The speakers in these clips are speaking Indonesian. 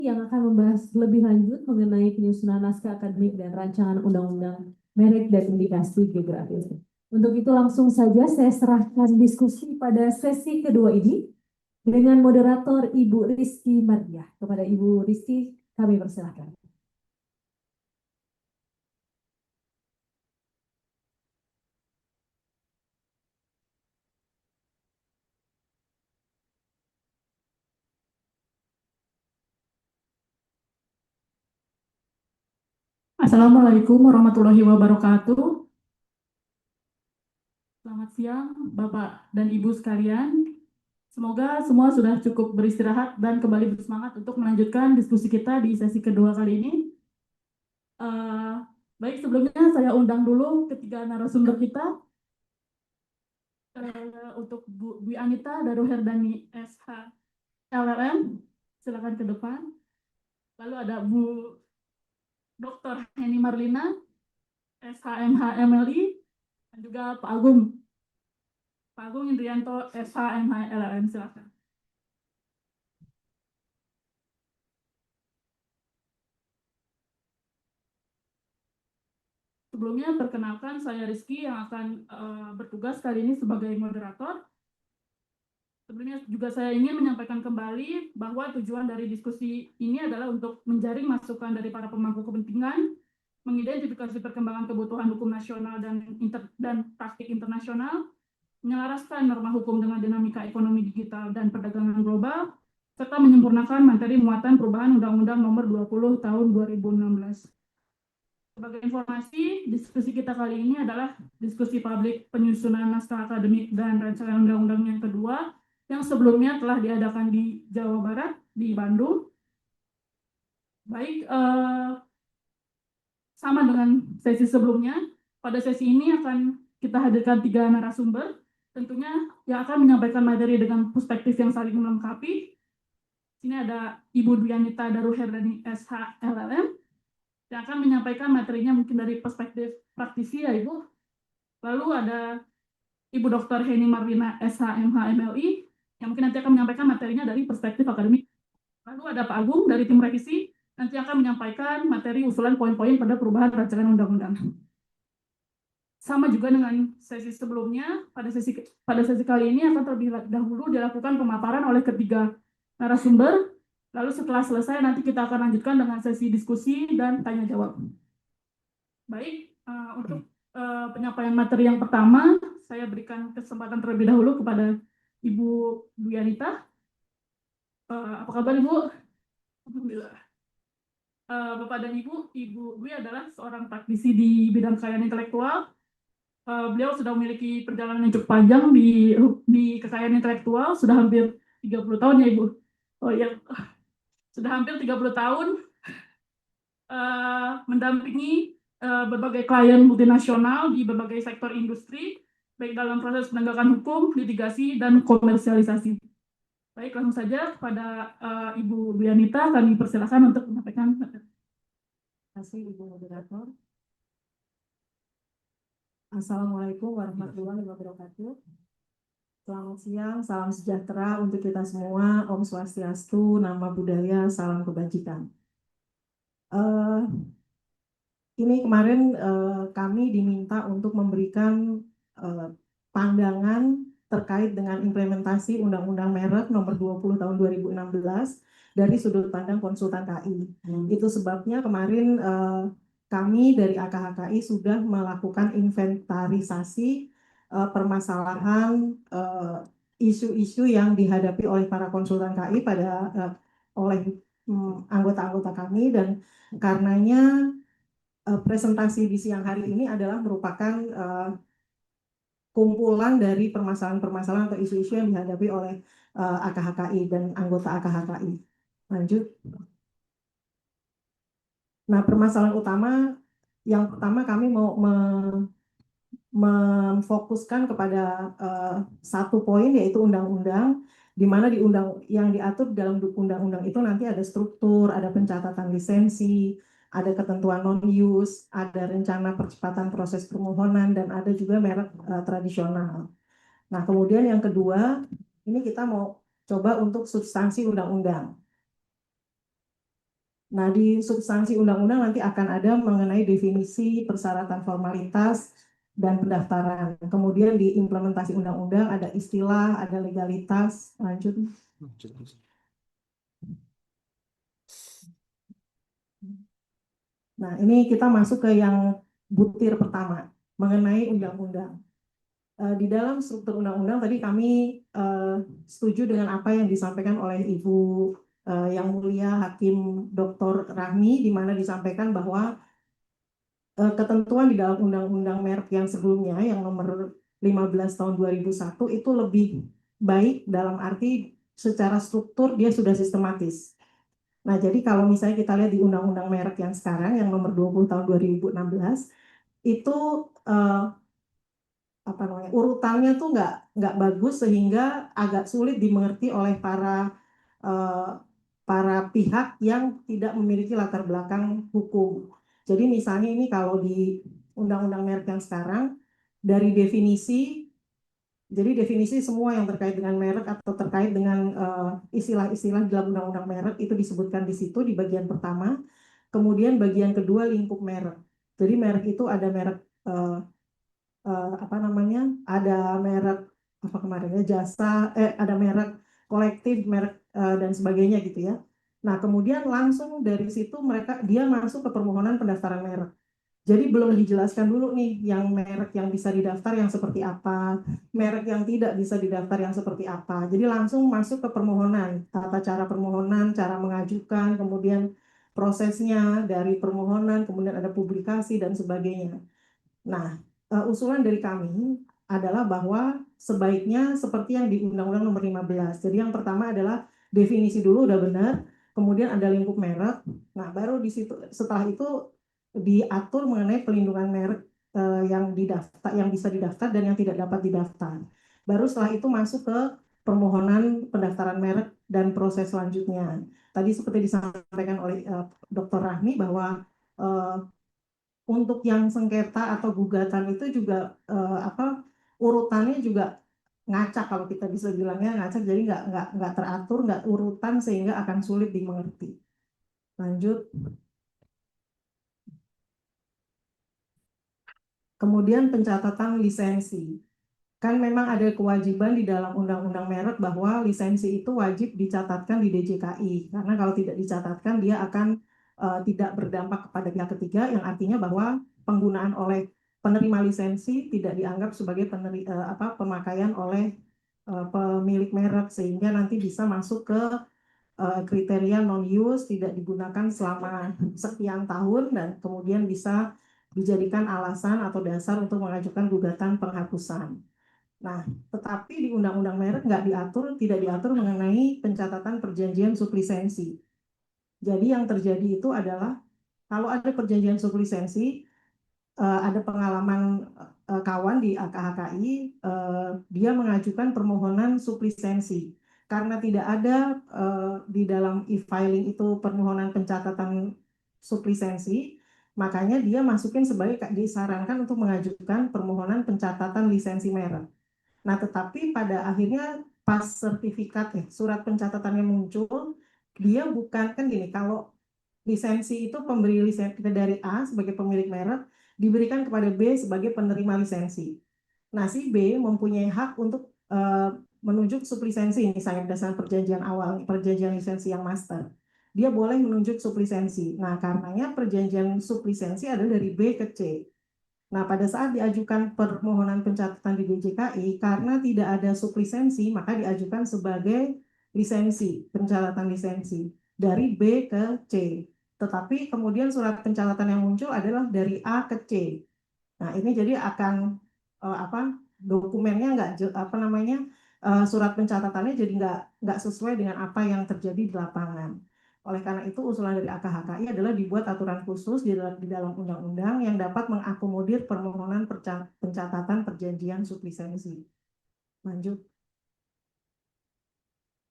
yang akan membahas lebih lanjut mengenai penyusunan naskah akademik dan rancangan undang-undang merek dan indikasi geografis. Untuk itu langsung saja saya serahkan diskusi pada sesi kedua ini dengan moderator Ibu Rizky Mardiah. Kepada Ibu Rizky, kami persilahkan. Assalamualaikum warahmatullahi wabarakatuh. Selamat siang, Bapak dan Ibu sekalian. Semoga semua sudah cukup beristirahat dan kembali bersemangat untuk melanjutkan diskusi kita di sesi kedua kali ini. Eh, Baik, sebelumnya saya undang dulu ketiga narasumber kita. Untuk Bu Dwi Anita Daruherdani SH LLM, silakan ke depan. Lalu ada Bu Dr. Heni Marlina SHMH MLI, dan juga Pak Agung Indrianto SHMH LLM, silakan. Sebelumnya, perkenalkan saya Rizky yang akan bertugas kali ini sebagai moderator. Sebelumnya juga saya ingin menyampaikan kembali bahwa tujuan dari diskusi ini adalah untuk menjaring masukan dari para pemangku kepentingan, mengidentifikasi perkembangan kebutuhan hukum nasional dan praktik internasional, menyelaraskan norma hukum dengan dinamika ekonomi digital dan perdagangan global, serta menyempurnakan materi muatan perubahan Undang-Undang Nomor 20 Tahun 2016. Sebagai informasi, diskusi kita kali ini adalah diskusi publik penyusunan naskah akademik dan rancangan undang-undang yang kedua, yang sebelumnya telah diadakan di Jawa Barat, di Bandung. Baik, sama dengan sesi sebelumnya, pada sesi ini akan kita hadirkan 3 narasumber, tentunya yang akan menyampaikan materi dengan perspektif yang saling melengkapi. Sini ada Ibu Dwi Anita Daruherdani SH LLM, yang akan menyampaikan materinya mungkin dari perspektif praktisi ya Ibu. Lalu ada Ibu Dr. Heni Marlina SHMH MLI, yang mungkin nanti akan menyampaikan materinya dari perspektif akademik. Lalu ada Pak Agung dari tim revisi, nanti akan menyampaikan materi usulan poin-poin pada perubahan rancangan undang-undang. Sama juga dengan sesi sebelumnya, pada sesi kali ini akan terlebih dahulu dilakukan pemaparan oleh ketiga narasumber. Lalu setelah selesai nanti kita akan lanjutkan dengan sesi diskusi dan tanya jawab. Baik, untuk penyampaian materi yang pertama, saya berikan kesempatan terlebih dahulu kepada Ibu Dwi Anita. Apa kabar Ibu? Alhamdulillah. Bapak dan Ibu Dwi adalah seorang praktisi di bidang kekayaan intelektual. Beliau sudah memiliki perjalanan yang cukup panjang di kekayaan intelektual, sudah hampir 30 tahun ya Ibu. Oh ya, sudah hampir 30 tahun mendampingi berbagai klien multinasional di berbagai sektor industri, baik dalam proses penegakan hukum, litigasi, dan komersialisasi. Baik, langsung saja kepada Ibu Bianita, kami persilakan untuk menyampaikan. Terima kasih Ibu Moderator. Assalamualaikum warahmatullahi wabarakatuh. Selamat siang, salam sejahtera untuk kita semua. Om Swastiastu, Nama Budaya, salam kebajikan. Ini kemarin kami diminta untuk memberikan pandangan terkait dengan implementasi Undang-Undang Merek Nomor 20 Tahun 2016 dari sudut pandang konsultan KI. Itu sebabnya kemarin kami dari AKHKI sudah melakukan inventarisasi permasalahan isu-isu yang dihadapi oleh para konsultan KI oleh anggota-anggota kami, dan karenanya presentasi di siang hari ini adalah merupakan kumpulan dari permasalahan-permasalahan atau isu-isu yang dihadapi oleh AKHKI dan anggota AKHKI. Lanjut. Nah, permasalahan utama yang pertama kami mau memfokuskan kepada satu poin, yaitu undang-undang, di mana yang diatur dalam undang-undang itu nanti ada struktur, ada pencatatan lisensi, ada ketentuan non-use, ada rencana percepatan proses permohonan, dan ada juga merek tradisional. Nah, kemudian yang kedua, ini kita mau coba untuk substansi undang-undang. Nah, di substansi undang-undang nanti akan ada mengenai definisi, persyaratan formalitas, dan pendaftaran. Kemudian di implementasi undang-undang ada istilah, ada legalitas. Lanjut. Nah, ini kita masuk ke yang butir pertama, mengenai undang-undang. Di dalam struktur undang-undang tadi kami setuju dengan apa yang disampaikan oleh Ibu Yang Mulia Hakim Dr. Rahmi, di mana disampaikan bahwa ketentuan di dalam undang-undang merek yang sebelumnya, yang nomor 15 tahun 2001, itu lebih baik dalam arti secara struktur dia sudah sistematis. Nah, jadi kalau misalnya kita lihat di undang-undang merek yang sekarang, yang nomor 20 tahun 2016, itu eh, apa namanya, urutannya tuh nggak bagus sehingga agak sulit dimengerti oleh eh, para pihak yang tidak memiliki latar belakang hukum. Jadi misalnya ini kalau di undang-undang merek yang sekarang, dari definisi, jadi definisi semua yang terkait dengan merek atau terkait dengan istilah-istilah dalam undang-undang merek itu disebutkan di situ di bagian pertama. Kemudian bagian kedua lingkup merek. Jadi merek itu ada merek eh, apa namanya, ada merek apa kemarin ya, jasa, ada merek kolektif, merek dan sebagainya gitu ya. Nah, kemudian langsung dari situ dia masuk ke permohonan pendaftaran merek. Jadi belum dijelaskan dulu nih yang merek yang bisa didaftar yang seperti apa, merek yang tidak bisa didaftar yang seperti apa. Jadi langsung masuk ke permohonan, tata cara permohonan, cara mengajukan, kemudian prosesnya dari permohonan, kemudian ada publikasi dan sebagainya. Nah, usulan dari kami adalah bahwa sebaiknya seperti yang di Undang-Undang Nomor 15. Jadi yang pertama adalah definisi dulu udah benar, kemudian ada lingkup merek. Nah, baru di situ setelah itu diatur mengenai pelindungan merek yang didaftar, yang bisa didaftar dan yang tidak dapat didaftar. Baru setelah itu masuk ke permohonan pendaftaran merek dan proses selanjutnya. Tadi seperti disampaikan oleh Dr. Rahmi bahwa eh, untuk yang sengketa atau gugatan itu juga apa, urutannya juga ngacak, kalau kita bisa bilangnya ngacak, jadi nggak teratur, nggak urutan, sehingga akan sulit dimengerti. Lanjut. Kemudian pencatatan lisensi. Kan memang ada kewajiban di dalam Undang-Undang Merek bahwa lisensi itu wajib dicatatkan di DJKI, karena kalau tidak dicatatkan dia akan tidak berdampak kepada pihak ketiga, yang artinya bahwa penggunaan oleh penerima lisensi tidak dianggap sebagai pemakaian oleh pemilik merek, sehingga nanti bisa masuk ke kriteria non-use, tidak digunakan selama sekian tahun, dan kemudian bisa dijadikan alasan atau dasar untuk mengajukan gugatan penghapusan. Nah, tetapi di Undang-Undang Merek nggak diatur, tidak diatur mengenai pencatatan perjanjian sublisensi. Jadi yang terjadi itu adalah kalau ada perjanjian sublisensi, ada pengalaman kawan di AKHKI, dia mengajukan permohonan sublisensi. Karena tidak ada di dalam e-filing itu permohonan pencatatan sublisensi, makanya dia masukin sebagai, disarankan untuk mengajukan permohonan pencatatan lisensi merek. Nah, tetapi pada akhirnya pas surat pencatatannya muncul, dia bukan, kan gini, kalau lisensi itu pemberi lisensi dari A sebagai pemilik merek diberikan kepada B sebagai penerima lisensi. Nah, si B mempunyai hak untuk menunjuk sublisensi, misalnya berdasarkan perjanjian awal, perjanjian lisensi yang master. Dia boleh menunjuk sublisensi. Nah, karenanya perjanjian sublisensi adalah dari B ke C. Nah, pada saat diajukan permohonan pencatatan di DJKI, karena tidak ada sublisensi, maka diajukan sebagai lisensi, pencatatan lisensi, dari B ke C. Tetapi kemudian surat pencatatan yang muncul adalah dari A ke C. Nah, ini jadi akan dokumennya apa namanya, surat pencatatannya jadi nggak sesuai dengan apa yang terjadi di lapangan. Oleh karena itu, usulan dari AKHKI adalah dibuat aturan khusus di dalam undang-undang yang dapat mengakomodir permohonan pencatatan perjanjian sublisensi. Lanjut.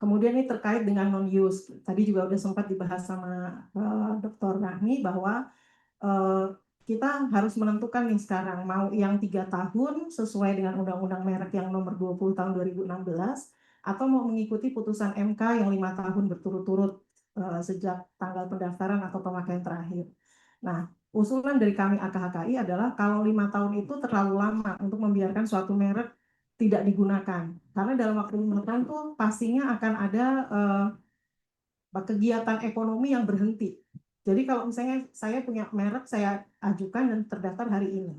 Kemudian ini terkait dengan non-use. Tadi juga udah sempat dibahas sama Dr. Rahmi bahwa eh, kita harus menentukan nih sekarang mau yang 3 tahun sesuai dengan Undang-Undang Merek yang nomor 20 tahun 2016, atau mau mengikuti putusan MK yang 5 tahun berturut-turut sejak tanggal pendaftaran atau pemakaian terakhir. Nah, usulan dari kami AKHKI adalah kalau 5 tahun itu terlalu lama untuk membiarkan suatu merek tidak digunakan. Karena dalam waktu 5 tahun tuh pastinya akan ada kegiatan ekonomi yang berhenti. Jadi kalau misalnya saya punya merek, saya ajukan dan terdaftar hari ini.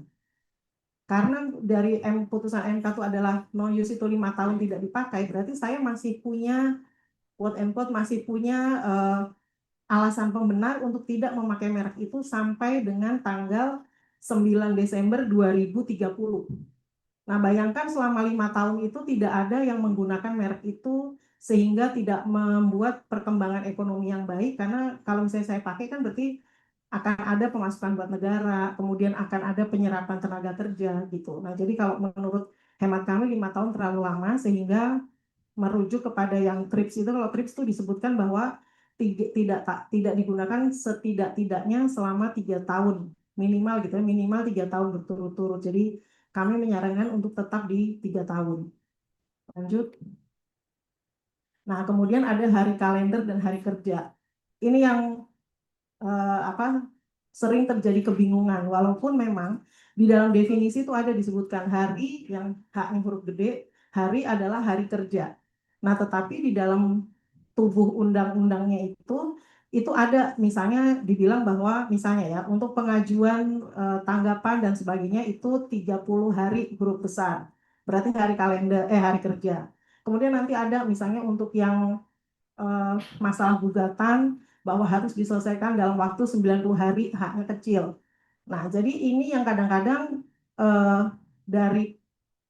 Karena dari putusan MK itu adalah no use itu 5 tahun tidak dipakai, berarti saya masih punya quote and quote masih punya alasan pembenar untuk tidak memakai merek itu sampai dengan tanggal 9 Desember 2030. Nah, bayangkan selama 5 tahun itu tidak ada yang menggunakan merek itu sehingga tidak membuat perkembangan ekonomi yang baik, karena kalau misalnya saya pakai kan berarti akan ada pemasukan buat negara, kemudian akan ada penyerapan tenaga kerja gitu. Nah, jadi kalau menurut hemat kami 5 tahun terlalu lama sehingga merujuk kepada yang TRIPS itu, kalau TRIPS itu disebutkan bahwa tidak digunakan setidak-tidaknya selama 3 tahun minimal gitu ya, minimal 3 tahun berturut-turut. Jadi kami menyarankan untuk tetap di 3 tahun. Lanjut. Nah, kemudian ada hari kalender dan hari kerja. Ini yang sering terjadi kebingungan, walaupun memang di dalam definisi itu ada disebutkan hari yang haknya huruf gede, hari adalah hari kerja. Nah, tetapi di dalam tubuh undang-undangnya itu ada misalnya dibilang bahwa misalnya ya untuk pengajuan tanggapan dan sebagainya itu 30 hari huruf besar. Berarti hari kalender hari kerja. Kemudian nanti ada misalnya untuk yang masalah gugatan bahwa harus diselesaikan dalam waktu 90 hari, haknya kecil. Nah, jadi ini yang kadang-kadang dari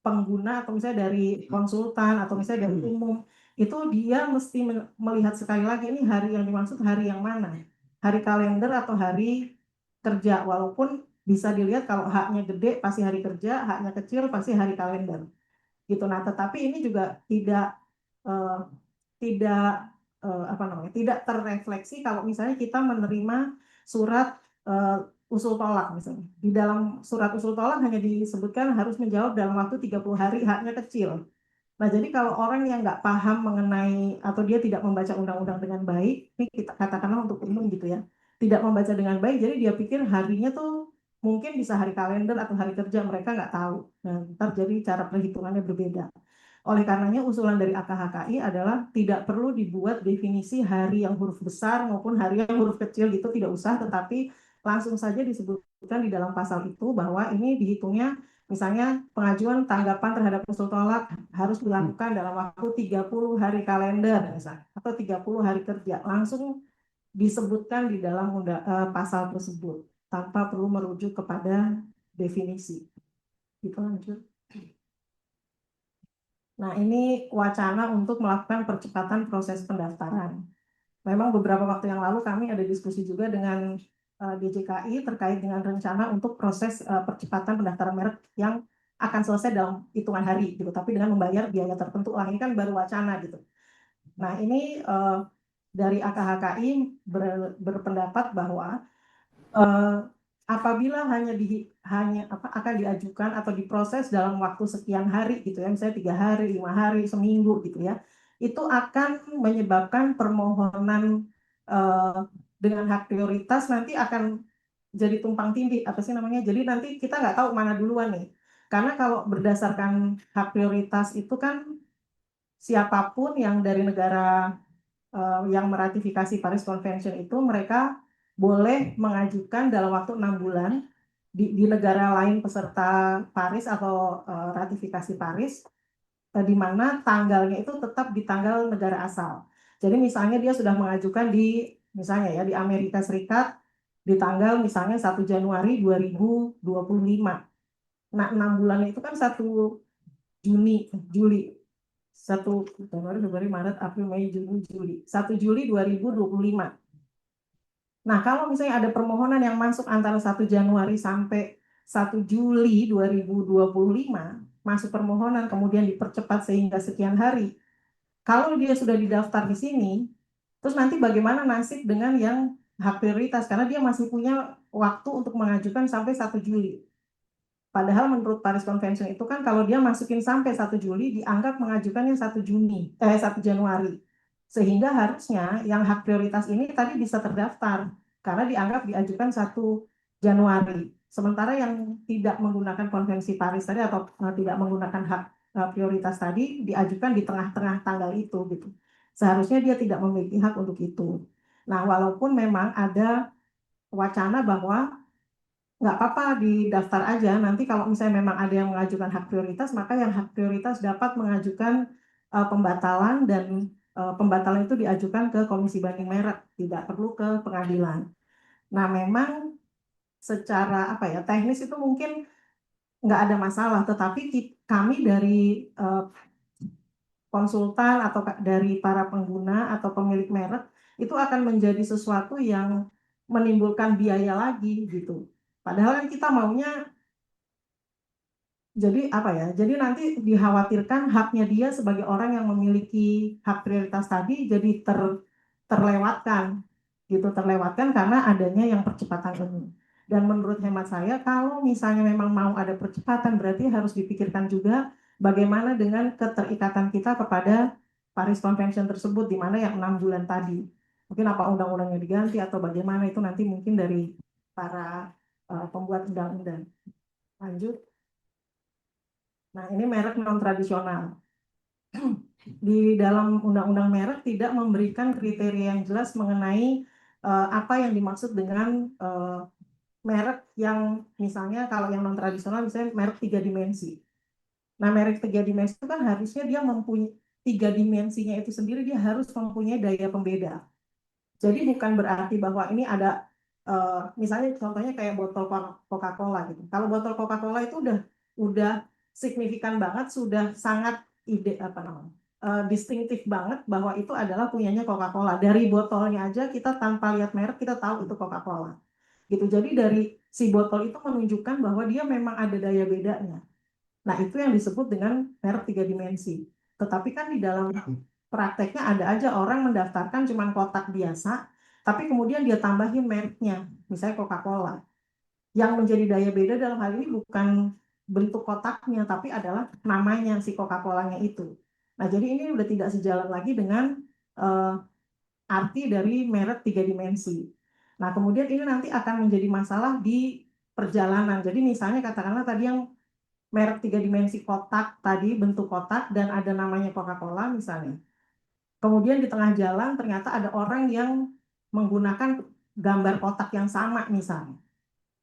pengguna atau misalnya dari konsultan atau misalnya dari umum itu dia mesti melihat sekali lagi ini hari yang dimaksud hari yang mana, hari kalender atau hari kerja, walaupun bisa dilihat kalau haknya gede pasti hari kerja, haknya kecil pasti hari kalender gitu. Nah, tetapi ini juga eh, tidak tidak terrefleksi kalau misalnya kita menerima surat usul tolak misalnya. Di dalam surat usul tolak hanya disebutkan harus menjawab dalam waktu 30 hari, haknya kecil. Nah, jadi kalau orang yang nggak paham mengenai atau dia tidak membaca undang-undang dengan baik, ini kita katakanlah untuk umum gitu ya, tidak membaca dengan baik, jadi dia pikir harinya tuh mungkin bisa hari kalender atau hari kerja, mereka nggak tahu. Nah, ntar jadi cara perhitungannya berbeda. Oleh karenanya usulan dari AKHKI adalah tidak perlu dibuat definisi hari yang huruf besar maupun hari yang huruf kecil gitu, tidak usah, tetapi langsung saja disebutkan di dalam pasal itu bahwa ini dihitungnya misalnya pengajuan tanggapan terhadap usul tolak harus dilakukan dalam waktu 30 hari kalender misalnya, atau 30 hari kerja. Langsung disebutkan di dalam pasal tersebut tanpa perlu merujuk kepada definisi. Gitu, lanjut. Nah, ini wacana untuk melakukan percepatan proses pendaftaran. Memang beberapa waktu yang lalu kami ada diskusi juga dengan DJKI terkait dengan rencana untuk proses percepatan pendaftaran merek yang akan selesai dalam hitungan hari gitu, tapi dengan membayar biaya tertentu. Ini kan baru wacana gitu. Nah, ini dari AKHKI berpendapat bahwa apabila hanya akan diajukan atau diproses dalam waktu sekian hari gitu ya, misalnya 3 hari, 5 hari, seminggu gitu ya, itu akan menyebabkan permohonan dengan hak prioritas nanti akan jadi tumpang tindih, apa sih namanya, jadi nanti kita nggak tahu mana duluan nih, karena kalau berdasarkan hak prioritas itu kan siapapun yang dari negara yang meratifikasi Paris Convention itu mereka boleh mengajukan dalam waktu 6 bulan di negara lain peserta Paris atau ratifikasi Paris, di mana tanggalnya itu tetap di tanggal negara asal. Jadi misalnya dia sudah mengajukan di misalnya ya di Amerika Serikat di tanggal misalnya 1 Januari 2025. Nah, 6 bulan itu kan 1 Juli, 1 Januari, Februari, Maret, April, Mei, Juni, Juli. 1 Juli 2025. Nah, kalau misalnya ada permohonan yang masuk antara 1 Januari sampai 1 Juli 2025, masuk permohonan kemudian dipercepat sehingga sekian hari. Kalau dia sudah didaftar di sini, terus nanti bagaimana nasib dengan yang hak prioritas? Karena dia masih punya waktu untuk mengajukan sampai 1 Juli. Padahal menurut Paris Convention itu kan kalau dia masukin sampai 1 Juli, dianggap mengajukannya 1 Januari. Sehingga harusnya yang hak prioritas ini tadi bisa terdaftar karena dianggap diajukan 1 Januari. Sementara yang tidak menggunakan konvensi Paris tadi atau tidak menggunakan hak prioritas tadi diajukan di tengah-tengah tanggal itu gitu. Seharusnya dia tidak memiliki hak untuk itu. Nah, walaupun memang ada wacana bahwa nggak apa-apa didaftar aja, nanti kalau misalnya memang ada yang mengajukan hak prioritas, maka yang hak prioritas dapat mengajukan pembatalan dan pembatalan itu diajukan ke Komisi Banding Merek, tidak perlu ke pengadilan. Nah, memang secara apa ya teknis itu mungkin nggak ada masalah, tetapi kami dari eh, konsultan atau dari para pengguna atau pemilik merek itu akan menjadi sesuatu yang menimbulkan biaya lagi gitu. Padahal kan kita maunya jadi apa ya? Jadi nanti dikhawatirkan haknya dia sebagai orang yang memiliki hak prioritas tadi jadi terlewatkan gitu, terlewatkan karena adanya yang percepatan ini. Dan menurut hemat saya, kalau misalnya memang mau ada percepatan, berarti harus dipikirkan juga bagaimana dengan keterikatan kita kepada Paris Convention tersebut, di mana yang 6 bulan tadi. Mungkin apa undang-undangnya diganti atau bagaimana itu nanti mungkin dari para pembuat undang-undang. Lanjut. Nah, ini merek non-tradisional. Di dalam undang-undang merek tidak memberikan kriteria yang jelas mengenai apa yang dimaksud dengan merek yang misalnya kalau yang non-tradisional misalnya merek 3 dimensi. Nah, merek 3 dimensi itu kan harusnya dia mempunyai 3 dimensinya itu sendiri dia harus mempunyai daya pembeda. Jadi bukan berarti bahwa ini ada misalnya contohnya kayak botol Coca-Cola gitu. Kalau botol Coca-Cola itu udah signifikan banget, sudah sangat apa namanya distintif banget bahwa itu adalah punyanya Coca-Cola. Dari botolnya aja kita tanpa lihat merek kita tahu itu Coca-Cola. Gitu. Jadi dari si botol itu menunjukkan bahwa dia memang ada daya bedanya. Nah, itu yang disebut dengan merek 3 dimensi. Tetapi kan di dalam prakteknya ada aja orang mendaftarkan cuma kotak biasa, tapi kemudian dia tambahin mereknya, misalnya Coca-Cola. Yang menjadi daya beda dalam hal ini bukan bentuk kotaknya, tapi adalah namanya si Coca-Colanya itu. Nah, jadi ini udah tidak sejalan lagi dengan uh, arti dari merek 3 dimensi. Nah, kemudian ini nanti akan menjadi masalah di perjalanan. Jadi misalnya katakanlah tadi yang merek 3 dimensi kotak tadi bentuk kotak dan ada namanya Coca-Cola misalnya. Kemudian di tengah jalan ternyata ada orang yang menggunakan gambar kotak yang sama misalnya,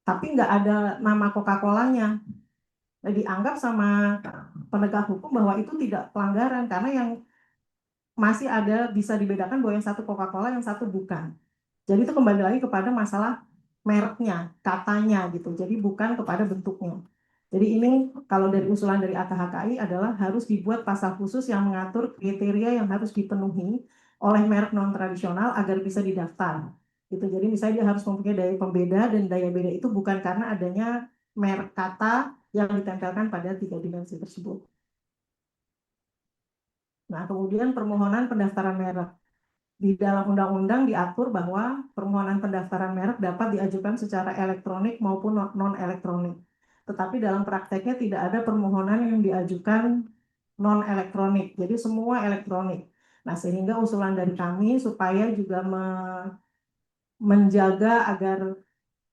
tapi nggak ada nama Coca-Colanya. Nah, dianggap sama penegak hukum bahwa itu tidak pelanggaran karena yang masih ada bisa dibedakan bahwa yang satu Coca-Cola yang satu bukan. Jadi itu kembali lagi kepada masalah mereknya, katanya gitu. Jadi bukan kepada bentuknya. Jadi ini kalau dari usulan dari AKHKI adalah harus dibuat pasal khusus yang mengatur kriteria yang harus dipenuhi oleh merek non tradisional agar bisa didaftar. Gitu. Jadi misalnya dia harus mempunyai daya pembeda dan daya beda itu bukan karena adanya merek kata yang ditempelkan pada 3 dimensi tersebut. Nah, kemudian permohonan pendaftaran merek. Di dalam undang-undang diatur bahwa permohonan pendaftaran merek dapat diajukan secara elektronik maupun non-elektronik. Tetapi dalam prakteknya tidak ada permohonan yang diajukan non-elektronik, jadi semua elektronik. Nah, sehingga usulan dari kami supaya juga menjaga agar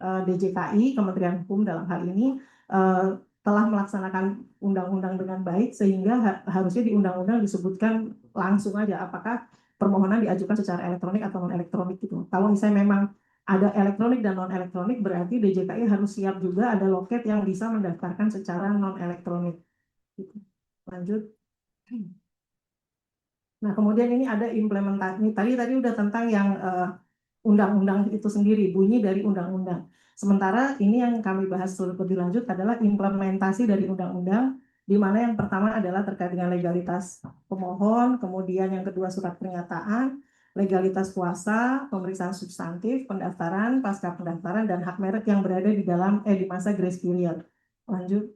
DJKI, Kementerian Hukum dalam hal ini, eh, telah melaksanakan undang-undang dengan baik, sehingga harusnya di undang-undang disebutkan langsung aja apakah permohonan diajukan secara elektronik atau non-elektronik gitu. Kalau misalnya memang ada elektronik dan non-elektronik, berarti DJKI harus siap juga ada loket yang bisa mendaftarkan secara non-elektronik. Gitu. Lanjut. Nah, kemudian ini ada implementasi. Tadi tadi udah tentang yang undang-undang itu sendiri, bunyi dari undang-undang. Sementara ini yang kami bahas lebih lanjut adalah implementasi dari undang-undang, di mana yang pertama adalah terkait dengan legalitas pemohon, kemudian yang kedua surat pernyataan, legalitas kuasa, pemeriksaan substantif, pendaftaran, pasca pendaftaran, dan hak merek yang berada di dalam di masa grace period. Lanjut.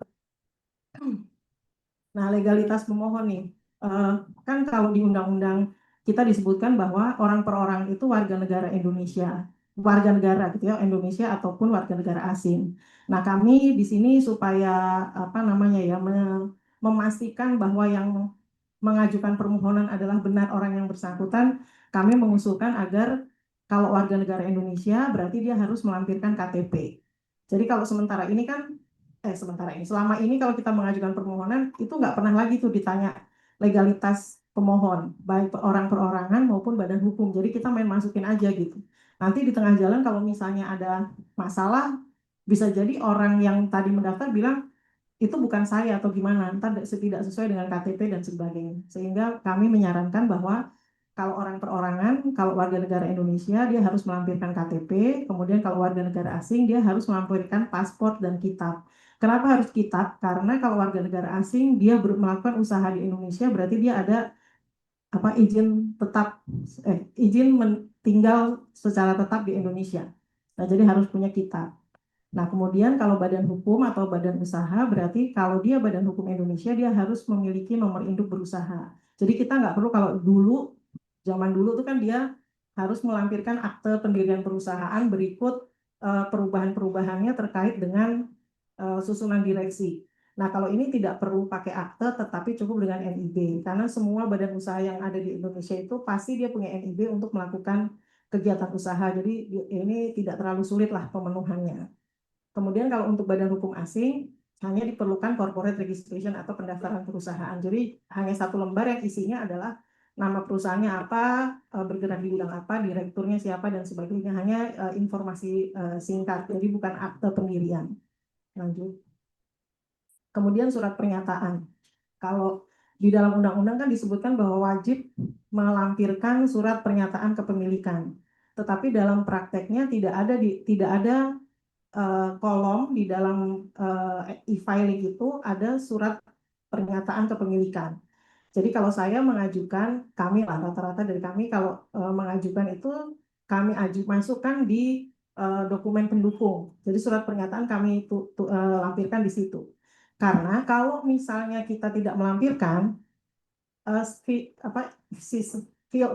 Nah, legalitas pemohon nih, Eh, kan kalau di undang-undang kita disebutkan bahwa orang per orang itu warga negara Indonesia, warga negara gitu ya, Indonesia ataupun warga negara asing. Nah, kami di sini supaya apa namanya ya, memastikan bahwa yang mengajukan permohonan adalah benar orang yang bersangkutan, kami mengusulkan agar kalau warga negara Indonesia berarti dia harus melampirkan KTP. Jadi kalau selama ini kalau kita mengajukan permohonan itu nggak pernah lagi tuh ditanya legalitas pemohon, baik orang perorangan maupun badan hukum. Jadi kita main masukin aja gitu. Nanti di tengah jalan kalau misalnya ada masalah, bisa jadi orang yang tadi mendaftar bilang itu bukan saya atau gimana, ntar tidak sesuai dengan KTP dan sebagainya. Sehingga kami menyarankan bahwa kalau orang perorangan, kalau warga negara Indonesia dia harus melampirkan KTP, kemudian kalau warga negara asing dia harus melampirkan paspor dan kitab. Kenapa harus kitab? Karena kalau warga negara asing dia melakukan usaha di Indonesia berarti dia ada izin tetap tinggal secara tetap di Indonesia. Nah, jadi harus punya kitab. Nah, kemudian kalau badan hukum atau badan usaha, berarti kalau dia badan hukum Indonesia, dia harus memiliki nomor induk berusaha. Jadi kita nggak perlu, kalau dulu, zaman dulu tuh kan dia harus melampirkan akte pendirian perusahaan berikut perubahan-perubahannya terkait dengan susunan direksi. Nah, kalau ini tidak perlu pakai akte, tetapi cukup dengan NIB. Karena semua badan usaha yang ada di Indonesia itu pasti dia punya NIB untuk melakukan kegiatan usaha. Jadi ini tidak terlalu sulit lah pemenuhannya. Kemudian kalau untuk badan hukum asing, hanya diperlukan corporate registration atau pendaftaran perusahaan. Jadi hanya satu lembar yang isinya adalah nama perusahaannya apa, bergerak di bidang apa, direkturnya siapa, dan sebagainya. Hanya informasi singkat, jadi bukan akte pendirian. Lanjut. Kemudian surat pernyataan. Kalau di dalam undang-undang kan disebutkan bahwa wajib melampirkan surat pernyataan kepemilikan. Tetapi dalam prakteknya tidak ada kolom di dalam e-filing itu ada surat pernyataan kepemilikan. Jadi kalau saya mengajukan, kami lah rata-rata dari kami kalau mengajukan itu kami masukkan di dokumen pendukung. Jadi surat pernyataan kami lampirkan di situ. Karena kalau misalnya kita tidak melampirkan uh,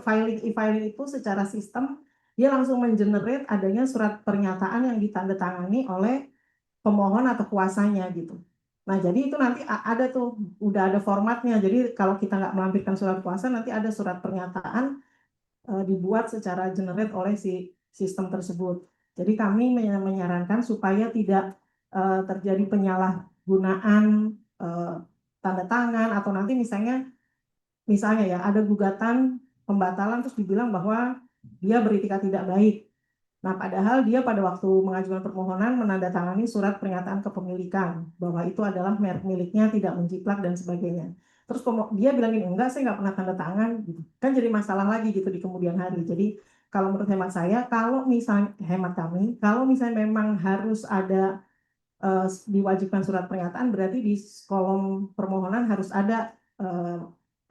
filing e-filing itu secara sistem dia langsung mengenerate adanya surat pernyataan yang ditandatangani oleh pemohon atau kuasanya gitu. Nah, jadi itu nanti ada tuh, udah ada formatnya. Jadi kalau kita nggak melampirkan surat kuasa, nanti ada surat pernyataan dibuat secara generate oleh si sistem tersebut. Jadi kami menyarankan supaya tidak terjadi penyalahgunaan tanda tangan atau nanti misalnya ya ada gugatan pembatalan terus dibilang bahwa dia beritikat tidak baik. Nah, padahal dia pada waktu mengajukan permohonan menandatangani surat pernyataan kepemilikan bahwa itu adalah merek miliknya, tidak menjiplak dan sebagainya. Terus dia bilang ini enggak, saya nggak pernah tanda tangan, gitu. Kan jadi masalah lagi gitu di kemudian hari. Jadi kalau menurut hemat saya, kalau misalnya hemat kami, kalau misalnya memang harus ada diwajibkan surat pernyataan, berarti di kolom permohonan harus ada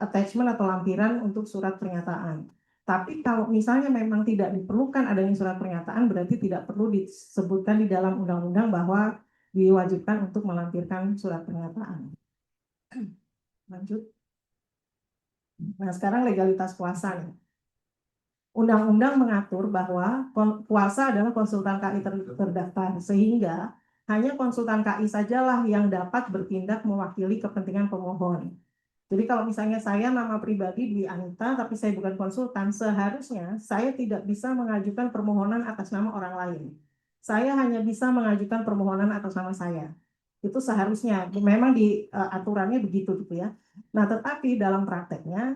attachment atau lampiran untuk surat pernyataan. Tapi kalau misalnya memang tidak diperlukan adanya surat pernyataan, berarti tidak perlu disebutkan di dalam undang-undang bahwa diwajibkan untuk melampirkan surat pernyataan. Lanjut. Nah, sekarang legalitas puasa nih. Undang-undang mengatur bahwa puasa adalah konsultan KI terdaftar, sehingga hanya konsultan KI sajalah yang dapat bertindak mewakili kepentingan pemohon. Jadi kalau misalnya saya nama pribadi Dwi Anita, tapi saya bukan konsultan, seharusnya saya tidak bisa mengajukan permohonan atas nama orang lain. Saya hanya bisa mengajukan permohonan atas nama saya. Itu seharusnya, memang di aturannya begitu gitu ya. Nah, tetapi dalam prakteknya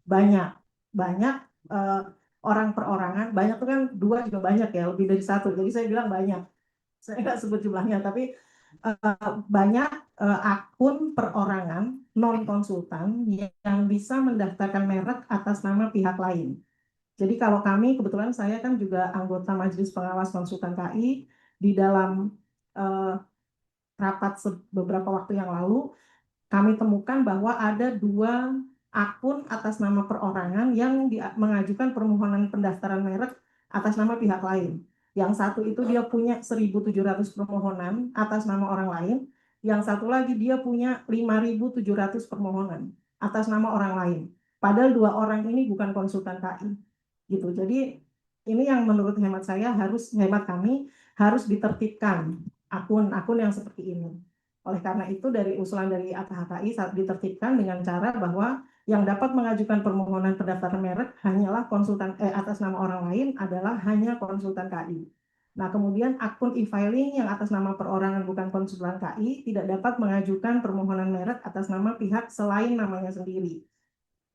banyak, banyak uh, orang perorangan, banyak itu kan dua juga banyak ya, lebih dari satu. Jadi saya bilang banyak. Saya nggak sebut jumlahnya, tapi banyak akun perorangan non konsultan yang bisa mendaftarkan merek atas nama pihak lain. Jadi kalau kami kebetulan saya kan juga anggota Majelis Pengawas Konsultan KI di dalam rapat beberapa waktu yang lalu kami temukan bahwa ada dua akun atas nama perorangan yang mengajukan permohonan pendaftaran merek atas nama pihak lain. Yang satu itu dia punya 1.700 permohonan atas nama orang lain, yang satu lagi dia punya 5.700 permohonan atas nama orang lain. Padahal dua orang ini bukan konsultan KI. Gitu. Jadi ini yang menurut hemat saya hemat kami harus ditertibkan akun-akun yang seperti ini. Oleh karena itu dari usulan dari AKHKI saat ditertibkan dengan cara bahwa yang dapat mengajukan permohonan pendaftaran merek hanyalah konsultan atas nama orang lain adalah hanya konsultan KI. Nah, kemudian akun e-filing yang atas nama perorangan bukan konsultan KI tidak dapat mengajukan permohonan merek atas nama pihak selain namanya sendiri.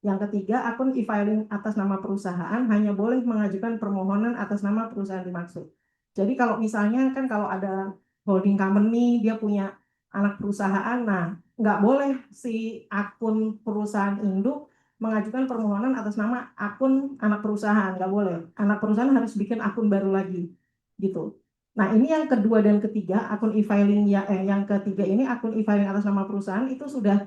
Yang ketiga, akun e-filing atas nama perusahaan hanya boleh mengajukan permohonan atas nama perusahaan dimaksud. Jadi kalau misalnya kan kalau ada holding company, dia punya anak perusahaan, nah nggak boleh si akun perusahaan induk mengajukan permohonan atas nama akun anak perusahaan, nggak boleh. Anak perusahaan harus bikin akun baru lagi, gitu. Nah ini yang kedua dan ketiga, akun e-filing yang ketiga ini akun e-filing atas nama perusahaan itu sudah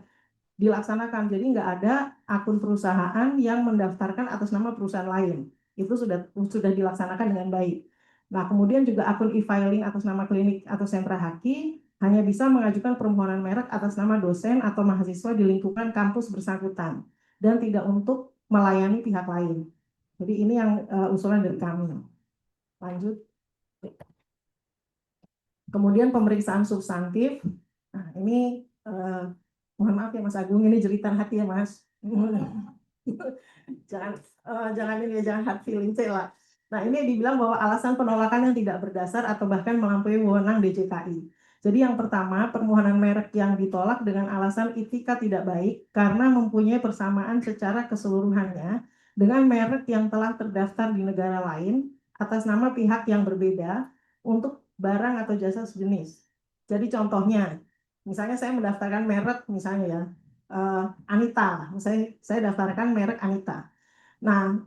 dilaksanakan. Jadi nggak ada akun perusahaan yang mendaftarkan atas nama perusahaan lain. Itu sudah dilaksanakan dengan baik. Nah, kemudian juga akun e-filing atas nama klinik atau sentra haki hanya bisa mengajukan permohonan merek atas nama dosen atau mahasiswa di lingkungan kampus bersangkutan dan tidak untuk melayani pihak lain. Jadi ini yang usulan dari kami. Lanjut. Kemudian pemeriksaan substantif. Nah, ini mohon maaf ya Mas Agung, ini jeritan hati ya Mas. jangan jangan ini ya, jangan hard feeling lah. Nah, ini dibilang bahwa alasan penolakan yang tidak berdasar atau bahkan melampaui wewenang DJKI. Jadi yang pertama, permohonan merek yang ditolak dengan alasan etika tidak baik karena mempunyai persamaan secara keseluruhannya dengan merek yang telah terdaftar di negara lain atas nama pihak yang berbeda untuk barang atau jasa sejenis. Jadi contohnya, misalnya saya mendaftarkan merek misalnya ya, Anita, saya daftarkan merek Anita. Nah,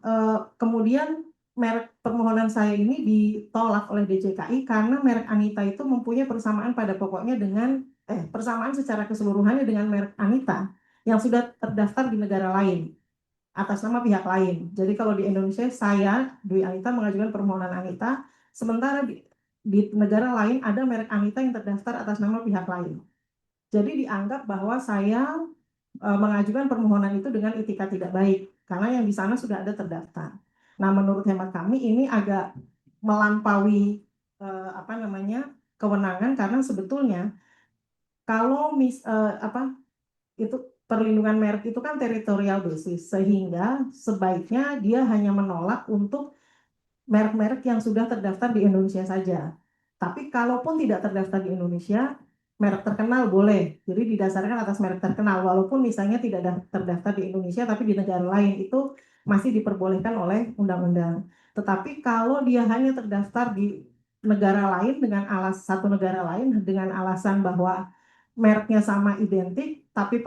kemudian merek permohonan saya ini ditolak oleh DJKI karena merek Anita itu mempunyai persamaan pada pokoknya dengan persamaan secara keseluruhannya dengan merek Anita yang sudah terdaftar di negara lain atas nama pihak lain. Jadi kalau di Indonesia saya Dwi Anita mengajukan permohonan Anita, sementara di negara lain ada merek Anita yang terdaftar atas nama pihak lain. Jadi dianggap bahwa saya mengajukan permohonan itu dengan etika tidak baik karena yang di sana sudah ada terdaftar. Nah, menurut hemat kami ini agak melampaui kewenangan karena sebetulnya kalau itu perlindungan merek itu kan teritorial basis sehingga sebaiknya dia hanya menolak untuk merek-merek yang sudah terdaftar di Indonesia saja. Tapi kalaupun tidak terdaftar di Indonesia, merek terkenal boleh. Jadi didasarkan atas merek terkenal, walaupun misalnya tidak terdaftar di Indonesia, tapi di negara lain itu masih diperbolehkan oleh undang-undang. Tetapi kalau dia hanya terdaftar di negara lain dengan satu negara lain dengan alasan bahwa mereknya sama identik, tapi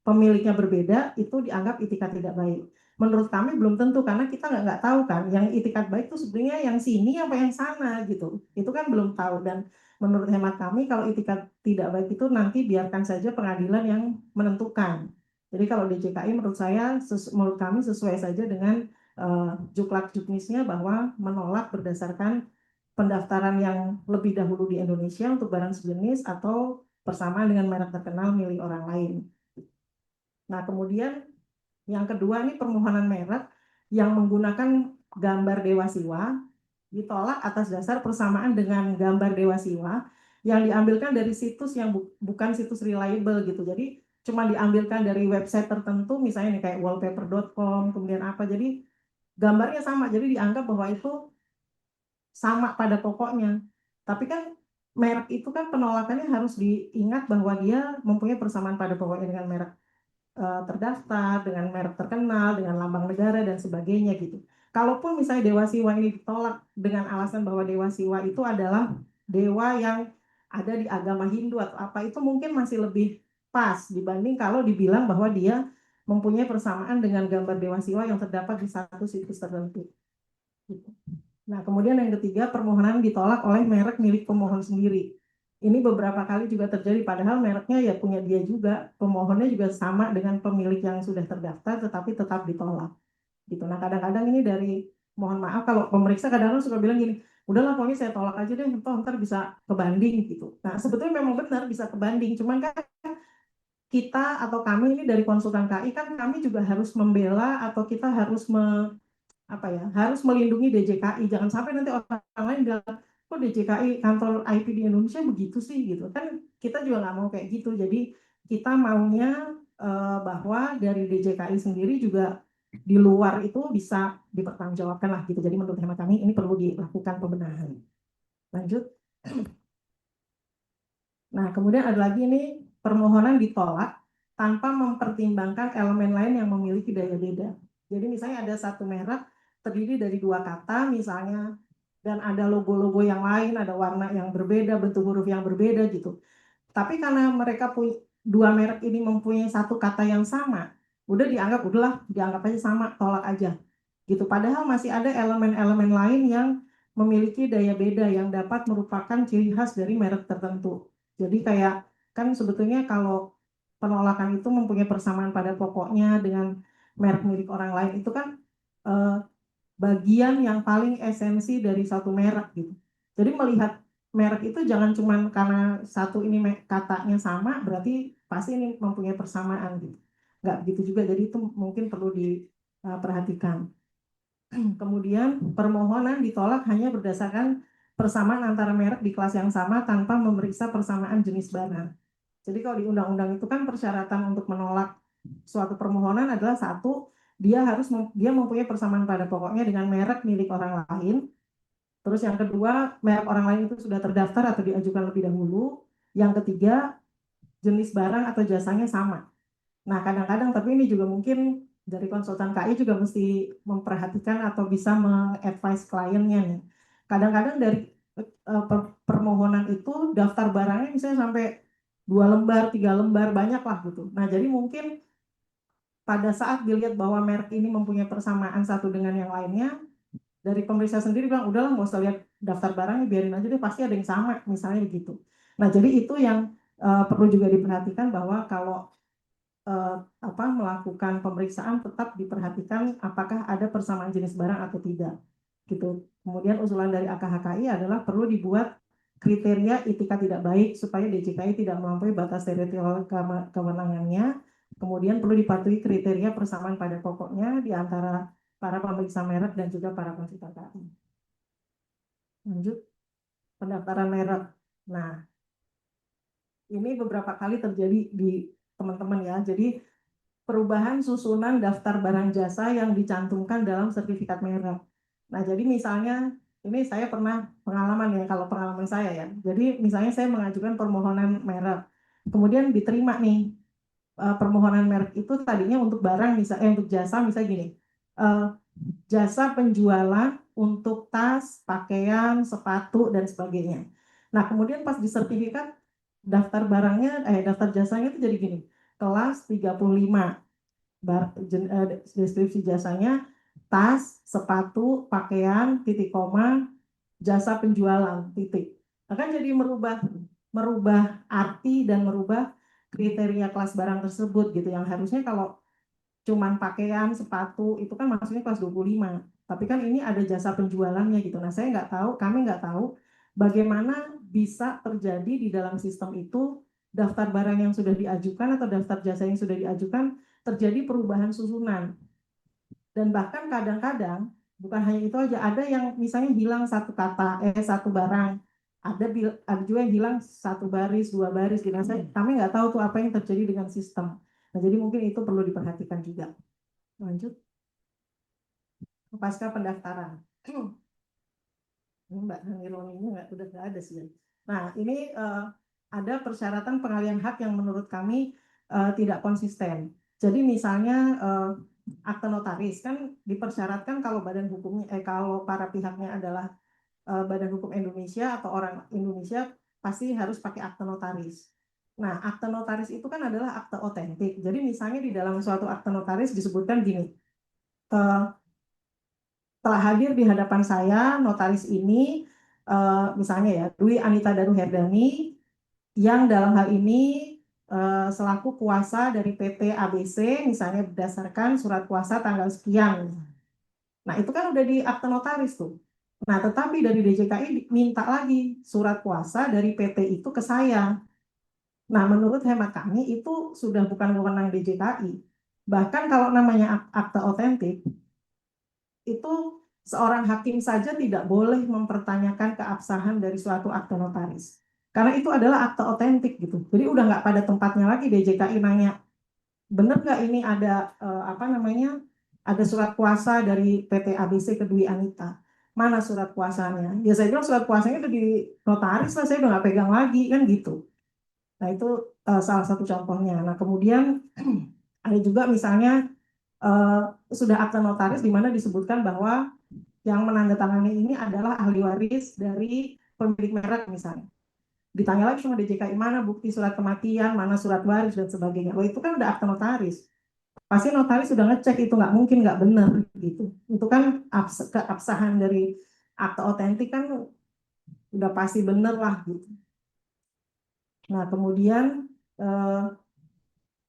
pemiliknya berbeda, itu dianggap itikat tidak baik. Menurut kami belum tentu karena kita nggak tahu kan yang itikat baik itu sebenarnya yang sini apa yang sana gitu. Itu kan belum tahu dan menurut hemat kami kalau itikat tidak baik itu nanti biarkan saja pengadilan yang menentukan. Jadi kalau DJKI menurut saya menurut kami sesuai saja dengan juklak juknisnya bahwa menolak berdasarkan pendaftaran yang lebih dahulu di Indonesia untuk barang sejenis atau persamaan dengan merek terkenal milik orang lain. Nah, kemudian yang kedua ini permohonan merek yang menggunakan gambar Dewa Siwa ditolak atas dasar persamaan dengan gambar Dewa Siwa yang diambilkan dari situs yang bukan situs reliable gitu. Jadi cuma diambilkan dari website tertentu misalnya nih kayak wallpaper.com kemudian apa. Jadi gambarnya sama. Jadi dianggap bahwa itu sama pada pokoknya. Tapi kan merek itu kan penolakannya harus diingat bahwa dia mempunyai persamaan pada pokoknya dengan merek terdaftar, dengan merek terkenal, dengan lambang negara dan sebagainya gitu. Kalaupun misalnya Dewa Siwa ini ditolak dengan alasan bahwa Dewa Siwa itu adalah dewa yang ada di agama Hindu atau apa, itu mungkin masih lebih pas dibanding kalau dibilang bahwa dia mempunyai persamaan dengan gambar Dewa Siwa yang terdapat di satu situs tertentu. Gitu. Nah, kemudian yang ketiga, permohonan ditolak oleh merek milik pemohon sendiri. Ini beberapa kali juga terjadi, padahal mereknya ya punya dia juga, pemohonnya juga sama dengan pemilik yang sudah terdaftar, tetapi tetap ditolak. Gitu. Nah, kadang-kadang ini dari, mohon maaf, kalau pemeriksa kadang-kadang suka bilang gini, udahlah pokoknya saya tolak aja deh, ntar bisa kebanding gitu. Nah, sebetulnya memang benar bisa kebanding, cuman kan kita atau kami ini dari konsultan KI kan kami juga harus membela atau kita harus harus melindungi DJKI. Jangan sampai nanti orang lain bilang, kok DJKI kantor IP di Indonesia begitu sih gitu kan, kita juga nggak mau kayak gitu. Jadi kita maunya bahwa dari DJKI sendiri juga di luar itu bisa dipertanggungjawabkan lah gitu. Jadi menurut hemat kami ini perlu dilakukan pembenahan. Lanjut. Nah, kemudian ada lagi ini permohonan ditolak tanpa mempertimbangkan elemen lain yang memiliki daya beda. Jadi misalnya ada satu merek terdiri dari dua kata misalnya, dan ada logo-logo yang lain, ada warna yang berbeda, bentuk huruf yang berbeda gitu. Tapi karena mereka punya dua merek ini mempunyai satu kata yang sama, udahlah dianggap aja sama, tolak aja gitu. Padahal masih ada elemen-elemen lain yang memiliki daya beda yang dapat merupakan ciri khas dari merek tertentu. Jadi kayak kan sebetulnya kalau penolakan itu mempunyai persamaan pada pokoknya dengan merek milik orang lain, itu kan eh, bagian yang paling esensi dari satu merek gitu. Jadi melihat merek itu jangan cuma karena satu ini katanya sama, berarti pasti ini mempunyai persamaan gitu. Nggak begitu juga, jadi itu mungkin perlu diperhatikan. Kemudian permohonan ditolak hanya berdasarkan persamaan antara merek di kelas yang sama tanpa memeriksa persamaan jenis barang. Jadi kalau di undang-undang itu kan persyaratan untuk menolak suatu permohonan adalah satu, dia mempunyai persamaan pada pokoknya dengan merek milik orang lain. Terus yang kedua, merek orang lain itu sudah terdaftar atau diajukan lebih dahulu. Yang ketiga, jenis barang atau jasanya sama. Nah, kadang-kadang tapi ini juga mungkin dari konsultan KI juga mesti memperhatikan atau bisa mengadvise kliennya nih. Kadang-kadang dari permohonan itu daftar barangnya misalnya sampai 2 lembar, 3 lembar, banyak lah gitu. Nah, jadi mungkin pada saat dilihat bahwa merek ini mempunyai persamaan satu dengan yang lainnya, dari pemeriksa sendiri bilang udahlah nggak usah lihat daftar barangnya, biarin aja deh, pasti ada yang sama, misalnya begitu. Nah, jadi itu yang perlu juga diperhatikan bahwa kalau melakukan pemeriksaan tetap diperhatikan apakah ada persamaan jenis barang atau tidak gitu. Kemudian usulan dari AKHKI adalah perlu dibuat kriteria etika tidak baik supaya DJKI tidak melampaui batas teritorial kewenangannya. Kemudian perlu dipatuhi kriteria persamaan pada pokoknya di antara para pemeriksa merek dan juga para konsultan KI. Lanjut, pendaftaran merek. Nah, ini beberapa kali terjadi di teman-teman ya. Jadi perubahan susunan daftar barang jasa yang dicantumkan dalam sertifikat merek. Nah, jadi misalnya ini saya pernah pengalaman ya, kalau pengalaman saya ya. Jadi misalnya saya mengajukan permohonan merek, kemudian diterima nih permohonan merek itu tadinya untuk barang untuk jasa misalnya gini, eh, jasa penjualan untuk tas, pakaian, sepatu dan sebagainya. Nah, kemudian pas di sertifikat daftar jasanya itu jadi gini, kelas 35 deskripsi jasanya tas, sepatu, pakaian, titik koma, jasa penjualan, titik. Akan jadi merubah merubah arti dan merubah kriteria kelas barang tersebut gitu, yang harusnya kalau cuman pakaian, sepatu itu kan maksudnya kelas 25. Tapi kan ini ada jasa penjualannya gitu. Nah, kami nggak tahu bagaimana bisa terjadi di dalam sistem itu daftar barang yang sudah diajukan atau daftar jasa yang sudah diajukan terjadi perubahan susunan. Dan bahkan kadang-kadang bukan hanya itu aja, ada yang misalnya hilang satu barang, ada juga yang hilang satu baris, dua baris gitu. Kami nggak tahu tuh apa yang terjadi dengan sistem. Nah, jadi mungkin itu perlu diperhatikan juga. Lanjut, pasca pendaftaran. Ini Mbak Nironinya udah nggak ada sih. Nah, ini ada persyaratan pengalihan hak yang menurut kami tidak konsisten. Jadi misalnya akte notaris kan dipersyaratkan kalau kalau para pihaknya adalah Badan Hukum Indonesia atau orang Indonesia pasti harus pakai akte notaris. Nah, akte notaris itu kan adalah akte otentik. Jadi misalnya di dalam suatu akte notaris disebutkan gini, telah hadir di hadapan saya notaris ini, misalnya ya, Dwi Anita Daru Herdani, yang dalam hal ini selaku kuasa dari PT ABC, misalnya berdasarkan surat kuasa tanggal sekian. Nah, itu kan udah di akte notaris tuh. Nah, tetapi dari DJKI minta lagi surat kuasa dari PT itu ke saya. Nah, menurut hemat kami itu sudah bukan wewenang DJKI. Bahkan kalau namanya akte otentik, itu seorang hakim saja tidak boleh mempertanyakan keabsahan dari suatu akte notaris. Karena itu adalah akte otentik gitu. Jadi udah nggak pada tempatnya lagi DJKI nanya, bener nggak ini ada apa namanya, ada surat kuasa dari PT ABC ke Dwi Anita. Mana surat kuasanya? Ya saya bilang surat kuasanya udah di notaris lah, saya udah nggak pegang lagi kan gitu. Nah itu salah satu contohnya. Nah kemudian ada juga misalnya eh, sudah akte notaris di mana disebutkan bahwa yang menandatangani ini adalah ahli waris dari pemilik merek misalnya. Ditanya lagi sama DJKI, mana bukti surat kematian, mana surat waris dan sebagainya. Oh itu kan udah akte notaris. Pasti notaris sudah ngecek itu nggak mungkin nggak benar gitu. Itu kan keabsahan dari akte otentik kan udah pasti benar lah gitu. Nah kemudian eh,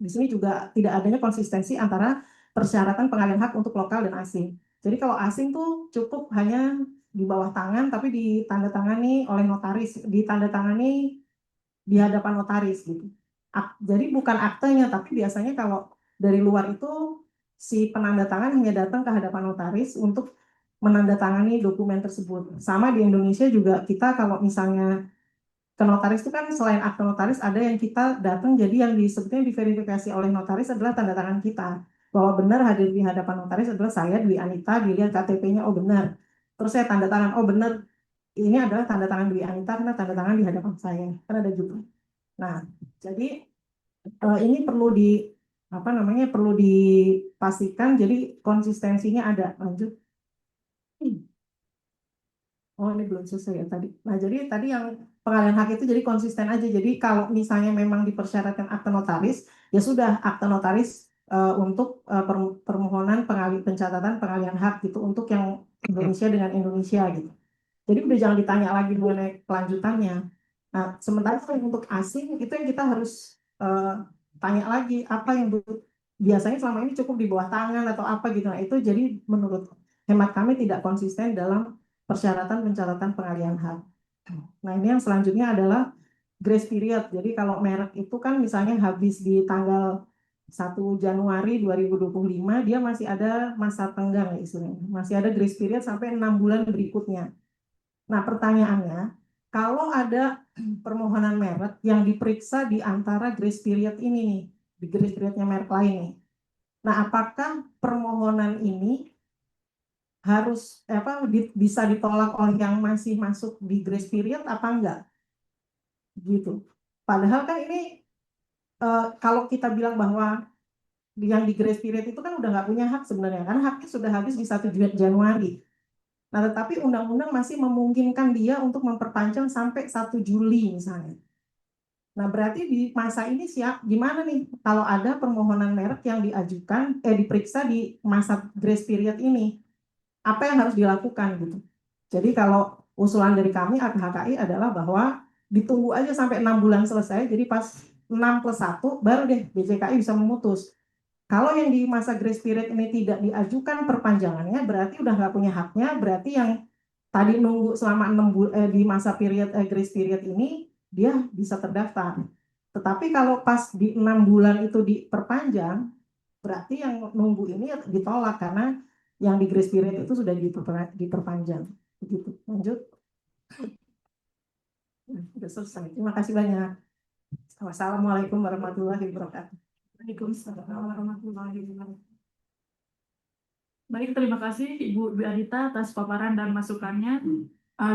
di sini juga tidak adanya konsistensi antara persyaratan pengalihan hak untuk lokal dan asing. Jadi kalau asing tuh cukup hanya di bawah tangan tapi ditandatangani oleh notaris, ditandatangani di hadapan notaris gitu. Jadi bukan aktenya, tapi biasanya kalau dari luar itu si penandatangan hanya datang ke hadapan notaris untuk menandatangani dokumen tersebut. Sama di Indonesia juga kita kalau misalnya ke notaris itu kan selain akte notaris ada yang kita datang, jadi yang disebutnya diverifikasi oleh notaris adalah tanda tangan kita. Bahwa benar hadir di hadapan notaris adalah saya, Dwi Anita, dilihat KTP-nya, oh benar. Terus saya tanda tangan, oh benar, ini adalah tanda tangan Dwi Anita karena tanda tangan di hadapan saya. Kan ada juga. Nah, jadi ini perlu di apa namanya, perlu dipastikan jadi konsistensinya ada. Lanjut. Oh, ini belum selesai ya tadi. Nah, jadi tadi yang pengalihan hak itu jadi konsisten aja. Jadi kalau misalnya memang dipersyaratkan akte notaris, ya sudah akte notaris untuk permohonan pencatatan pengalihan hak gitu untuk yang Indonesia dengan Indonesia gitu. Jadi udah jangan ditanya lagi mengenai kelanjutannya. Nah, sementara untuk asing itu yang kita harus tanya lagi apa yang biasanya selama ini cukup di bawah tangan atau apa gitu. Nah, itu jadi menurut hemat kami tidak konsisten dalam persyaratan pencatatan pengalihan hak. Nah, ini yang selanjutnya adalah grace period. Jadi kalau merek itu kan misalnya habis di tanggal 1 Januari 2025, dia masih ada masa tenggang ya istilahnya. Masih ada grace period sampai 6 bulan berikutnya. Nah, pertanyaannya, kalau ada permohonan merek yang diperiksa di antara grace period ini nih, di grace periodnya merek lain nih. Nah, apakah permohonan ini harus apa bisa ditolak oleh yang masih masuk di grace period apa enggak gitu. Padahal kan ini kalau kita bilang bahwa yang di grace period itu kan udah nggak punya hak sebenarnya karena haknya sudah habis di 1 Januari. Nah, tetapi undang-undang masih memungkinkan dia untuk memperpanjang sampai 1 Juli misalnya. Nah, berarti di masa ini siap gimana nih kalau ada permohonan merek yang diajukan diperiksa di masa grace period ini? Apa yang harus dilakukan gitu. Jadi kalau usulan dari kami AKHKI adalah bahwa ditunggu aja sampai 6 bulan selesai, jadi pas 6+1 baru deh BJKI bisa memutus. Kalau yang di masa grace period ini tidak diajukan perpanjangannya, berarti udah nggak punya haknya, berarti yang tadi nunggu selama 6 bulan di masa period grace period ini dia bisa terdaftar. Tetapi kalau pas di 6 bulan itu diperpanjang, berarti yang nunggu ini ditolak karena yang di grace period itu sudah diperpanjang. Begitu. Lanjut. Nah, sudah selesai. Terima kasih banyak. Wassalamualaikum warahmatullahi wabarakatuh. Waalaikumsalam warahmatullahi wabarakatuh. Baik, terima kasih Ibu Dwi Adita atas paparan dan masukannya.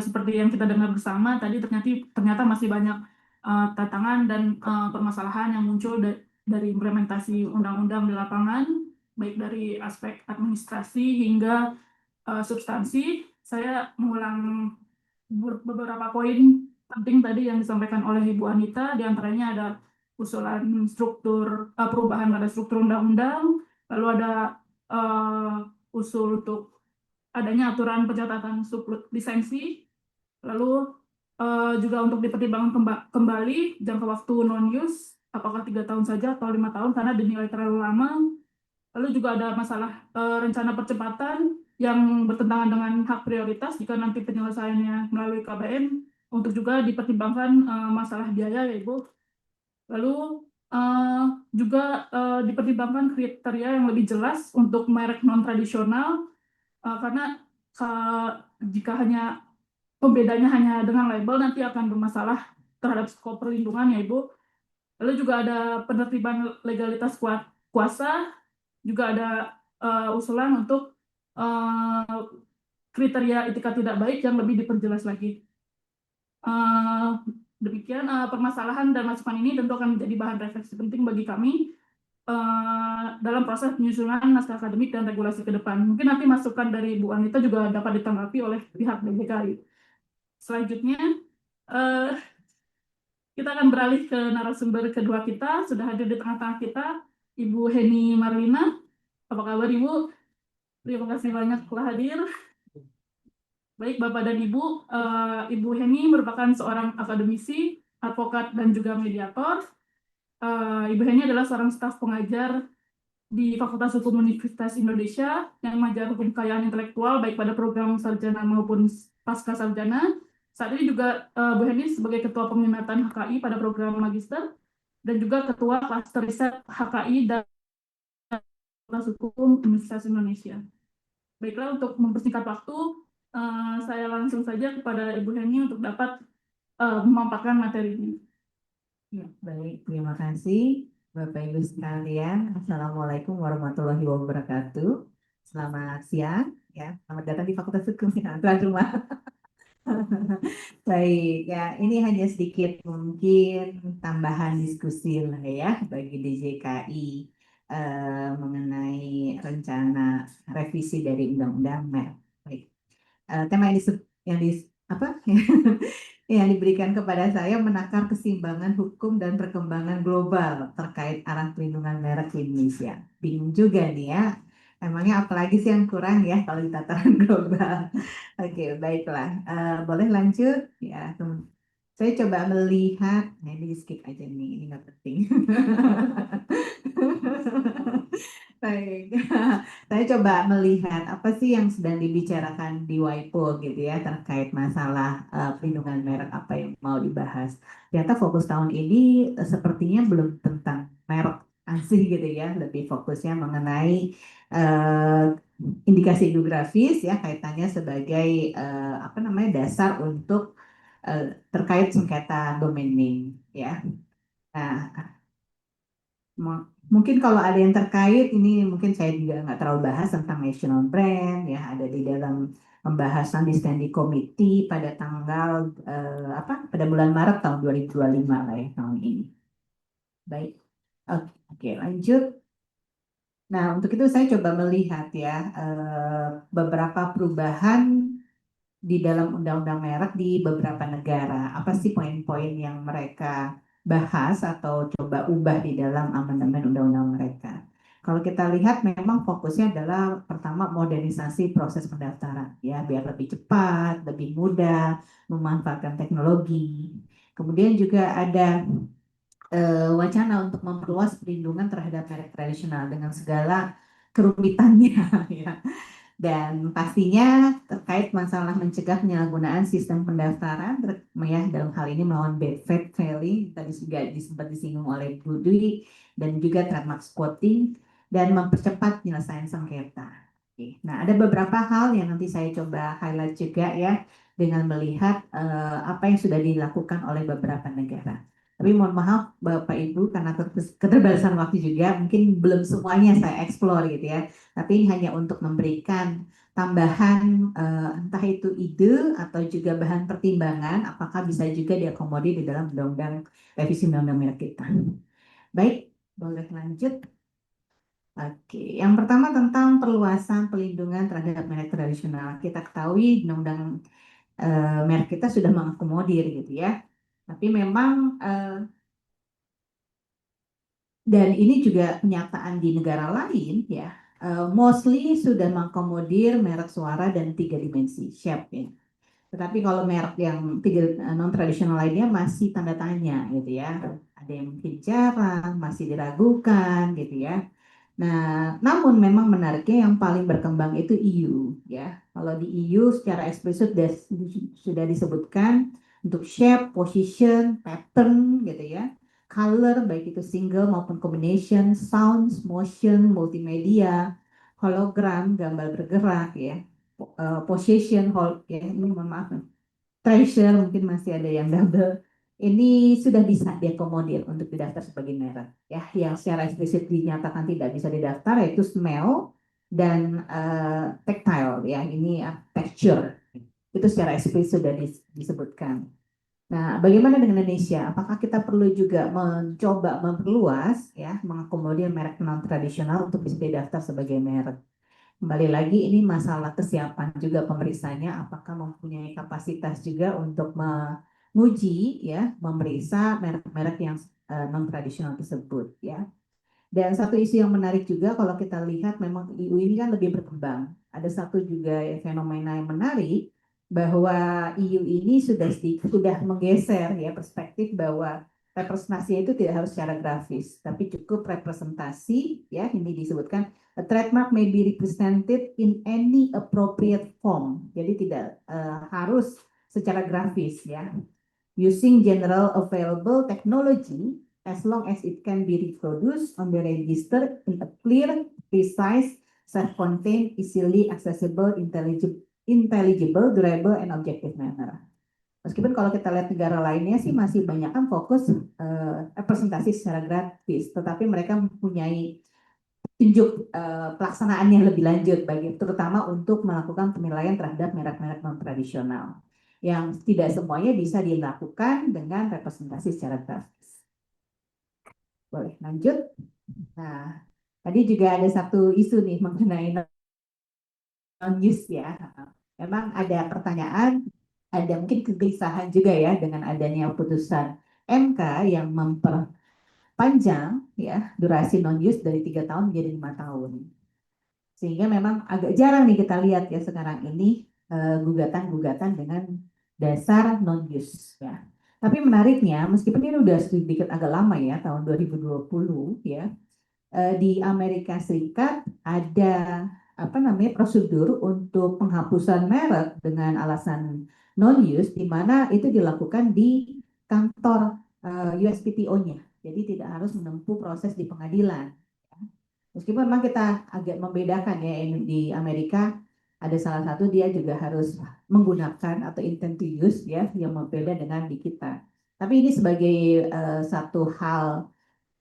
Seperti yang kita dengar bersama tadi ternyata masih banyak tantangan dan permasalahan yang muncul dari implementasi undang-undang di lapangan, baik dari aspek administrasi hingga substansi. Saya mengulang beberapa poin penting tadi yang disampaikan oleh Ibu Anita, diantaranya ada usulan struktur perubahan pada struktur undang-undang, lalu ada usul untuk adanya aturan pencatatan subrut lisensi, lalu juga untuk dipertimbangkan kembali jangka waktu non-use, apakah 3 tahun saja atau 5 tahun karena dinilai terlalu lama. Lalu juga ada masalah rencana percepatan yang bertentangan dengan hak prioritas jika nanti penyelesaiannya melalui KBM, untuk juga dipertimbangkan masalah biaya ya Ibu. Lalu juga dipertimbangkan kriteria yang lebih jelas untuk merek non tradisional karena jika hanya pembedanya hanya dengan label nanti akan bermasalah terhadap skop perlindungan ya Ibu. Lalu juga ada penertiban legalitas kuasa, juga ada usulan untuk eh, kriteria etika tidak baik yang lebih diperjelas lagi. Eh, Demikian permasalahan dan masukan ini tentu akan menjadi bahan refleksi penting bagi kami dalam proses penyusunan naskah akademik dan regulasi ke depan. Mungkin nanti masukan dari Bu Anita juga dapat ditanggapi oleh pihak DJKI. Selanjutnya, eh, kita akan beralih ke narasumber kedua kita. Sudah hadir di tengah-tengah kita, Ibu Heni Marlina. Apa kabar Ibu? Terima kasih banyak telah hadir. Baik Bapak dan Ibu, Ibu Heni merupakan seorang akademisi, advokat, dan juga mediator. Ibu Heni adalah seorang staf pengajar di Fakultas Hukum Universitas Indonesia yang mengajar hukum kekayaan intelektual baik pada program sarjana maupun pasca sarjana. Saat ini juga Bu Heni sebagai Ketua Peminatan HKI pada program magister dan juga Ketua Klaster Riset HKI dan Fakultas Hukum Universitas Indonesia. Baiklah, untuk mempersingkat waktu, saya langsung saja kepada Ibu Heni untuk dapat memaparkan materinya. Ya, baik, terima kasih Bapak Ibu sekalian. Assalamualaikum warahmatullahi wabarakatuh. Selamat siang, ya. Selamat datang di Fakultas Hukum ya, tuan rumah. Baik, ya, ini hanya sedikit mungkin tambahan diskusi lah ya bagi DJKI mengenai rencana revisi dari Undang-Undang MER. Baik. Tema apa yang diberikan kepada saya menakar keseimbangan hukum dan perkembangan global terkait arah pelindungan merek di Indonesia. Bingung juga nih ya. Emangnya apalagi sih yang kurang ya kalau di tataran global? Oke, baiklah. Boleh lanjut ya. Saya coba melihat, nah ini di skip aja nih, ini nggak penting. Baik, saya coba melihat apa sih yang sedang dibicarakan di WIPO gitu ya terkait masalah pelindungan merek apa yang mau dibahas. Ternyata fokus tahun ini sepertinya belum tentang merek asli gitu ya, lebih fokusnya mengenai eh, indikasi geografis ya kaitannya sebagai apa namanya dasar untuk terkait sengketa domain name ya. Nah, mungkin kalau ada yang terkait ini mungkin saya juga nggak terlalu bahas tentang national brand ya ada di dalam pembahasan di standing committee pada tanggal apa pada bulan Maret tahun 2025 lah ya tahun ini. Baik, oke, lanjut. Nah untuk itu saya coba melihat ya beberapa perubahan di dalam undang-undang merek di beberapa negara. Apa sih poin-poin yang mereka bahas atau coba ubah di dalam amandemen undang-undang mereka? Kalau kita lihat memang fokusnya adalah pertama modernisasi proses pendaftaran ya biar lebih cepat, lebih mudah, memanfaatkan teknologi. Kemudian juga ada wacana untuk memperluas perlindungan terhadap merek tradisional dengan segala kerumitannya ya. Dan pastinya terkait masalah mencegah penyalahgunaan sistem pendaftaran ya dalam hal ini melawan bad faith filing tadi juga sempat disinggung oleh Bu Dwi dan juga trademark spotting dan mempercepat penyelesaian sengketa. Oke. Nah, ada beberapa hal yang nanti saya coba highlight juga ya dengan melihat apa yang sudah dilakukan oleh beberapa negara. Tapi mohon maaf Bapak Ibu karena keterbatasan waktu juga mungkin belum semuanya saya explore gitu ya. Tapi ini hanya untuk memberikan tambahan entah itu ide atau juga bahan pertimbangan apakah bisa juga diakomodir di dalam undang-undang revisi undang-undang merek kita. Baik, boleh lanjut. Oke, yang pertama tentang perluasan pelindungan terhadap merek tradisional. Kita ketahui undang-undang merek kita sudah mengakomodir gitu ya. Tapi memang dan ini juga kenyataan di negara lain ya, mostly sudah mengakomodir merek suara dan tiga dimensi shape ya. Tetapi kalau merek yang tiga non tradisional lainnya masih tanda tanya gitu ya. Ada yang mungkin jarang, masih diragukan gitu ya. Nah, namun memang menariknya yang paling berkembang itu EU ya. Kalau di EU secara eksplisit sudah disebutkan untuk shape, position, pattern gitu ya. Color baik itu single maupun combination, sounds, motion, multimedia, hologram, gambar bergerak ya. possession, hold, ya, ini mohon maaf, treasure, mungkin masih ada yang double. Ini sudah bisa diakomodir untuk didaftar sebagai merek. Ya, yang secara eksplisit dinyatakan tidak bisa didaftar yaitu smell dan tactile. Ya, ini texture. Itu secara eksplisit sudah disebutkan. Nah, bagaimana dengan Indonesia? Apakah kita perlu juga mencoba memperluas, ya, mengakomodir merek non tradisional untuk bisa didaftar sebagai merek? Kembali lagi ini masalah kesiapan juga pemeriksaannya, apakah mempunyai kapasitas juga untuk menguji, ya, memeriksa merek-merek yang non tradisional tersebut, ya. Dan satu isu yang menarik juga kalau kita lihat memang EU ini kan lebih berkembang. Ada satu juga fenomena yang menarik bahwa EU ini sudah menggeser, ya, perspektif bahwa representasi itu tidak harus secara grafis, tapi cukup representasi, ya, ini disebutkan a trademark may be represented in any appropriate form. Jadi tidak harus secara grafis, ya. Using general available technology as long as it can be reproduced on the register in a clear, precise, self-contained, easily accessible, intelligible, durable, and objective manner. Meskipun kalau kita lihat negara lainnya sih masih banyak kan fokus representasi secara gratis, tetapi mereka mempunyai tunjuk pelaksanaannya lebih lanjut bagi terutama untuk melakukan penilaian terhadap merek-merek non tradisional yang tidak semuanya bisa dilakukan dengan representasi secara grafis. Boleh lanjut. Nah, tadi juga ada satu isu nih mengenai non-use, ya. Memang ada pertanyaan, ada mungkin kegelisahan juga ya dengan adanya putusan MK yang memperpanjang, ya, durasi non-use dari 3 tahun menjadi 5 tahun. Sehingga memang agak jarang nih kita lihat ya sekarang ini gugatan-gugatan dengan dasar non-use, ya. Tapi menariknya, meskipun ini udah sedikit agak lama ya, tahun 2020 ya, di Amerika Serikat ada apa namanya prosedur untuk penghapusan merek dengan alasan non-use, di mana itu dilakukan di kantor USPTO-nya. Jadi tidak harus menempuh proses di pengadilan. Meskipun memang kita agak membedakan ya, di Amerika ada salah satu dia juga harus menggunakan atau intend to use, ya, yang berbeda dengan di kita. Tapi ini sebagai satu hal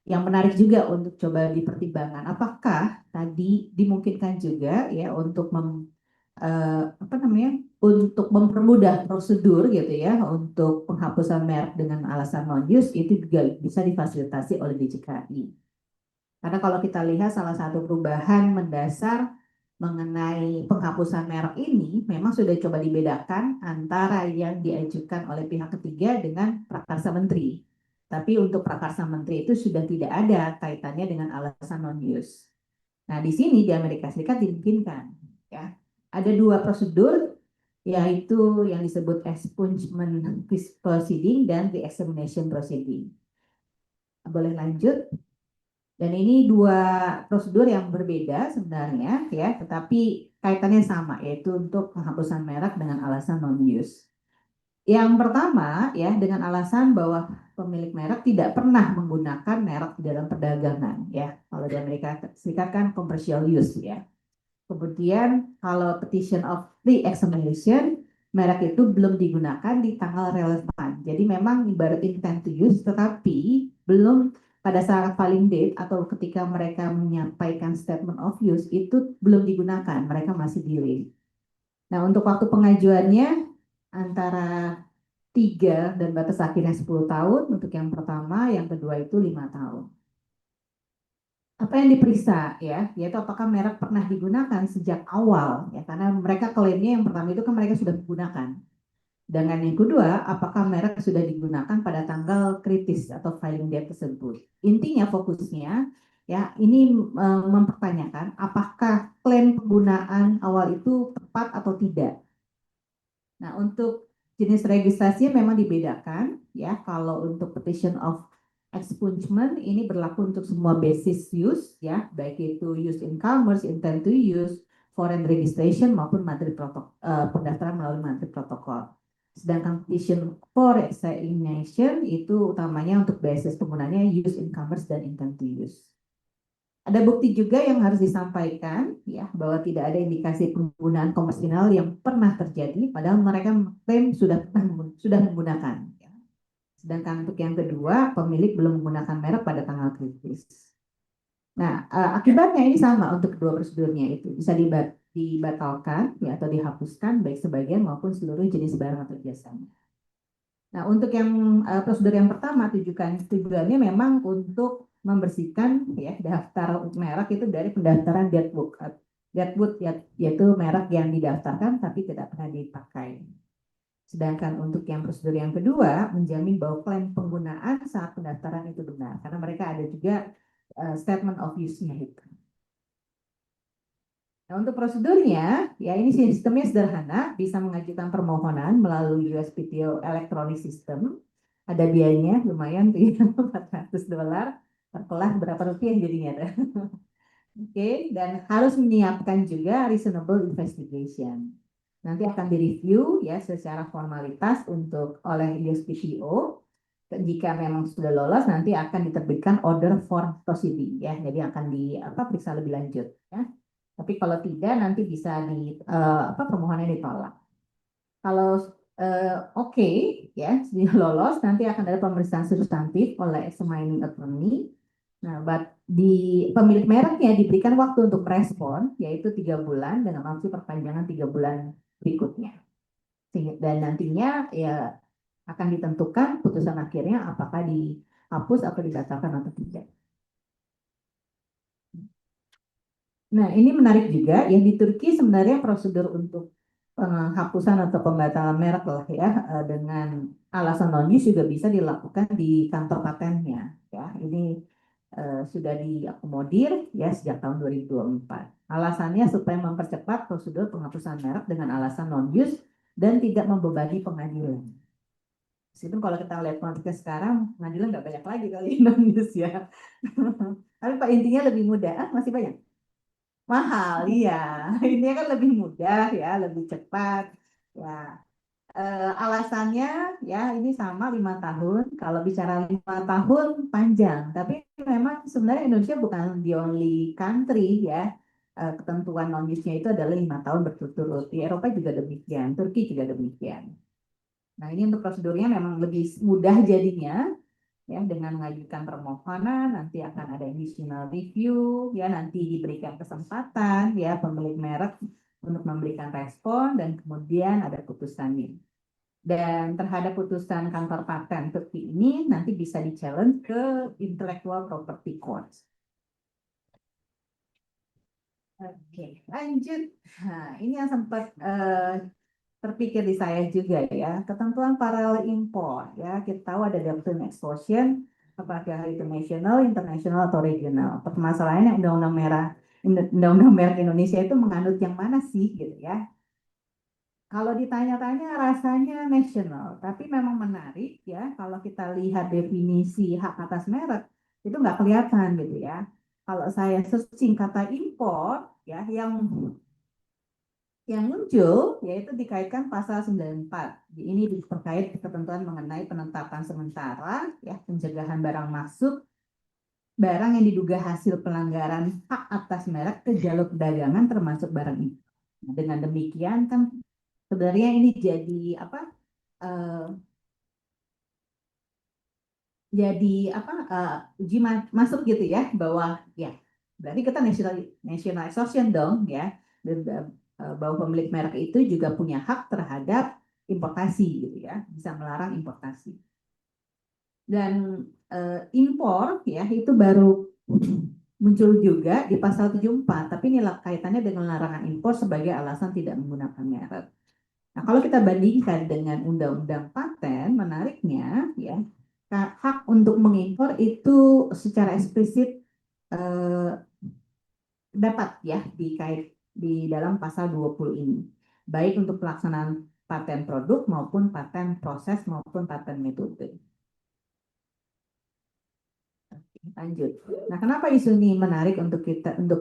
yang menarik juga untuk coba dipertimbangkan. Apakah tadi dimungkinkan juga ya untuk apa namanya untuk mempermudah prosedur gitu ya untuk penghapusan merek dengan alasan non use itu juga bisa difasilitasi oleh DJKI. Karena kalau kita lihat salah satu perubahan mendasar mengenai penghapusan merek ini memang sudah coba dibedakan antara yang diajukan oleh pihak ketiga dengan prakarsa menteri. Tapi untuk prakarsa menteri itu sudah tidak ada kaitannya dengan alasan non-use. Nah, di sini di Amerika Serikat dimungkinkan, ya. Ada 2 prosedur, yaitu yang disebut expungement proceeding dan re-examination proceeding. Boleh lanjut? Dan ini 2 prosedur yang berbeda sebenarnya, ya, tetapi kaitannya sama, yaitu untuk penghapusan merek dengan alasan non-use. Yang pertama, ya, dengan alasan bahwa pemilik merek tidak pernah menggunakan merek di dalam perdagangan, ya. Kalau di Amerika Serikat kan commercial use, ya. Kemudian kalau petition of re-examination, merek itu belum digunakan di tanggal relevan. Jadi memang ibarat intent to use, tetapi belum pada saat filing date atau ketika mereka menyampaikan statement of use itu belum digunakan, mereka masih delay. Nah, untuk waktu pengajuannya antara 3 dan batas akhirnya 10 tahun untuk yang pertama, yang kedua itu 5 tahun. Apa yang diperiksa, ya, yaitu apakah merek pernah digunakan sejak awal, ya, karena mereka klaimnya yang pertama itu kan mereka sudah menggunakan. Dengan yang kedua, apakah merek sudah digunakan pada tanggal kritis atau filing date tersebut. Intinya fokusnya, ya, ini mempertanyakan apakah klaim penggunaan awal itu tepat atau tidak. Nah, untuk jenis registrasi memang dibedakan, ya. Kalau untuk petition of expungement ini berlaku untuk semua basis use, ya, baik itu use in commerce, intent to use, foreign registration maupun pendaftaran melalui materi protokol. Sedangkan petition for examination itu utamanya untuk basis penggunanya use in commerce dan intent to use. Ada bukti juga yang harus disampaikan ya bahwa tidak ada indikasi penggunaan komersial yang pernah terjadi padahal mereka klaim sudah menggunakan. Ya. Sedangkan untuk yang kedua, pemilik belum menggunakan merek pada tanggal kritis. Nah, akibatnya ini sama untuk kedua prosedurnya itu bisa dibatalkan ya atau dihapuskan baik sebagian maupun seluruh jenis barang atau jasanya. Nah, untuk yang prosedur yang pertama tujuannya memang untuk membersihkan ya daftar merek itu dari pendaftaran deadwood. Deadwood ya, yaitu merek yang didaftarkan tapi tidak pernah dipakai. Sedangkan untuk yang prosedur yang kedua menjamin bahwa klaim penggunaan saat pendaftaran itu benar karena mereka ada juga statement of use-nya itu. Nah, untuk prosedurnya, ya ini sistemnya sederhana, bisa mengajukan permohonan melalui USPTO Electronic System. Ada biayanya, lumayan tuh ya, $400 per kelas berapa rupiah jadinya. Oke, dan harus menyiapkan juga reasonable investigation. Nanti akan direview ya secara formalitas oleh USPTO. Jika memang sudah lolos, nanti akan diterbitkan order for proceeding ya, jadi akan periksa lebih lanjut ya. Tapi kalau tidak nanti bisa permohonannya ditolak. Kalau oke, ya sudah lolos nanti akan ada pemeriksaan substantif oleh examining attorney. Nah, di pemilik mereknya diberikan waktu untuk respon yaitu 3 bulan dengan opsi perpanjangan 3 bulan berikutnya. Dan nantinya ya akan ditentukan putusan akhirnya apakah dihapus atau dibatalkan atau tidak. Nah, ini menarik juga ya di Turki sebenarnya prosedur untuk penghapusan atau pembatalan merek lah ya dengan alasan non-use juga bisa dilakukan di kantor patennya ya. Ini sudah diakomodir ya sejak tahun 2024. Alasannya supaya mempercepat prosedur penghapusan merek dengan alasan non-use dan tidak membebani pengadilan. Meskipun kalau kita lihat konteksnya sekarang, pengadilan nggak banyak lagi kali non-use ya. Tapi Pak intinya lebih mudah, masih banyak. Mahal, iya. Ini kan lebih mudah ya, lebih cepat. Ya, alasannya ya ini sama 5 tahun. Kalau bicara 5 tahun panjang, tapi memang sebenarnya Indonesia bukan the only country ya. Ketentuan non-use-nya itu adalah 5 tahun berturut-turut. Di Eropa juga demikian, Turki juga demikian. Nah ini untuk prosedurnya memang lebih mudah jadinya ya dengan mengajukan permohonan nanti akan ada additional review ya nanti diberikan kesempatan ya pemilik merek untuk memberikan respon dan kemudian ada putusannya dan terhadap putusan kantor paten Turki ini nanti bisa di-challenge ke intellectual property court. Oke, lanjut. Nah, ini yang sempat terpikir di saya juga ya, ketentuan paralel impor ya, kita tahu ada doctrine extortion, apakah itu nasional, internasional atau regional. Permasalahannya undang-undang merek Indonesia itu menganut yang mana sih gitu ya. Kalau ditanya-tanya rasanya nasional, tapi memang menarik ya kalau kita lihat definisi hak atas merek itu nggak kelihatan gitu ya. Kalau saya searching kata impor ya yang muncul yaitu dikaitkan pasal 94. Ini terkait ketentuan mengenai penetapan sementara ya pencegahan barang masuk barang yang diduga hasil pelanggaran hak atas merek ke jalur perdagangan termasuk barang itu. Nah, dengan demikian kan sebenarnya ini uji masuk gitu ya bahwa ya berarti kita national extortion dong ya dan bahwa pemilik merek itu juga punya hak terhadap importasi gitu ya bisa melarang importasi dan impor ya itu baru muncul juga di pasal 74 tapi ini kaitannya dengan larangan impor sebagai alasan tidak menggunakan merek. Nah, kalau kita bandingkan dengan undang-undang paten, menariknya ya, hak untuk mengimpor itu secara eksplisit dapat ya dikait di dalam pasal 20 ini. Baik untuk pelaksanaan paten produk maupun paten proses maupun paten metode. Lanjut. Nah, kenapa isu ini menarik untuk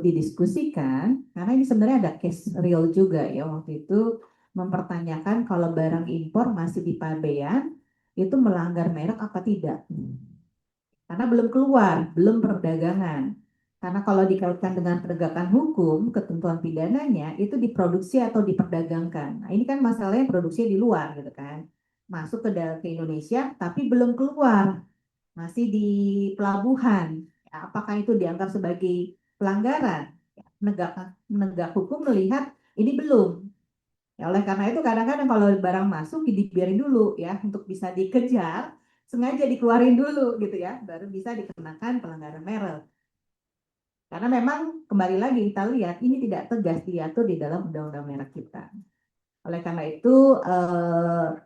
didiskusikan? Karena ini sebenarnya ada case real juga ya waktu itu mempertanyakan kalau barang impor masih di pabean itu melanggar merek apa tidak. Karena belum keluar, belum perdagangan. Karena kalau dikaitkan dengan penegakan hukum, ketentuan pidananya itu diproduksi atau diperdagangkan. Nah, ini kan masalahnya produksinya di luar gitu kan. Masuk ke Indonesia tapi belum keluar, masih di pelabuhan. Ya, apakah itu dianggap sebagai pelanggaran? Ya, penegak hukum melihat ini belum. Ya, oleh karena itu kadang-kadang kalau barang masuk dibiarin dulu ya untuk bisa dikejar, sengaja dikeluarin dulu gitu ya, baru bisa dikenakan pelanggaran merek. Karena memang kembali lagi kita lihat ini tidak tegas diatur di dalam undang-undang merek kita. Oleh karena itu,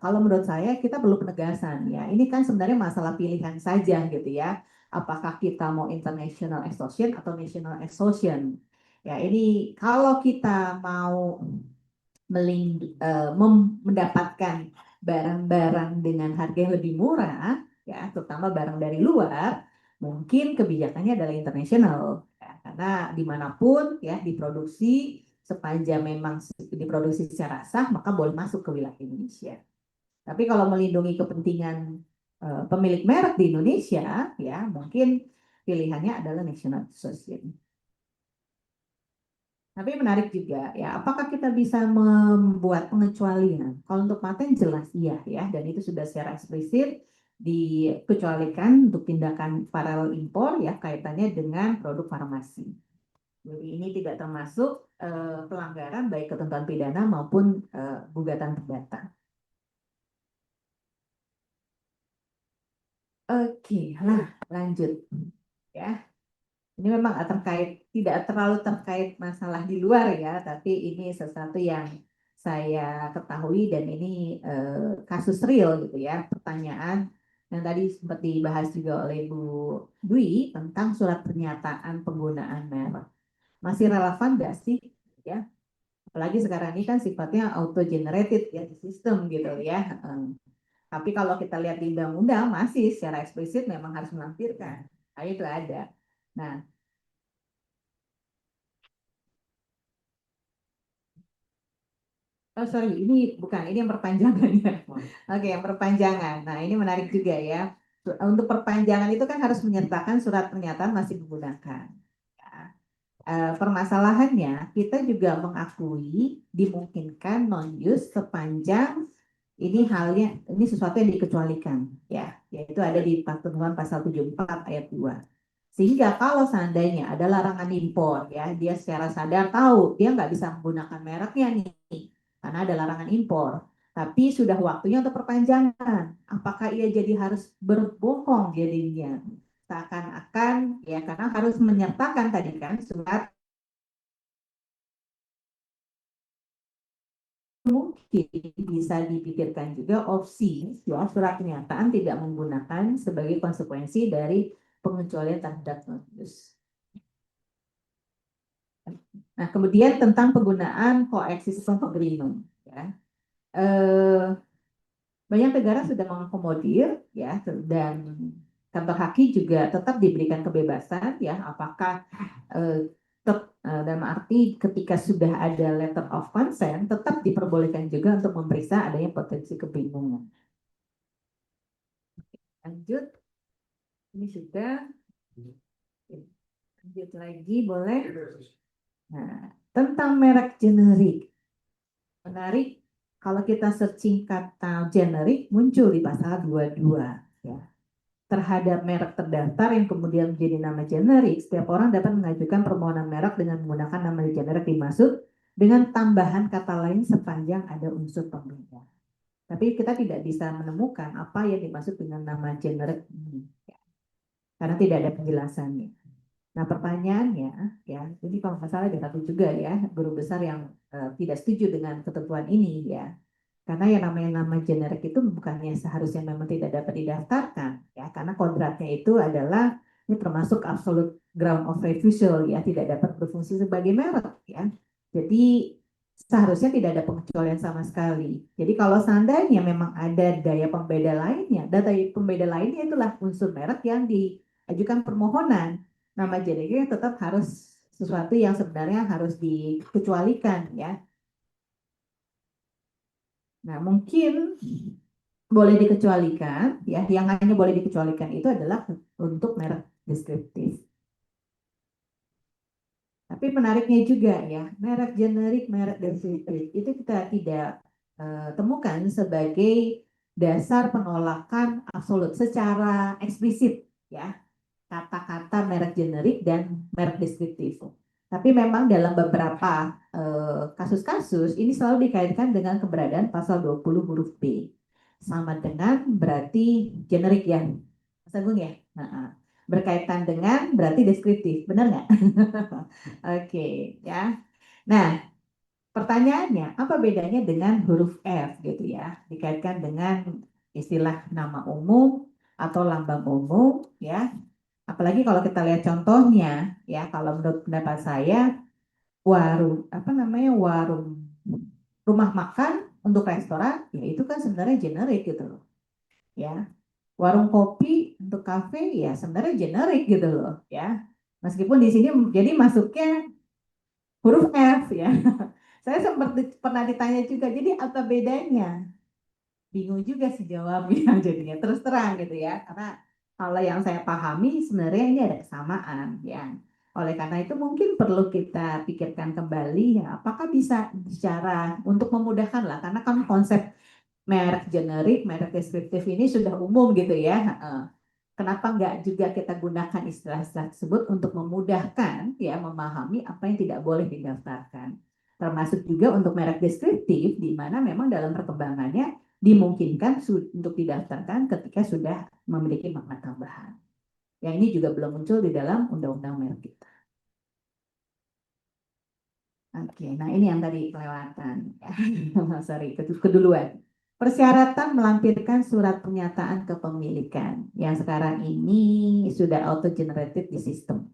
kalau menurut saya kita perlu penegasan ya. Ini kan sebenarnya masalah pilihan saja gitu ya. Apakah kita mau international association atau national association? Ya ini kalau kita mau mendapatkan barang-barang dengan harga yang lebih murah, ya terutama barang dari luar, mungkin kebijakannya adalah internasional. Ya, karena dimanapun ya diproduksi, sepanjang memang diproduksi secara sah, maka boleh masuk ke wilayah Indonesia. Tapi kalau melindungi kepentingan pemilik merek di Indonesia, ya mungkin pilihannya adalah national association. Tapi menarik juga ya, apakah kita bisa membuat pengecualian? Kalau untuk paten jelas iya ya, dan itu sudah secara eksplisit dikecualikan untuk tindakan paralel impor ya kaitannya dengan produk farmasi. Jadi ini tidak termasuk pelanggaran baik ketentuan pidana maupun gugatan perdata. Oke, lah lanjut ya. Ini memang tidak terlalu terkait masalah di luar ya, tapi ini sesuatu yang saya ketahui dan ini kasus real gitu ya, pertanyaan yang tadi sempat dibahas juga oleh Bu Dwi tentang surat pernyataan penggunaan merek. Masih relevan nggak sih ya? Apalagi sekarang ini kan sifatnya auto generated ya di sistem gitu ya. Tapi kalau kita lihat di undang-undang masih secara eksplisit memang harus melampirkan. Nah, itu ada. Nah, oh sorry, ini bukan, ini yang perpanjangan ya. Oke, yang perpanjangan. Nah, ini menarik juga ya. Untuk perpanjangan itu kan harus menyertakan surat pernyataan masih menggunakan. Ya. Permasalahannya, kita juga mengakui dimungkinkan non-use sepanjang ini sesuatu yang dikecualikan. Ya, yaitu ada di ketentuan pasal 74 ayat 2. Sehingga kalau seandainya ada larangan impor, ya dia secara sadar tahu dia nggak bisa menggunakan mereknya nih, karena ada larangan impor. Tapi sudah waktunya untuk perpanjangan. Apakah ia jadi harus berbohong jadinya? Seakan-akan ya karena harus menyertakan tadi kan surat, mungkin bisa dipikirkan juga opsi ya surat pernyataan tidak menggunakan sebagai konsekuensi dari pengecualian terhadap notice. Nah, kemudian tentang penggunaan coexistence agreement ya. Banyak negara sudah mengakomodir ya dan kantor haki juga tetap diberikan kebebasan ya apakah dalam arti ketika sudah ada letter of consent tetap diperbolehkan juga untuk memeriksa adanya potensi kebingungan. Lanjut, ini sudah lanjut lagi boleh. Nah, tentang merek generik menarik. Kalau kita searching kata generik muncul di pasal 22 ya. Terhadap merek terdaftar yang kemudian menjadi nama generik, setiap orang dapat mengajukan permohonan merek dengan menggunakan nama generik dimaksud dengan tambahan kata lain sepanjang ada unsur pembeda. Tapi kita tidak bisa menemukan apa yang dimaksud dengan nama generik ini ya. Karena tidak ada penjelasannya. Nah pertanyaannya ya, ini kalau nggak salah ada satu juga ya guru besar yang tidak setuju dengan ketentuan ini ya. Karena yang namanya nama generik itu bukannya seharusnya memang tidak dapat didaftarkan ya, karena kontraknya itu adalah ini termasuk absolute ground of refusal ya, tidak dapat berfungsi sebagai merek ya. Jadi seharusnya tidak ada pengecualian sama sekali. Jadi kalau seandainya memang ada daya pembeda lainnya, data pembeda lainnya itulah unsur merek yang diajukan permohonan. Nama generiknya tetap harus sesuatu yang sebenarnya harus dikecualikan ya. Nah, mungkin boleh dikecualikan, ya, yang hanya boleh dikecualikan itu adalah untuk merek deskriptif. Tapi menariknya juga ya, merek generik, merek deskriptif itu kita tidak temukan sebagai dasar penolakan absolut secara eksplisit ya, kata-kata merek generik dan merek deskriptif. Tapi memang dalam beberapa kasus-kasus ini selalu dikaitkan dengan keberadaan pasal 20 huruf B. Sama dengan berarti generik ya, Mas Agung ya. Nah, berkaitan dengan berarti deskriptif, benar nggak? Oke, ya. Nah, pertanyaannya, apa bedanya dengan huruf F gitu ya? Dikaitkan dengan istilah nama umum atau lambang umum ya. Apalagi kalau kita lihat contohnya ya, kalau menurut pendapat saya warung apa namanya warung rumah makan untuk restoran ya itu kan sebenarnya generik gitu loh ya. Warung kopi untuk kafe ya sebenarnya generik gitu loh ya. Meskipun di sini jadi masuknya huruf F ya. Saya sempat pernah ditanya juga, jadi apa bedanya? Bingung juga sih jawabnya jadinya terus terang gitu ya. Karena kalau yang saya pahami sebenarnya ini ada kesamaan ya. Oleh karena itu mungkin perlu kita pikirkan kembali ya, apakah bisa bicara untuk memudahkan lah, karena kan konsep merek generik, merek deskriptif ini sudah umum gitu ya. Kenapa nggak juga kita gunakan istilah-istilah tersebut untuk memudahkan ya memahami apa yang tidak boleh didaftarkan. Termasuk juga untuk merek deskriptif di mana memang dalam perkembangannya dimungkinkan untuk didaftarkan ketika sudah memiliki makna tambahan. Yang ini juga belum muncul di dalam undang-undang merek kita. Oke, nah ini yang tadi kelewatan. Sorry, keduluan. Persyaratan melampirkan surat pernyataan kepemilikan yang sekarang ini sudah auto generated di sistem.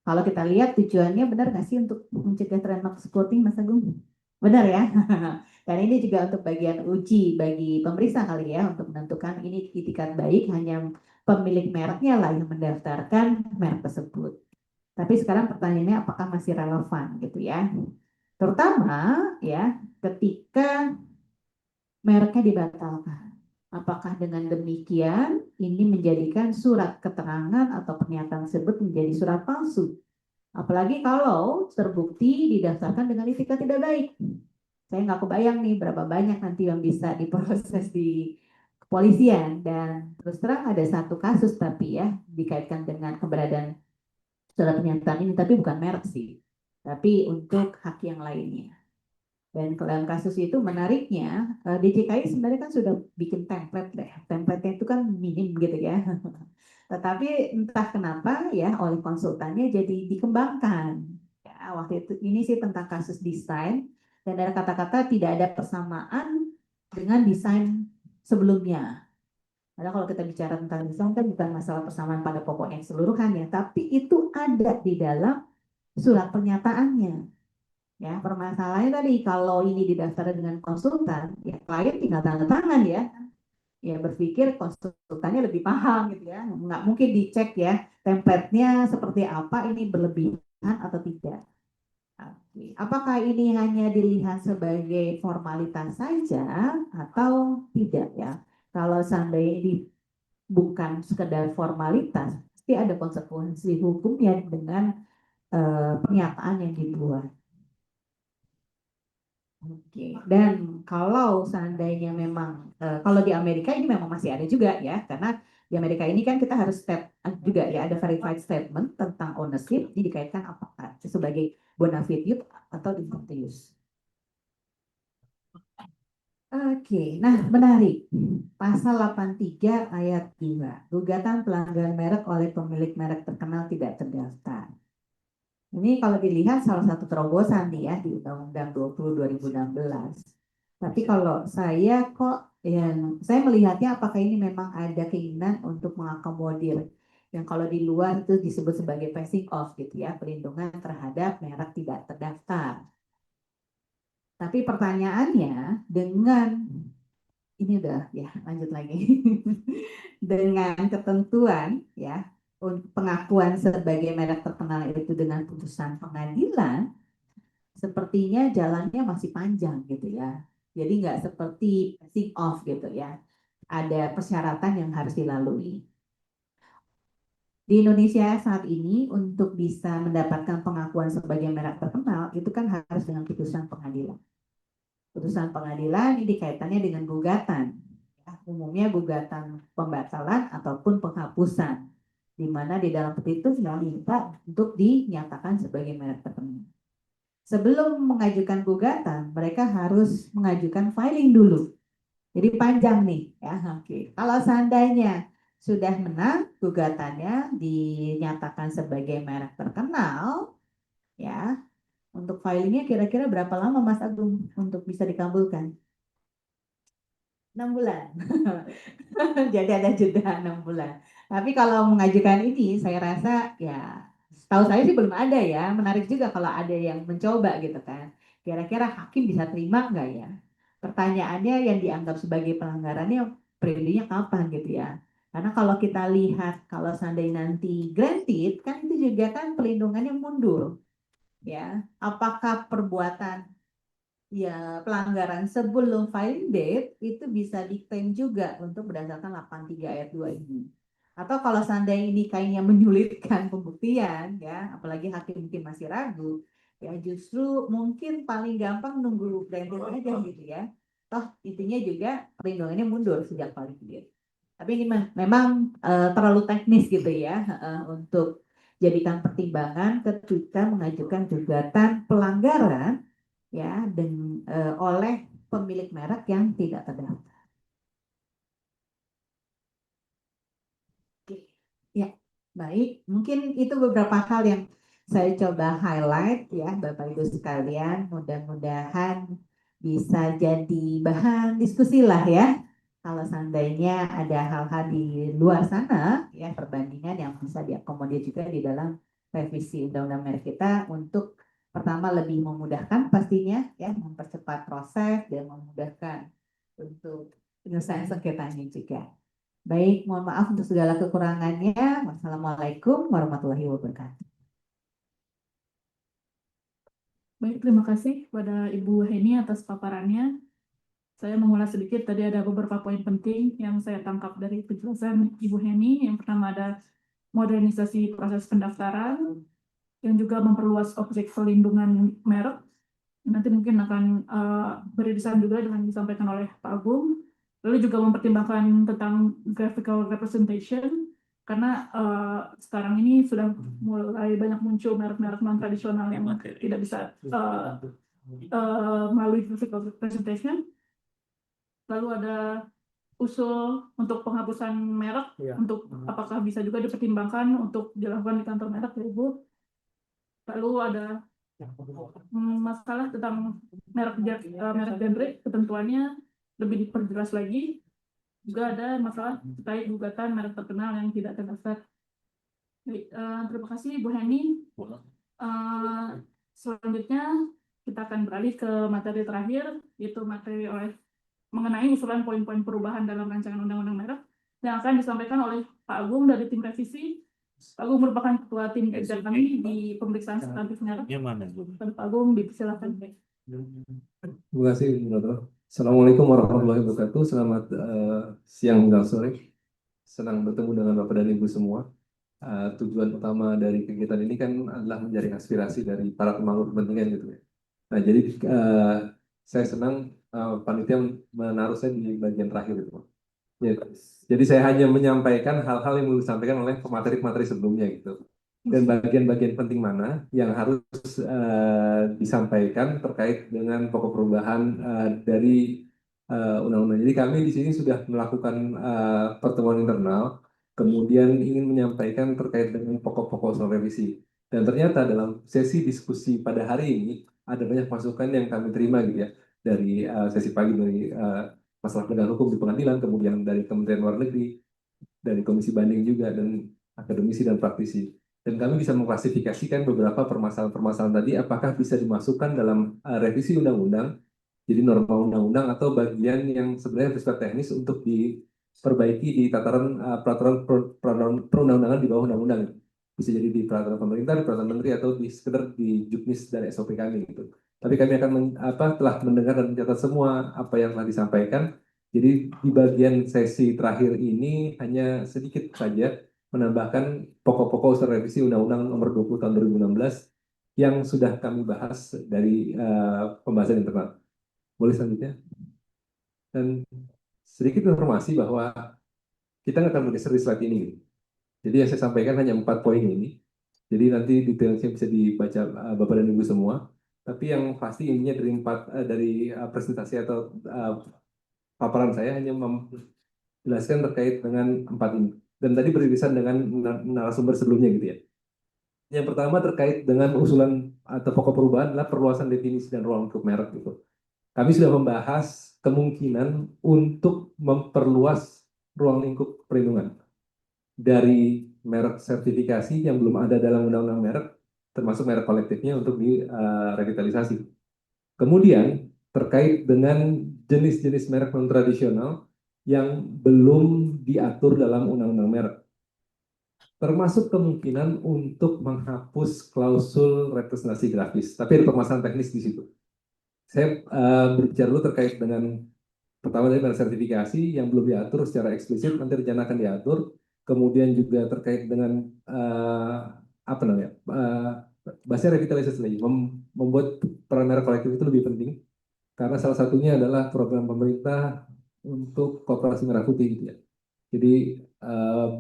Kalau kita lihat tujuannya benar nggak sih untuk mencegah trademark spotting, Mas Agung? Benar ya? Dan ini juga untuk bagian uji bagi pemeriksa kali ya untuk menentukan ini itikat baik hanya pemilik mereknya lah yang mendaftarkan merek tersebut. Tapi sekarang pertanyaannya apakah masih relevan gitu ya? Terutama ya ketika mereknya dibatalkan. Apakah dengan demikian ini menjadikan surat keterangan atau pernyataan tersebut menjadi surat palsu? Apalagi kalau terbukti didasarkan dengan itikat tidak baik. Saya nggak kebayang nih berapa banyak nanti yang bisa diproses di kepolisian. Dan terus terang ada satu kasus tapi ya dikaitkan dengan keberadaan surat pernyataan ini, tapi bukan merek sih, tapi untuk hak yang lainnya. Dan dalam kasus itu menariknya, DJKI sebenarnya kan sudah bikin template deh. Template-nya itu kan minim gitu ya. Tetapi entah kenapa ya oleh konsultannya jadi dikembangkan. Ya, waktu itu ini sih tentang kasus desain dan ada kata-kata tidak ada persamaan dengan desain sebelumnya. Padahal kalau kita bicara tentang desain kan bukan masalah persamaan pada pokoknya keseluruhan ya, tapi itu ada di dalam surat pernyataannya. Ya, permasalahannya tadi kalau ini didaftarkan dengan konsultan, ya klien tinggal tanda tangan ya. Ya berpikir konsultannya lebih paham gitu ya. Nggak mungkin dicek ya template-nya seperti apa, ini berlebihan atau tidak. Oke. Apakah ini hanya dilihat sebagai formalitas saja atau tidak ya? Kalau seandainya ini bukan sekedar formalitas, pasti ada konsekuensi hukumnya dengan pernyataan yang dibuat. Oke. Dan kalau seandainya memang kalau di Amerika ini memang masih ada juga ya, karena di Amerika ini kan kita harus step juga ya ada verified statement tentang ownership, ini dikaitkan apakah sebagai bona fide use atau default use. Oke, nah menarik. Pasal 83 ayat 2, gugatan pelanggaran merek oleh pemilik merek terkenal tidak terdaftar. Ini kalau dilihat salah satu terobosan nih ya di Undang-Undang 20 2016. Tapi kalau saya kok yang saya melihatnya apakah ini memang ada keinginan untuk mengakomodir yang kalau di luar itu disebut sebagai passing off gitu ya, perlindungan terhadap merek tidak terdaftar. Tapi pertanyaannya dengan ini udah ya lanjut lagi dengan ketentuan ya untuk pengakuan sebagai merek terkenal itu dengan putusan pengadilan sepertinya jalannya masih panjang gitu ya. Jadi nggak seperti passing off gitu ya. Ada persyaratan yang harus dilalui. Di Indonesia saat ini untuk bisa mendapatkan pengakuan sebagai merek terkenal itu kan harus dengan putusan pengadilan. Putusan pengadilan ini kaitannya dengan gugatan. Ya, umumnya gugatan pembatalan ataupun penghapusan, di mana di dalam petitum minta untuk dinyatakan sebagai merek terkenal. Sebelum mengajukan gugatan, mereka harus mengajukan filing dulu. Jadi panjang nih, ya. Oke. Kalau seandainya sudah menang gugatannya dinyatakan sebagai merek terkenal, ya, untuk filingnya kira-kira berapa lama Mas Agung untuk bisa dikabulkan? 6 bulan. Jadi ada jeda 6 bulan. Tapi kalau mengajukan ini, saya rasa ya, setahu saya sih belum ada ya. Menarik juga kalau ada yang mencoba gitu kan. Kira-kira hakim bisa terima nggak ya? Pertanyaannya yang dianggap sebagai pelanggarannya periodenya kapan gitu ya? Karena kalau kita lihat kalau seandainya nanti granted, kan itu juga kan pelindungannya mundur, ya. Apakah perbuatan ya pelanggaran sebelum filing date itu bisa diklaim juga untuk berdasarkan 83 ayat 2 ini. Atau kalau seandainya ini kayaknya menyulitkan pembuktian ya, apalagi hakim mungkin masih ragu, ya justru mungkin paling gampang nunggu granted aja gitu ya. Toh intinya juga perlindungannya mundur sejak filing date. Tapi ini memang terlalu teknis gitu ya untuk jadikan pertimbangan ketika mengajukan gugatan pelanggaran ya oleh pemilik merek yang tidak terdaftar. Oke. Ya, baik. Mungkin itu beberapa hal yang saya coba highlight ya, Bapak Ibu sekalian. Mudah-mudahan bisa jadi bahan diskusi lah ya. Kalau seandainya ada hal-hal di luar sana, ya perbandingan yang bisa diakomodir juga di dalam revisi Undang-Undang Merek kita untuk pertama lebih memudahkan pastinya ya, mempercepat proses dan memudahkan untuk penyelesaian sengketanya juga. Baik, mohon maaf untuk segala kekurangannya. Wassalamualaikum warahmatullahi wabarakatuh. Baik, terima kasih kepada Ibu Heni atas paparannya. Saya mengulas sedikit, tadi ada beberapa poin penting yang saya tangkap dari penjelasan Ibu Heni. Yang pertama ada modernisasi proses pendaftaran, yang juga memperluas objek pelindungan merek. Nanti mungkin akan beririsan juga dengan yang disampaikan oleh Pak Agung. Lalu juga mempertimbangkan tentang graphical representation, karena sekarang ini sudah mulai banyak muncul merek-merek non-tradisional yang tidak bisa melalui graphical representation. Lalu ada usul untuk penghapusan merek, untuk apakah bisa juga dipertimbangkan untuk dilakukan di kantor merek, ya Ibu. Lalu ada masalah tentang merek genre, ketentuannya lebih diperjelas lagi. Juga ada masalah terkait gugatan merek terkenal yang tidak terdaftar. Baik, terima kasih Bu Heni. Selanjutnya kita akan beralih ke materi terakhir, yaitu materi mengenai usulan poin-poin perubahan dalam rancangan undang-undang merek yang akan disampaikan oleh Pak Agung dari tim revisi. Pak Agung merupakan ketua tim kerja kami di pemeriksaan substantif merek. Pak Agung, dipersilakan. Terima kasih, Moderator. Assalamualaikum warahmatullahi wabarakatuh. Selamat siang dan sore. Senang bertemu dengan Bapak dan Ibu semua. Tujuan utama dari kegiatan ini kan adalah mencari aspirasi dari para pemangku kepentingan gitu ya. Nah, jadi saya senang panitia menaruh saya di bagian terakhir itu. Ya, jadi saya hanya menyampaikan hal-hal yang belum disampaikan oleh pemateri-pemateri sebelumnya gitu. Dan bagian-bagian penting mana yang harus disampaikan terkait dengan pokok perubahan dari undang-undang. Jadi kami di sini sudah melakukan pertemuan internal, kemudian ingin menyampaikan terkait dengan pokok-pokok soal revisi. Dan ternyata dalam sesi diskusi pada hari ini ada banyak masukan yang kami terima gitu ya, dari sesi pagi dari masalah penegakan hukum di pengadilan, kemudian dari Kementerian Luar Negeri, dari Komisi Banding juga, dan akademisi dan praktisi. Dan kami bisa mengklasifikasikan beberapa permasalahan-permasalahan tadi, apakah bisa dimasukkan dalam revisi undang-undang, jadi norma undang-undang, atau bagian yang sebenarnya bersifat teknis untuk diperbaiki di tataran peraturan perundang-undangan di bawah undang-undang. Bisa jadi di peraturan pemerintah, di peraturan menteri, atau di sekedar di juknis dan SOP kami gitu. Tapi kami akan telah mendengar dan mencatat semua apa yang telah disampaikan. Jadi di bagian sesi terakhir ini hanya sedikit saja menambahkan pokok-pokok usul revisi Undang-Undang Nomor 20 Tahun 2016 yang sudah kami bahas dari pembahasan internal. Boleh selanjutnya? Dan sedikit informasi bahwa kita nggak akan bergeser di slide ini. Jadi yang saya sampaikan hanya 4 poin ini. Jadi nanti detailnya bisa dibaca Bapak dan Ibu semua. Tapi yang pasti intinya dari presentasi atau paparan saya hanya menjelaskan terkait dengan 4 ini. Dan tadi beririsan dengan narasumber sebelumnya gitu ya. Yang pertama terkait dengan usulan atau pokok perubahan adalah perluasan definisi dan ruang lingkup merek gitu. Kami sudah membahas kemungkinan untuk memperluas ruang lingkup perlindungan dari merek sertifikasi yang belum ada dalam undang-undang merek, termasuk merek kolektifnya untuk direvitalisasi. Kemudian terkait dengan jenis-jenis merek non tradisional yang belum diatur dalam undang-undang merek, termasuk kemungkinan untuk menghapus klausul representasi grafis. Tapi ada permasalahan teknis di situ. Saya berbicara dulu terkait dengan pertama dari merek sertifikasi yang belum diatur secara eksplisit, nanti rencana akan diatur. Kemudian juga terkait dengan apa namanya, bahasa revitalisasi lagi, membuat peran merek kolektif itu lebih penting karena salah satunya adalah program pemerintah untuk koperasi merah putih gitu ya. Jadi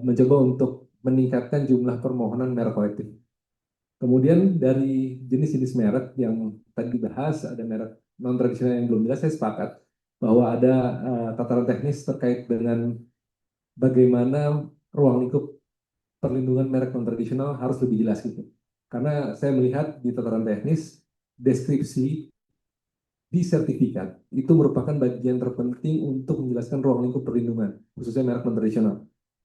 mencoba untuk meningkatkan jumlah permohonan merek kolektif. Kemudian dari jenis-jenis merek yang tadi dibahas, ada merek non tradisional yang belum jelas, saya sepakat bahwa ada tataran teknis terkait dengan bagaimana ruang lingkup perlindungan merek non tradisional harus lebih jelas gitu. Karena saya melihat di tataran teknis, deskripsi di sertifikat itu merupakan bagian terpenting untuk menjelaskan ruang lingkup perlindungan, khususnya merek non tradisional.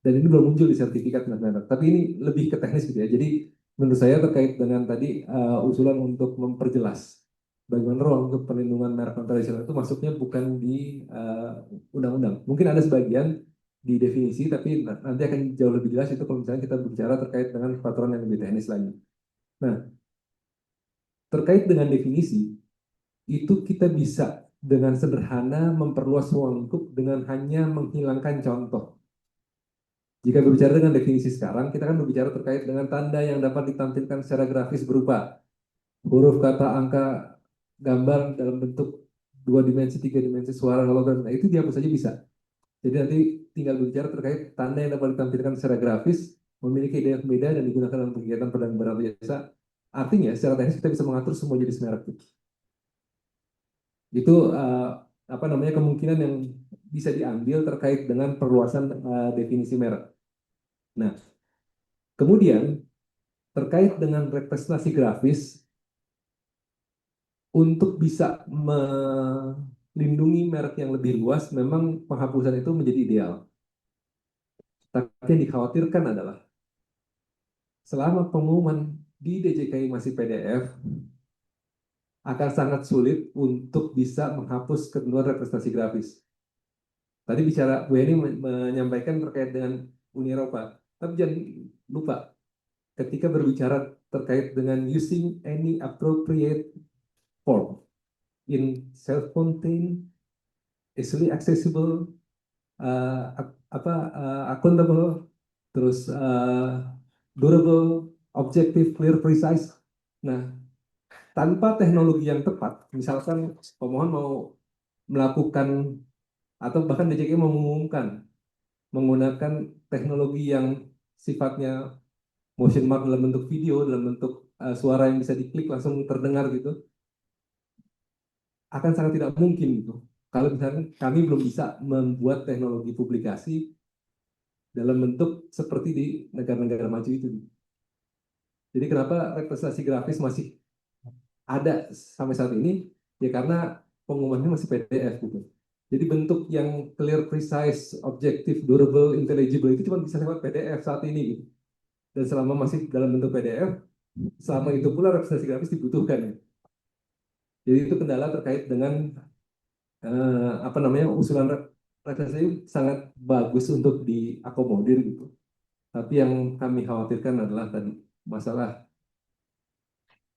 Dan ini belum muncul di sertifikat merek. Tapi ini lebih ke teknis gitu ya. Jadi menurut saya terkait dengan tadi usulan untuk memperjelas bagaimana ruang lingkup perlindungan merek non tradisional itu masuknya bukan di undang-undang. Mungkin ada sebagian di definisi, tapi nanti akan jauh lebih jelas itu kalau misalnya kita bicara terkait dengan peraturan yang lebih teknis lagi. Nah, terkait dengan definisi, itu kita bisa dengan sederhana memperluas ruang lingkup dengan hanya menghilangkan contoh. Jika berbicara dengan definisi sekarang, kita kan berbicara terkait dengan tanda yang dapat ditampilkan secara grafis berupa huruf, kata, angka, gambar dalam bentuk 2 dimensi, 3 dimensi, suara, hologram. Nah, itu dihapus saja bisa. Jadi nanti tinggal berbicara terkait tanda yang dapat ditampilkan secara grafis, memiliki ide yang berbeda dan digunakan dalam kegiatan perdagangan barang atau jasa. Artinya, secara teknis kita bisa mengatur semua jenis merek. Itu apa namanya, kemungkinan yang bisa diambil terkait dengan perluasan definisi merek. Nah, kemudian terkait dengan representasi grafis, untuk bisa melindungi merek yang lebih luas, memang penghapusan itu menjadi ideal. Tapi yang dikhawatirkan adalah selama pengumuman di DJKI masih PDF, akan sangat sulit untuk bisa menghapus ketentuan representasi grafis. Tadi bicara Bu Eni menyampaikan terkait dengan Uni Eropa, tapi jangan lupa ketika berbicara terkait dengan using any appropriate form in self-contained, easily accessible, accountable, terus durable, objective, clear, precise. Nah, tanpa teknologi yang tepat, misalkan pemohon mau melakukan atau bahkan DJKI mau mengumumkan menggunakan teknologi yang sifatnya motion mark dalam bentuk video, dalam bentuk suara yang bisa diklik langsung terdengar gitu, akan sangat tidak mungkin gitu. Kalau misalnya kami belum bisa membuat teknologi publikasi dalam bentuk seperti di negara-negara maju itu. Jadi kenapa representasi grafis masih ada sampai saat ini? Ya karena pengumumannya masih PDF gitu. Jadi bentuk yang clear, precise, objektif, durable, intelligible itu cuma bisa lewat PDF saat ini gitu. Dan selama masih dalam bentuk PDF, selama itu pula representasi grafis dibutuhkan ya. Jadi itu kendala terkait dengan apa namanya, usulan representasi sangat bagus untuk diakomodir gitu. Tapi yang kami khawatirkan adalah tadi masalah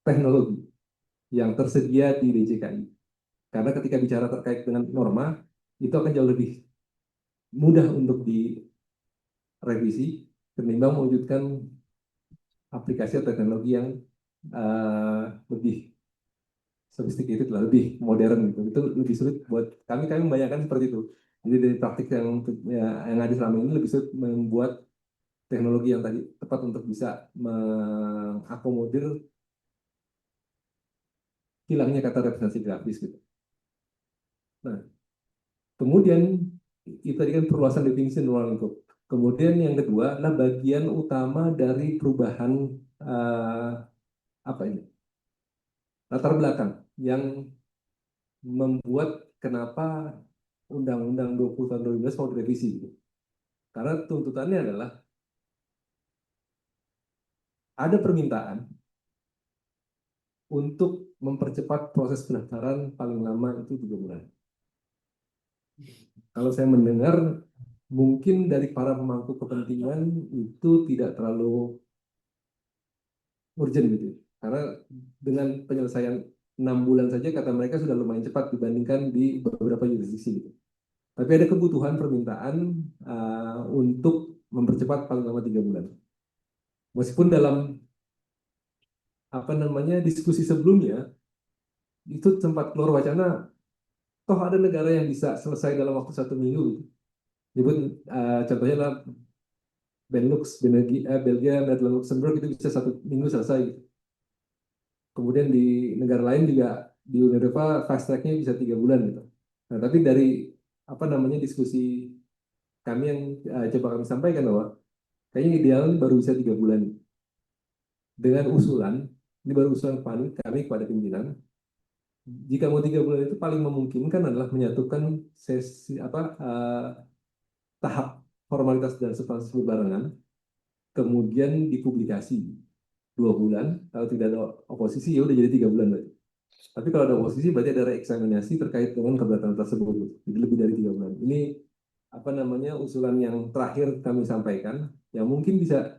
teknologi yang tersedia di DJKI. Karena ketika bicara terkait dengan norma, itu akan jauh lebih mudah untuk direvisi ketimbang mewujudkan aplikasi atau teknologi yang lebih sophisticated lah, lebih modern gitu. Itu lebih sulit buat kami membayangkan seperti itu. Jadi dari praktik yang ada selama ini lebih sulit membuat teknologi yang tadi tepat untuk bisa mengakomodir hilangnya kata representasi grafis gitu. Nah, kemudian itu tadi kan perluasan definisi ruang lingkup. Kemudian yang kedua adalah bagian utama dari perubahan apa ini, latar belakang yang membuat kenapa Undang-Undang 20 tahun 2012 mau direvisi gitu. Karena tuntutannya adalah ada permintaan untuk mempercepat proses pendaftaran paling lama itu 3 bulan. Kalau saya mendengar mungkin dari para pemangku kepentingan itu tidak terlalu urgent gitu. Karena dengan penyelesaian 6 bulan saja kata mereka sudah lumayan cepat dibandingkan di beberapa jurisdiksi gitu. Tapi ada kebutuhan permintaan untuk mempercepat paling lama 3 bulan. Meskipun dalam diskusi sebelumnya itu sempat keluar wacana, toh ada negara yang bisa selesai dalam waktu 1 minggu. Gitu. Nyebut contohnya lah Benelux, Belgia, Netherlands, Luxembourg itu bisa 1 minggu selesai. Gitu. Kemudian di negara lain juga di Uni Eropa fast track-nya bisa 3 bulan gitu. Nah, tapi dari diskusi kami yang coba kami sampaikan bahwa kayaknya ideal baru bisa 3 bulan. Dengan usulan, ini baru usulan kami kepada pimpinan, jika mau 3 bulan itu paling memungkinkan adalah menyatukan tahap formalitas dan substansi berbarengan, kemudian dipublikasi 2 bulan. Kalau tidak ada oposisi ya udah jadi 3 bulan berarti. Tapi kalau ada oposisi berarti ada reeksaminasi terkait dengan keberatan tersebut. Jadi lebih dari 3 bulan. Ini usulan yang terakhir kami sampaikan, yang mungkin bisa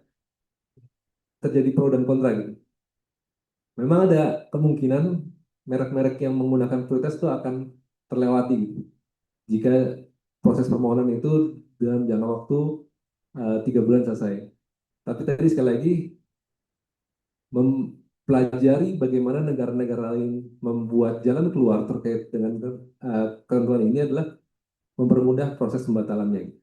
terjadi pro dan kontra gitu. Memang ada kemungkinan merek-merek yang menggunakan prioritas itu akan terlewati gitu. Jika proses permohonan itu dalam jangka waktu 3 bulan selesai. Tapi tadi sekali lagi mempelajari bagaimana negara-negara lain membuat jalan keluar terkait dengan ketentuan ini adalah mempermudah proses pembatalannya.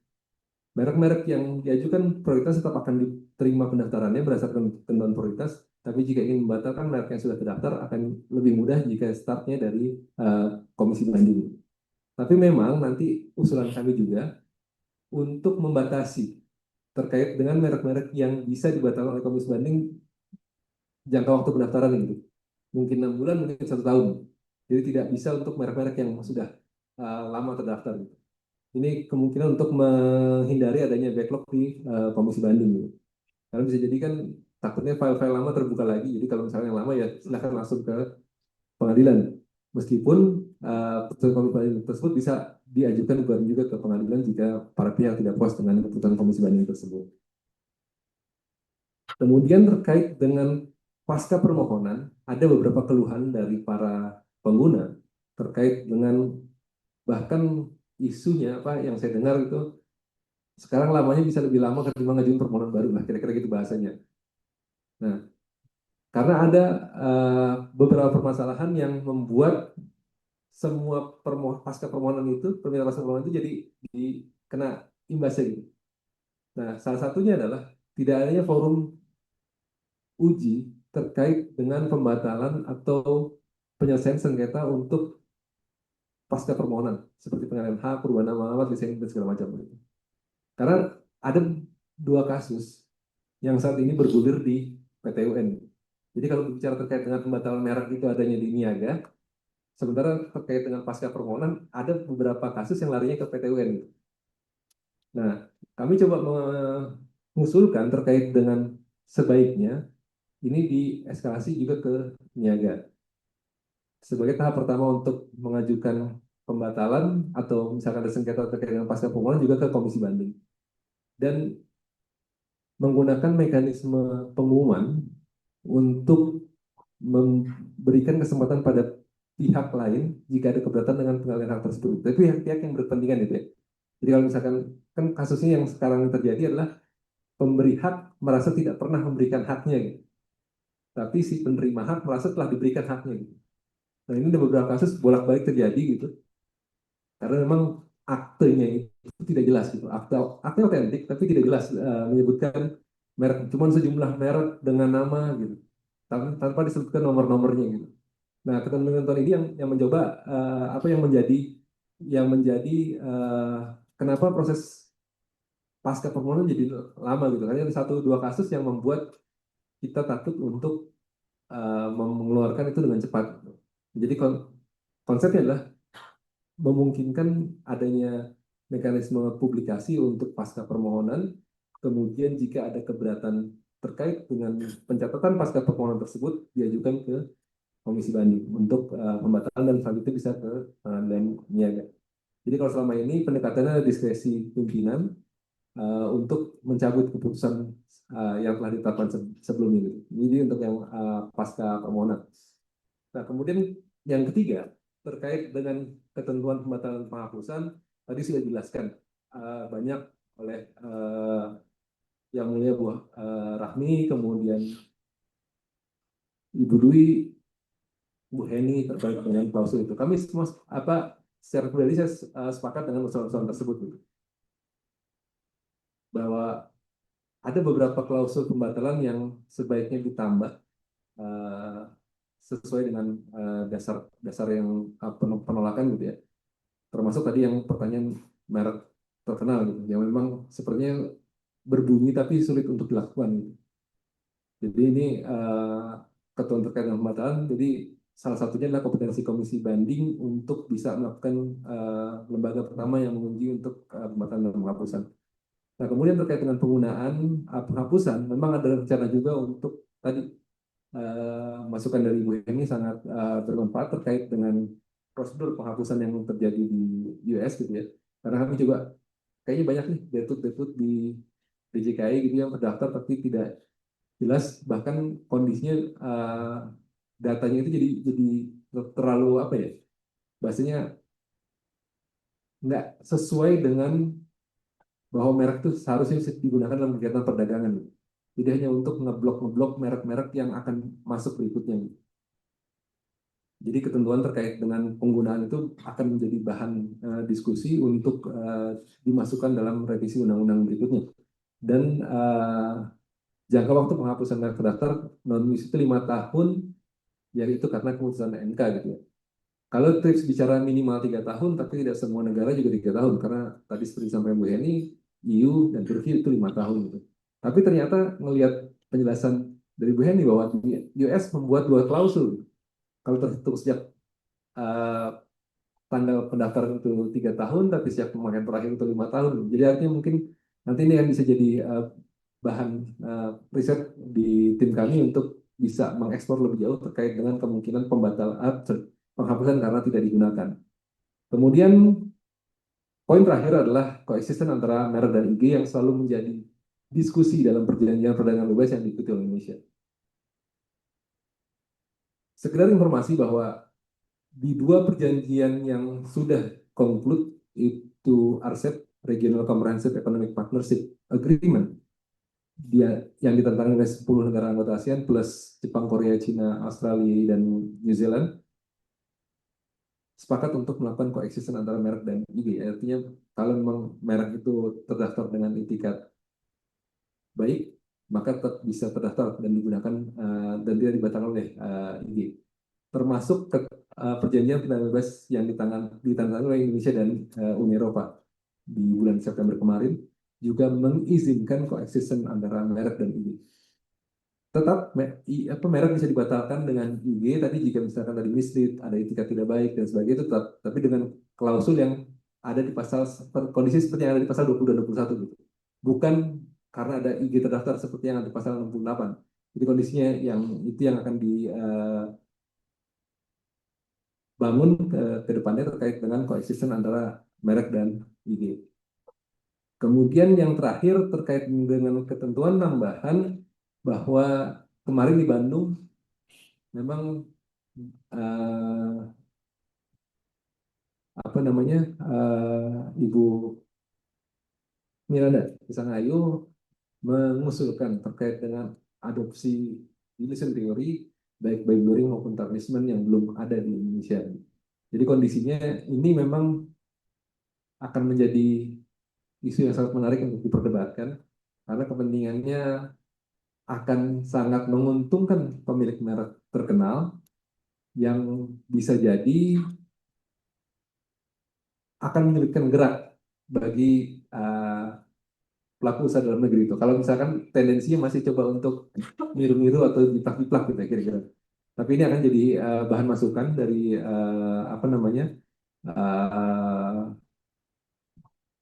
Merek-merek yang diajukan prioritas tetap akan diterima pendaftarannya berdasarkan ketentuan prioritas, tapi jika ingin membatalkan merek yang sudah terdaftar akan lebih mudah jika startnya dari komisi banding. Tapi memang nanti usulan kami juga untuk membatasi terkait dengan merek-merek yang bisa dibatalkan oleh komisi banding jangka waktu pendaftaran itu. Mungkin 6 bulan, mungkin 1 tahun. Jadi tidak bisa untuk merek-merek yang sudah lama terdaftar. Ini kemungkinan untuk menghindari adanya backlog di komisi banding. Karena bisa jadi kan takutnya file-file lama terbuka lagi. Jadi kalau misalnya yang lama ya silahkan langsung ke pengadilan. Meskipun putusan komisi banding tersebut bisa diajukan juga ke pengadilan jika para pihak tidak puas dengan keputusan komisi banding tersebut. Kemudian terkait dengan pasca permohonan, ada beberapa keluhan dari para pengguna terkait dengan bahkan isunya yang saya dengar itu sekarang lamanya bisa lebih lama ketimbang ngajuin permohonan baru lah, kira-kira gitu bahasanya. Nah, karena ada beberapa permasalahan yang membuat semua pasca permohonan itu, permintaan pasca permohonan itu jadi kena imbasnya gitu. Nah, salah satunya adalah tidak adanya forum uji terkait dengan pembatalan atau penyelesaian sengketa untuk pasca permohonan seperti pengalihan hak, perubahan nama alamat, lisensi dan segala macam itu. Karena ada 2 kasus yang saat ini bergulir di PT UN. Jadi kalau bicara terkait dengan pembatalan merek itu adanya di Niaga, sementara terkait dengan pasca permohonan ada beberapa kasus yang larinya ke PT UN. Nah, kami coba mengusulkan terkait dengan sebaiknya ini dieskalasi juga ke Niaga. Sebagai tahap pertama untuk mengajukan pembatalan atau misalkan ada sengketa terkait dengan pasca permohonan juga ke komisi banding. Dan menggunakan mekanisme pengumuman untuk memberikan kesempatan pada pihak lain jika ada keberatan dengan pengalihan hak tersebut. Tapi pihak-pihak yang berkepentingan itu ya. Jadi kalau misalkan kan kasusnya yang sekarang terjadi adalah pemberi hak merasa tidak pernah memberikan haknya gitu. Tapi si penerima hak merasa telah diberikan haknya gitu. Nah ini ada beberapa kasus bolak-balik terjadi gitu. Karena memang aktenya itu tidak jelas gitu. Akte otentik tapi tidak jelas menyebutkan merek, cuman sejumlah merek dengan nama gitu. Tanpa disebutkan nomor-nomornya gitu. Nah, ketentuan ini yang mencoba apa yang menjadi kenapa proses pasca permohonan jadi lama gitu. Karena ada satu dua kasus yang membuat kita takut untuk mengeluarkan itu dengan cepat. Jadi konsepnya adalah memungkinkan adanya mekanisme publikasi untuk pasca permohonan. Kemudian jika ada keberatan terkait dengan pencatatan pasca permohonan tersebut diajukan ke komisi banding untuk pembatalan dan selanjutnya bisa ke pengadilan niaga. Jadi kalau selama ini pendekatannya diskresi pimpinan untuk mencabut keputusan yang telah ditetapkan sebelumnya. Jadi untuk yang pasca permohonan. Nah, kemudian yang ketiga terkait dengan ketentuan pembatalan penghapusan tadi sudah dijelaskan banyak oleh yang mulia Bu Rahmi, kemudian Ibu Dwi, Bu Heni terkait dengan klausul itu. Kami semua secara pribadi saya sepakat dengan usulan-usulan tersebut gitu. Bahwa ada beberapa klausul pembatalan yang sebaiknya ditambah sesuai dengan dasar yang penolakan gitu ya. Termasuk tadi yang pertanyaan merek terkenal gitu, yang memang sepertinya berbunyi tapi sulit untuk dilakukan gitu. Jadi ini ketentuan terkait dengan pembatalan, jadi salah satunya adalah kompetensi komisi banding untuk bisa melakukan lembaga pertama yang menguji untuk pembatalan dan penghapusan. Nah, kemudian terkait dengan penggunaan penghapusan, memang ada rencana juga untuk tadi masukan dari Ibu ini sangat bermanfaat terkait dengan prosedur penghapusan yang terjadi di US gitu ya. Karena kami juga kayaknya banyak nih detut-detut di DJKI gitu yang terdaftar tapi tidak jelas, bahkan kondisinya datanya itu jadi terlalu apa ya, bahasanya nggak sesuai dengan bahwa merek itu seharusnya digunakan dalam kegiatan perdagangan. Jadi hanya untuk ngeblok merek-merek yang akan masuk berikutnya. Jadi ketentuan terkait dengan penggunaan itu akan menjadi bahan diskusi untuk dimasukkan dalam revisi undang-undang berikutnya. Dan jangka waktu penghapusan merek terdaftar non-use itu 5 tahun, yaitu karena keputusan MK gitu ya. Kalau TRIPS bicara minimal 3 tahun, tapi tidak semua negara juga 3 tahun, karena tadi seperti sampai Bu Heni, EU dan Turki itu 5 tahun gitu. Tapi ternyata melihat penjelasan dari Bu Heni bahwa US membuat 2 klausul. Kalau terhitung sejak tanggal pendaftaran itu 3 tahun, tapi sejak pemakaian terakhir itu 5 tahun. Jadi artinya mungkin nanti ini yang bisa jadi bahan riset di tim kami untuk bisa mengeksplor lebih jauh terkait dengan kemungkinan penghapusan karena tidak digunakan. Kemudian poin terakhir adalah koeksisten antara merek dan IG yang selalu menjadi diskusi dalam perjanjian perdagangan bebas yang diikuti oleh Indonesia. Sekedar informasi bahwa di 2 perjanjian yang sudah conclude, itu RCEP, Regional Comprehensive Economic Partnership Agreement, yang ditandatangani oleh 10 negara anggota ASEAN plus Jepang, Korea, Cina, Australia, dan New Zealand, sepakat untuk melakukan koeksisten antara merek dan IG. Artinya kalau memang merek itu terdaftar dengan etikat baik, maka tetap bisa terdaftar dan digunakan dan tidak dibatalkan oleh IG. Termasuk perjanjian perdagangan bebas yang ditandatangani oleh Indonesia dan Uni Eropa di bulan September kemarin juga mengizinkan koeksisten antara merek dan IG. Tetap merek bisa dibatalkan dengan IG tadi jika misalkan tadi mislead, ada etikat tidak baik dan sebagainya, itu tetap, tapi dengan klausul yang ada di pasal kondisi seperti yang ada di pasal 20 dan 21 gitu. Bukan karena ada IG terdaftar seperti yang ada di pasal 68. Jadi kondisinya yang itu yang akan dibangun ke depannya terkait dengan koeksisten antara merek dan IG. Kemudian yang terakhir terkait dengan ketentuan tambahan bahwa kemarin di Bandung memang apa namanya Ibu Miranda Pisangayu mengusulkan terkait dengan adopsi illusion theory, baik by blurring maupun tarnishment yang belum ada di Indonesia. Jadi kondisinya ini memang akan menjadi isu yang sangat menarik untuk diperdebatkan, karena kepentingannya akan sangat menguntungkan pemilik merek terkenal yang bisa jadi akan menyulitkan gerak bagi pelaku usaha dalam negeri itu. Kalau misalkan tendensinya masih coba untuk niru-niru atau jiplak-jiplak gitu ya kira-kira. Tapi ini akan jadi bahan masukan dari apa namanya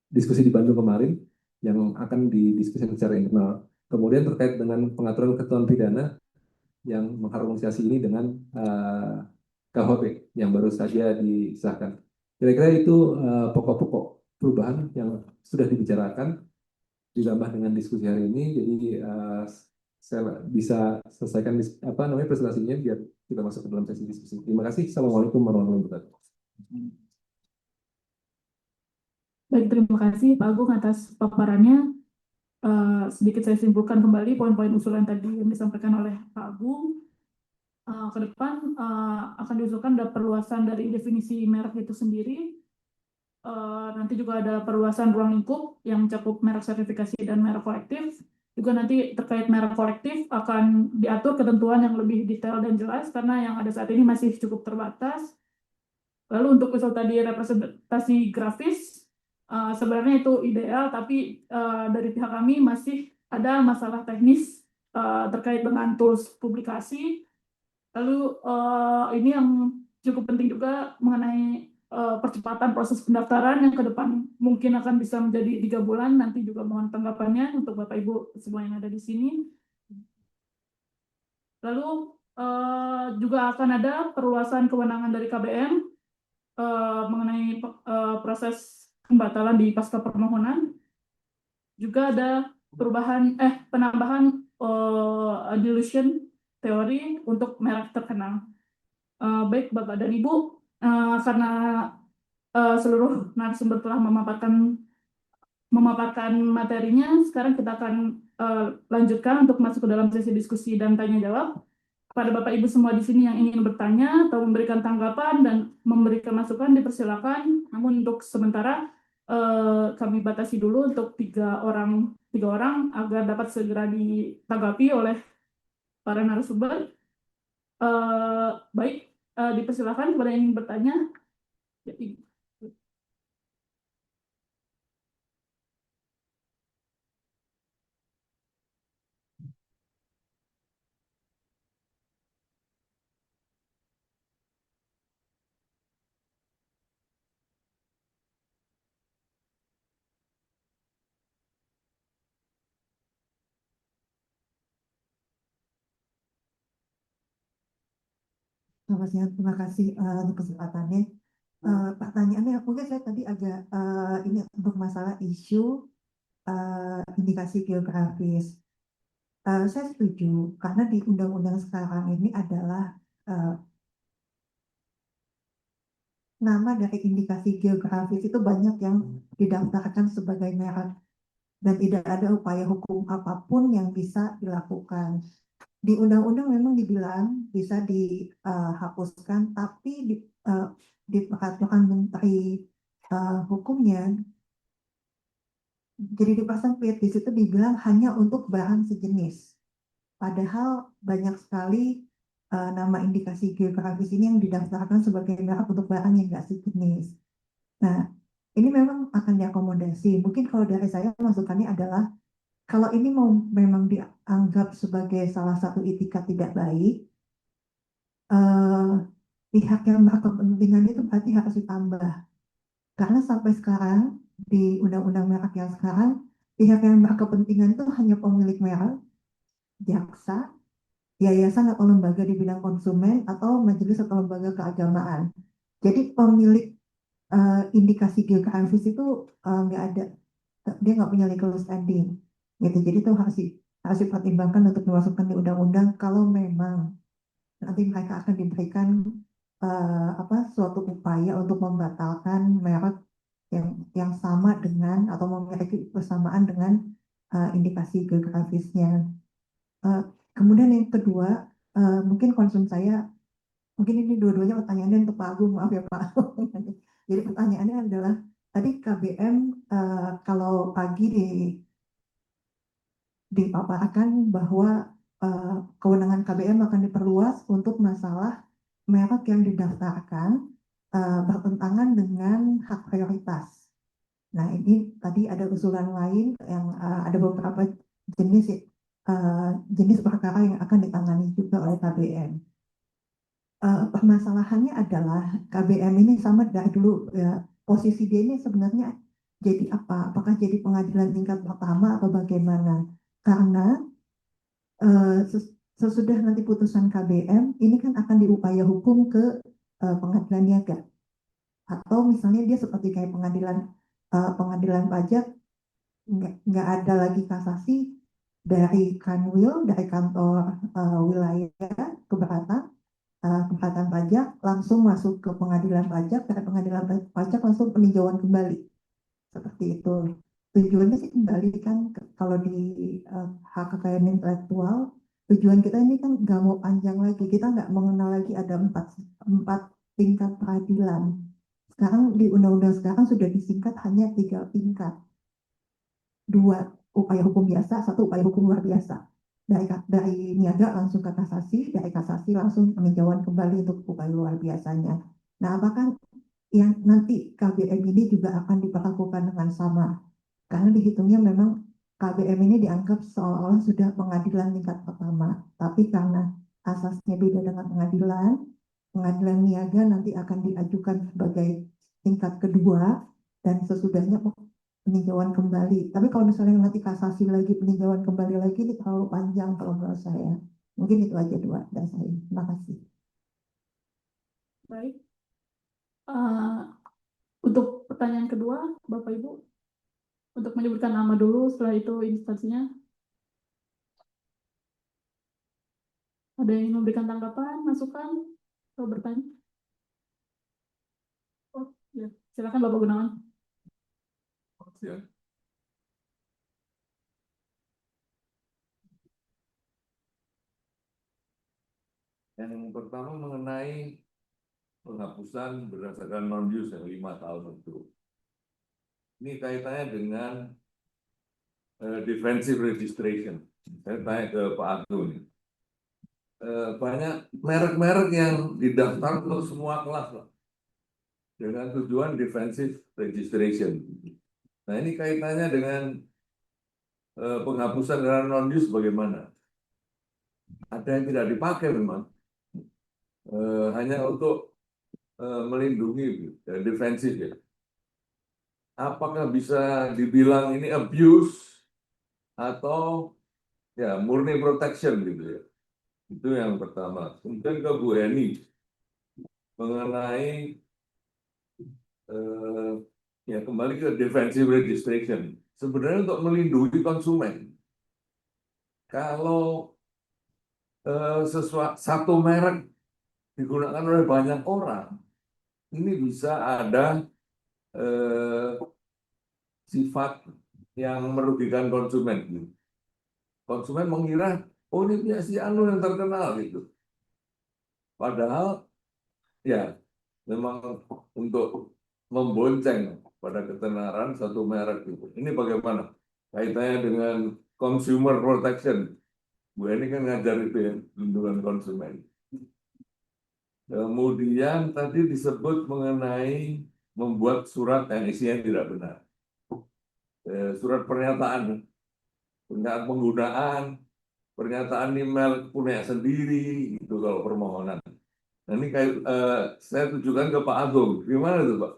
diskusi di Bandung kemarin yang akan didiskusikan secara internal. Kemudian terkait dengan pengaturan ketentuan pidana yang mengharmonisasi ini dengan KUHP yang baru saja disahkan. Kira-kira itu pokok-pokok perubahan yang sudah dibicarakan ditambah dengan diskusi hari ini. Jadi saya bisa selesaikan apa namanya presentasinya biar kita masuk ke dalam sesi diskusi. Terima kasih. Assalamualaikum warahmatullahi wabarakatuh. Baik, terima kasih Pak Agung atas paparannya. Sedikit saya simpulkan kembali poin-poin usulan tadi yang disampaikan oleh Pak Agung. Ke depan akan diusulkan ada perluasan dari definisi merek itu sendiri. Nanti juga ada perluasan ruang lingkup yang mencakup merek sertifikasi dan merek kolektif. Juga nanti terkait merek kolektif akan diatur ketentuan yang lebih detail dan jelas karena yang ada saat ini masih cukup terbatas. Lalu untuk usul tadi representasi grafis, sebenarnya itu ideal, tapi dari pihak kami masih ada masalah teknis terkait dengan tools publikasi. Lalu ini yang cukup penting juga mengenai percepatan proses pendaftaran yang ke depan mungkin akan bisa menjadi 3 bulan. Nanti juga mohon tanggapannya untuk Bapak Ibu semua yang ada di sini. Lalu juga akan ada perluasan kewenangan dari KBM mengenai proses pembatalan di pasca permohonan. Juga ada penambahan dilution teori untuk merek terkenal. Baik Bapak dan Ibu, karena seluruh narasumber telah memaparkan materinya, sekarang kita akan lanjutkan untuk masuk ke dalam sesi diskusi dan tanya jawab. Kepada Bapak Ibu semua di sini yang ingin bertanya atau memberikan tanggapan dan memberikan masukan dipersilakan. Namun untuk sementara kami batasi dulu untuk tiga orang agar dapat segera ditanggapi oleh para narasumber. Baik, dipersilakan kepada yang ingin bertanya. Selamat siang, terima kasih untuk kesempatannya. Pertanyaannya mungkin saya tadi agak ini untuk masalah isu indikasi geografis. Saya setuju karena di undang-undang sekarang ini adalah nama dari indikasi geografis itu banyak yang didaftarkan sebagai merek dan tidak ada upaya hukum apapun yang bisa dilakukan. Di undang-undang memang dibilang bisa dihapuskan, tapi di peraturan menteri hukumnya jadi dipasang tweet di situ dibilang hanya untuk bahan sejenis. Padahal banyak sekali nama indikasi geografis ini yang didaftarkan sebagai merek untuk bahan yang nggak sejenis. Nah, ini memang akan diakomodasi. Mungkin kalau dari saya masukannya adalah kalau ini mau memang dianggap sebagai salah satu itikat tidak baik, pihak yang berkepentingan itu berarti harus ditambah. Karena sampai sekarang di undang-undang merek yang sekarang, pihak yang berkepentingan itu hanya pemilik merek, jaksa, yayasan atau lembaga di bidang konsumen, atau majelis atau lembaga keagamaan. Jadi pemilik indikasi geografis itu nggak ada, dia nggak punya legal standing. Gitu. Jadi itu harus dipertimbangkan untuk dimasukkan di undang-undang kalau memang nanti mereka akan diberikan suatu upaya untuk membatalkan merek yang sama dengan atau memiliki persamaan dengan indikasi geografisnya. Eh, Kemudian yang kedua, mungkin concern saya, mungkin ini dua-duanya pertanyaannya untuk Pak Agung, maaf ya Pak. Jadi pertanyaannya adalah, tadi KBM kalau pagi dipaparkan bahwa kewenangan KBM akan diperluas untuk masalah merek yang didaftarkan bertentangan dengan hak prioritas. Nah, ini tadi ada usulan lain yang ada beberapa jenis jenis perkara yang akan ditangani juga oleh KBM. Permasalahannya adalah KBM ini sama dari dulu ya, posisi dia ini sebenarnya jadi apa? Apakah jadi pengadilan tingkat pertama atau bagaimana? Karena sesudah nanti putusan KBM ini kan akan diupaya hukum ke pengadilan niaga, atau misalnya dia seperti kayak pengadilan pajak, nggak ada lagi kasasi dari Kanwil, dari kantor wilayah keberatan keberatan pajak langsung masuk ke pengadilan pajak, dari pengadilan pajak langsung peninjauan kembali, seperti itu. Tujuannya sih kembali kan kalau di hak kekayaan intelektual, tujuan kita ini kan nggak mau panjang lagi, kita nggak mengenal lagi ada empat tingkat peradilan. Sekarang di undang-undang sekarang sudah disingkat hanya 3 tingkat, 2 upaya hukum biasa, 1 upaya hukum luar biasa. Dari niaga langsung ke kasasi, dari kasasi langsung peninjauan kembali untuk upaya luar biasanya. Nah, apakah yang nanti KBM ini juga akan diperlakukan dengan sama? Karena dihitungnya memang KBM ini dianggap seolah-olah sudah pengadilan tingkat pertama, tapi karena asasnya beda dengan pengadilan niaga nanti akan diajukan sebagai tingkat kedua, dan sesudahnya peninjauan kembali. Tapi kalau misalnya nanti kasasi lagi, peninjauan kembali lagi, ini terlalu panjang kalau menurut saya. Mungkin itu aja dua dari saya. Terima kasih. Baik. Untuk pertanyaan kedua, Bapak Ibu, untuk menyebutkan nama dulu, setelah itu instansinya. Ada yang ingin memberikan tanggapan, masukan, atau bertanya? Oh, ya. Silakan Bapak Gunawan. Yang pertama mengenai penghapusan berdasarkan non-use yang 5 tahun itu. Ini kaitannya dengan defensive registration. Saya tanya ke Pak Agung. Banyak merek-merek yang didaftar untuk semua kelas loh, dengan tujuan defensive registration. Nah, ini kaitannya dengan penghapusan karena non-use bagaimana? Ada yang tidak dipakai memang, hanya untuk melindungi, defensif ya. Apakah bisa dibilang ini abuse atau ya murni protection gitu ya? Itu yang pertama. Kemudian ke Bu Eni mengenai ya kembali ke defensive registration. Sebenarnya untuk melindungi konsumen. Kalau satu merek digunakan oleh banyak orang, ini bisa ada sifat yang merugikan konsumen. Konsumen mengira, oh ini punya si Anu yang terkenal gitu. Padahal ya memang untuk membonceng pada ketenaran satu merek itu. Ini bagaimana kaitannya dengan consumer protection? Bu ini kan ngajar itu ya, perlindungan konsumen. Kemudian tadi disebut mengenai membuat surat yang isinya tidak benar. Surat pernyataan penggunaan, pernyataan email punya sendiri, itu kalau permohonan. Nah, ini kayak saya tujukan ke Pak Agung, gimana itu Pak?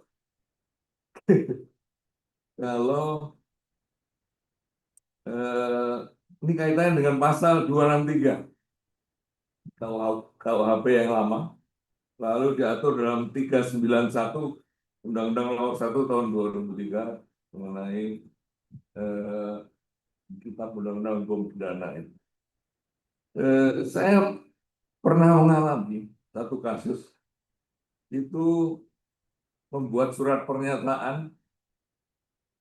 Kalau ini kaitannya dengan pasal 263 KUHP yang lama, lalu diatur dalam 391 Undang-Undang Nomor 1 Tahun 2003 mengenai Kitab Undang-Undang Hukum Pidana itu. Saya pernah mengalami satu kasus itu membuat surat pernyataan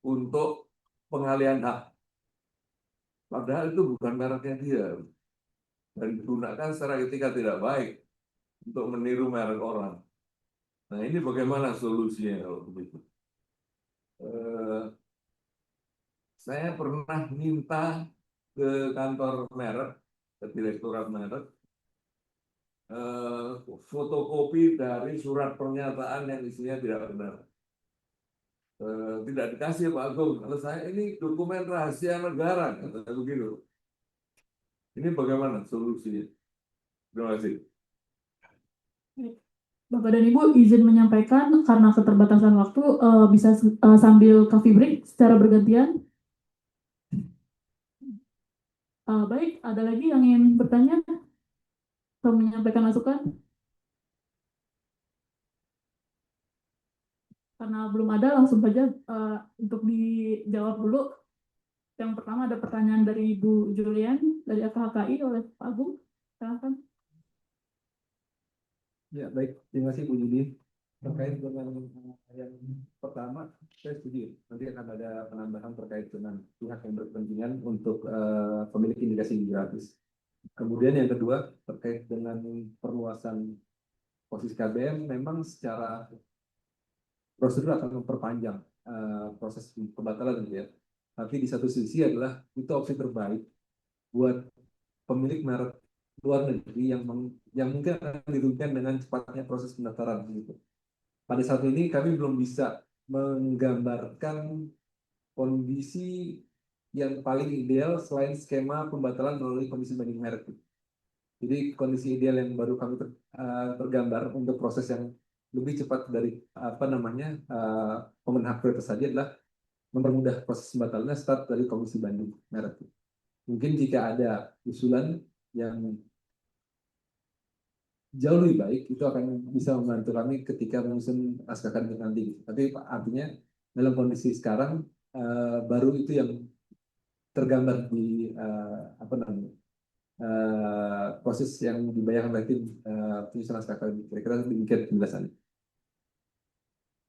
untuk pengalihan hak. Padahal itu bukan mereknya dia dan digunakan secara etika tidak baik untuk meniru merek orang. Nah, ini bagaimana solusinya kalau begitu? Eh, saya pernah minta ke kantor merek, ke direktorat merek, fotokopi dari surat pernyataan yang isinya tidak benar. Tidak dikasih Pak Agung. Kalau saya ini dokumen rahasia negara, kata begitu. Ini bagaimana solusinya? Terima kasih. Bapak dan Ibu izin menyampaikan karena keterbatasan waktu bisa sambil coffee break secara bergantian. Baik, ada lagi yang ingin bertanya atau menyampaikan masukan? Karena belum ada, langsung saja untuk dijawab dulu. Yang pertama ada pertanyaan dari Ibu Julian dari FHKI oleh Pak Agung. Silakan. Ya, baik. Terima kasih Bu Yudi. Terkait dengan yang pertama, saya setuju. Nanti akan ada penambahan terkait dengan pihak yang berkepentingan untuk pemilik indikasi gratis. Kemudian yang kedua, terkait dengan perluasan posisi KBM, memang secara prosedur akan memperpanjang proses pembatalan gitu ya. Tapi di satu sisi adalah itu opsi terbaik buat pemilik merek luar negeri yang mungkin akan dirugikan dengan cepatnya proses pendaftaran gitu. Pada saat ini kami belum bisa menggambarkan kondisi yang paling ideal selain skema pembatalan melalui komisi banding merek. Jadi kondisi ideal yang baru kami tergambar untuk proses yang lebih cepat dari pemenuhan hak prioritas tadi adalah mempermudah proses pembatalannya start dari komisi banding merek. Mungkin jika ada usulan yang jauh lebih baik, itu akan bisa membantu kami ketika menyusun naskah akademik nanti. Tapi artinya dalam kondisi sekarang baru itu yang tergambar di proses yang dibayangkan oleh tim penyusunan naskah akademik. Kira-kira demikian penjelasannya.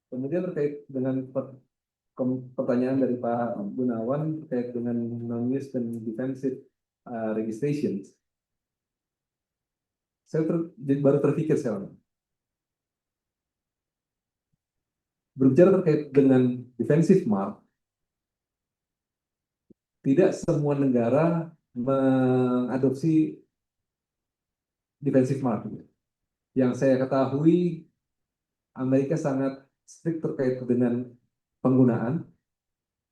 Kemudian terkait dengan pertanyaan dari Pak Gunawan terkait dengan non-use dan defensive registration. Saya baru terpikir sekarang. Berbicara terkait dengan defensive mark, tidak semua negara mengadopsi defensive mark. Yang saya ketahui, Amerika sangat strict terkait dengan penggunaan,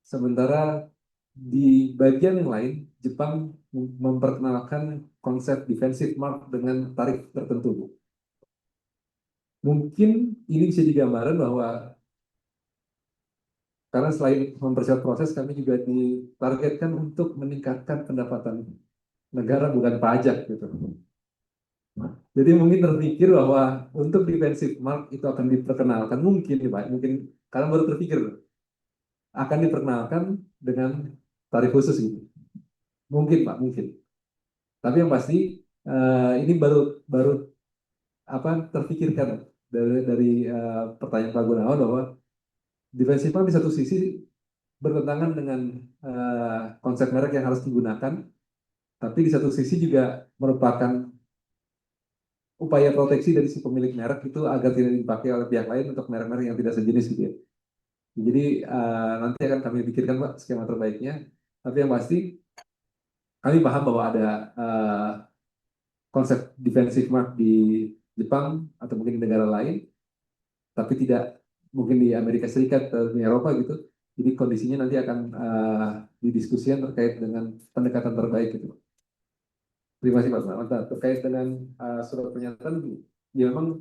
sementara di bagian yang lain, Jepang memperkenalkan konsep defensive mark dengan tarif tertentu. Mungkin ini bisa digambarkan bahwa karena selain mempercepat proses, kami juga ditargetkan untuk meningkatkan pendapatan negara bukan pajak gitu. Jadi mungkin terpikir bahwa untuk defensive mark itu akan diperkenalkan mungkin Pak, mungkin karena baru terpikir akan diperkenalkan dengan tarif khusus gitu. Mungkin Pak, mungkin. Tapi yang pasti ini baru terpikirkan dari pertanyaan Pak Gunawan bahwa defensive mark di satu sisi bertentangan dengan konsep merek yang harus digunakan, tapi di satu sisi juga merupakan upaya proteksi dari si pemilik merek itu agar tidak dipakai oleh pihak lain untuk merek-merek yang tidak sejenis gitu ya. Jadi nanti akan kami pikirkan Pak skema terbaiknya, tapi yang pasti kami paham bahwa ada konsep defensive mark di Jepang atau mungkin di negara lain, tapi tidak mungkin di Amerika Serikat atau di Eropa gitu. Jadi kondisinya nanti akan didiskusikan terkait dengan pendekatan terbaik gitu. Terima kasih Pak Mantap. Terkait dengan surat pernyataan, ya memang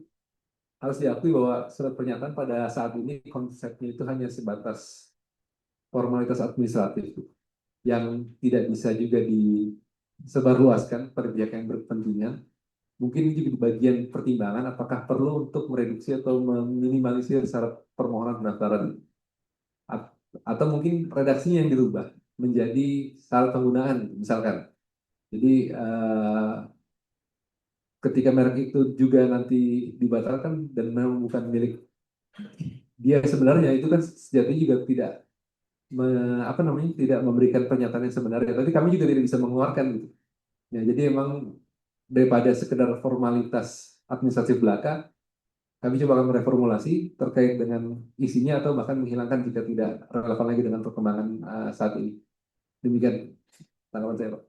harus diakui bahwa surat pernyataan pada saat ini konsepnya itu hanya sebatas formalitas administratif yang tidak bisa juga disebarluaskan pada pihak yang berkepentingan. Mungkin ini juga di bagian pertimbangan apakah perlu untuk mereduksi atau meminimalisir syarat permohonan pendaftaran atau mungkin redaksinya yang dirubah menjadi syarat penggunaan misalkan. Jadi ketika merek itu juga nanti dibatalkan dan memang bukan milik dia sebenarnya, itu kan sejatinya juga tidak apa namanya, tidak memberikan pernyataan yang sebenarnya, tapi kami juga tidak bisa mengeluarkan gitu. Ya, jadi emang daripada sekedar formalitas administratif belaka, kami coba akan mereformulasi terkait dengan isinya atau bahkan menghilangkan jika tidak relevan lagi dengan perkembangan saat ini. Demikian tanggapan saya, Pak.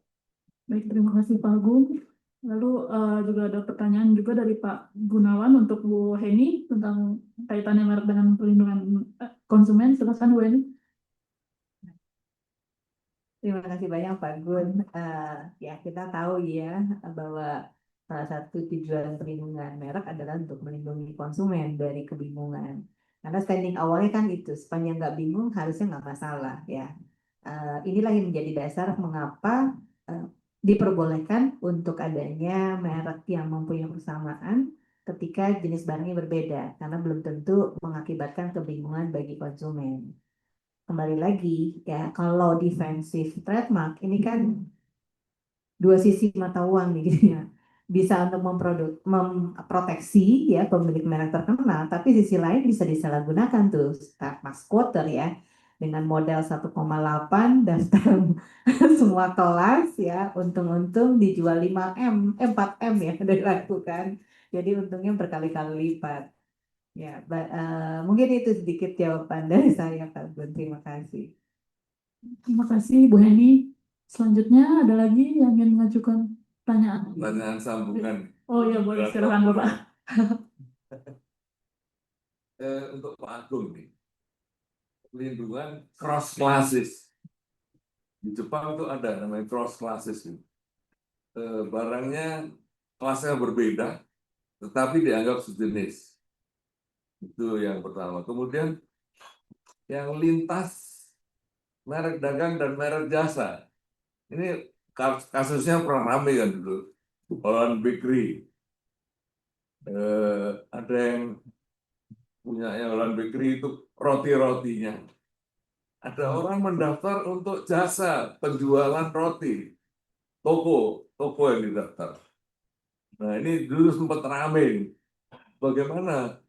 Baik, terima kasih Pak Agung. Lalu juga ada pertanyaan juga dari Pak Gunawan untuk Bu Heni tentang kaitannya merek dengan perlindungan konsumen. Silakan Bu Heni. Terima kasih banyak Pak Gun. Ya kita tahu ya bahwa salah satu tujuan perlindungan merek adalah untuk melindungi konsumen dari kebingungan. Karena standing awalnya kan itu, sepanjang nggak bingung harusnya nggak masalah ya. Inilah yang menjadi dasar mengapa eh, diperbolehkan untuk adanya merek yang mempunyai persamaan ketika jenis barangnya berbeda, karena belum tentu mengakibatkan kebingungan bagi konsumen. Kembali lagi ya, kalau defensive trademark ini kan dua sisi mata uang nih gitu ya. Bisa untuk memproteksi ya pemilik merek terkenal, tapi sisi lain bisa disalahgunakan tuh trademark squatter ya, dengan modal 1,8 daftar semua kelas ya, untung-untung dijual 5M, 4M ya dilakukan. Jadi untungnya berkali-kali lipat. Ya, mungkin itu sedikit jawaban dari saya, Pak Gun. Terima kasih. Terima kasih Bu Heni. Selanjutnya ada lagi yang ingin mengajukan pertanyaan. Pertanyaan sambungan. Oh iya, boleh, silakan Bapak. Untuk Pak Agung nih, pelindungan cross classes. Di Jepang itu ada namanya cross classes. Barangnya kelasnya berbeda, tetapi dianggap sejenis. Itu yang pertama. Kemudian yang lintas merek dagang dan merek jasa. Ini kasusnya pernah ramai kan dulu. Holland Bakery. Ada yang punya Holland Bakery itu roti-rotinya. Ada orang mendaftar untuk jasa penjualan roti. Toko yang didaftar. Nah ini dulu sempat ramai. Bagaimana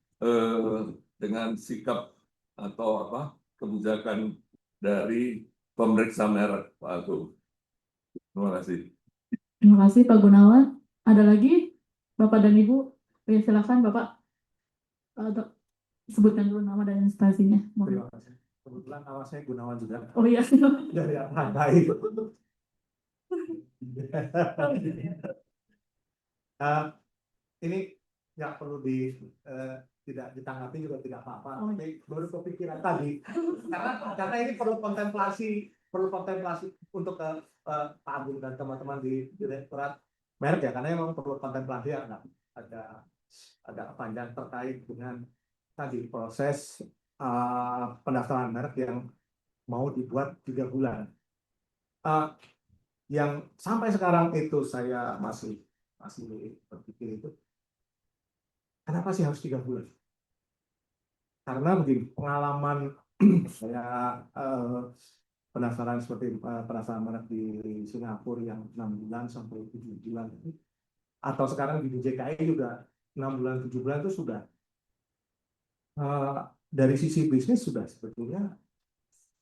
dengan sikap atau kebijakan dari pemeriksa merek, Pak Agung? Terima kasih. Terima kasih Pak Gunawan. Ada lagi Bapak dan Ibu? Ya, silakan Bapak. Sebutkan dulu nama dan instansinya. Terima kasih. Kebetulan nama saya Gunawan juga Oh iya. dari Rantai. Ini nggak perlu tidak ditanggapi juga tidak apa-apa. Tapi baru kepikiran tadi karena ini perlu kontemplasi untuk Pak Agung dan teman-teman di Direktorat Merek ya, karena memang perlu kontemplasi ada panjang terkait dengan tadi proses pendaftaran merek yang mau dibuat 3 bulan. Yang sampai sekarang itu saya masih berpikir itu, kenapa sih harus 3 bulan? Karena begini, pengalaman saya pendaftaran seperti pendaftaran merek di Singapura yang 6 bulan sampai 7 bulan itu, atau sekarang di DJKI juga 6 bulan 7 bulan itu sudah dari sisi bisnis sudah sebetulnya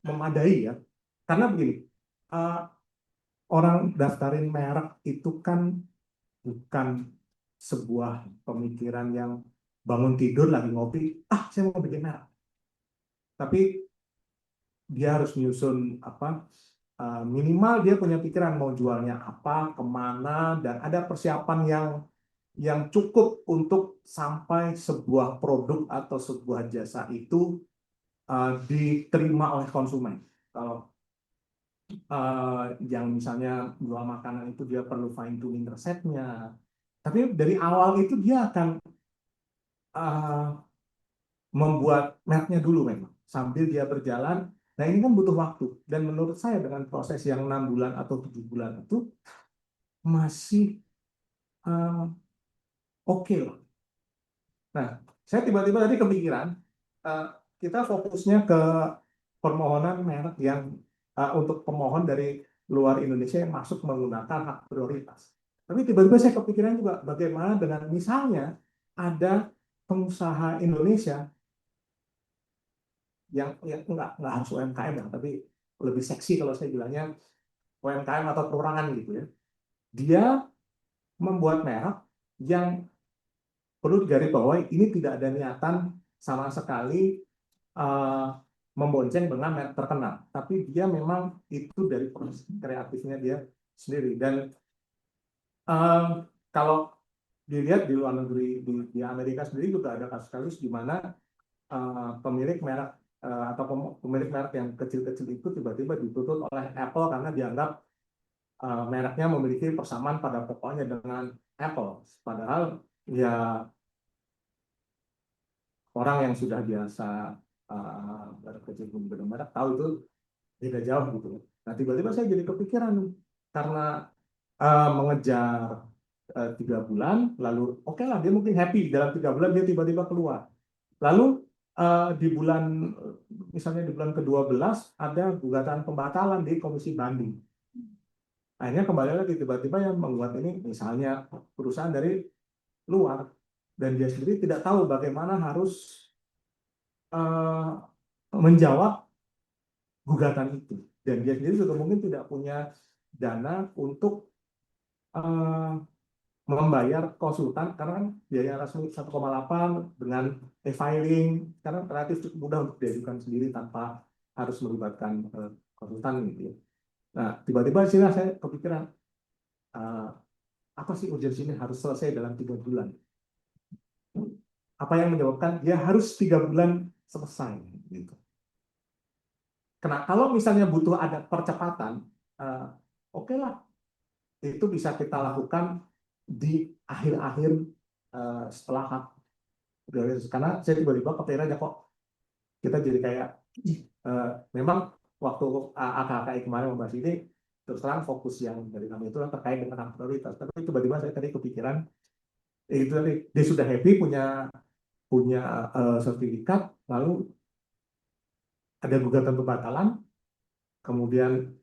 memadai ya. Karena begini, orang daftarin merek itu kan bukan sebuah pemikiran yang bangun tidur lagi ngopi, saya mau bikin merek. Tapi dia harus nyusun minimal dia punya pikiran mau jualnya apa, kemana, dan ada persiapan yang cukup untuk sampai sebuah produk atau sebuah jasa itu diterima oleh konsumen. Kalau yang misalnya jual makanan itu dia perlu fine tuning resepnya, tapi dari awal itu dia akan membuat mereknya dulu memang sambil dia berjalan. Nah ini kan butuh waktu, dan menurut saya dengan proses yang 6 bulan atau 7 bulan itu masih oke loh. Nah, saya tiba-tiba tadi kepikiran, kita fokusnya ke permohonan merek yang untuk pemohon dari luar Indonesia yang masuk menggunakan hak prioritas. Tapi tiba-tiba saya kepikiran juga bagaimana dengan misalnya ada pengusaha Indonesia yang nggak harus UMKM lah, tapi lebih seksi kalau saya bilangnya UMKM atau perorangan gitu ya. Dia membuat merek yang perlu digarisbawahi ini tidak ada niatan sama sekali uh, membonceng dengan merek terkenal, tapi dia memang itu dari proses kreatifnya dia sendiri. Dan kalau dilihat di luar negeri, di Amerika sendiri juga ada kasus-kasus di mana pemilik merek atau pemilik merek yang kecil-kecil itu tiba-tiba dituntut oleh Apple karena dianggap mereknya memiliki persamaan pada pokoknya dengan Apple. Padahal ya orang yang sudah biasa berkecimpung di merek tahu itu beda jauh gitu. Nah tiba-tiba saya jadi kepikiran karena mengejar 3 bulan, lalu oke lah dia mungkin happy dalam 3 bulan dia tiba-tiba keluar. Lalu di bulan misalnya di bulan ke-12 ada gugatan pembatalan di Komisi Banding. Akhirnya kembali lagi tiba-tiba yang membuat ini misalnya perusahaan dari luar dan dia sendiri tidak tahu bagaimana harus menjawab gugatan itu, dan dia sendiri juga mungkin tidak punya dana untuk membayar konsultan karena kan biaya resmi 1,8 dengan e-filing karena relatif cukup mudah untuk diajukan sendiri tanpa harus melibatkan konsultan gitu ya. Nah tiba-tiba sih saya kepikiran apa sih urgensi ini harus selesai dalam 3 bulan. Apa yang menyebabkan dia harus 3 bulan selesai gitu. Karena kalau misalnya butuh ada percepatan, oke lah, itu bisa kita lakukan di akhir-akhir setelah karena saya tiba-tiba kepikiran aja kok kita jadi kayak memang waktu AKKI kemarin membahas ini terus terang fokus yang dari kami itu terkait dengan prioritas, tapi tiba-tiba saya tadi kepikiran itu tadi dia sudah happy punya sertifikat, lalu ada gugatan pembatalan, kemudian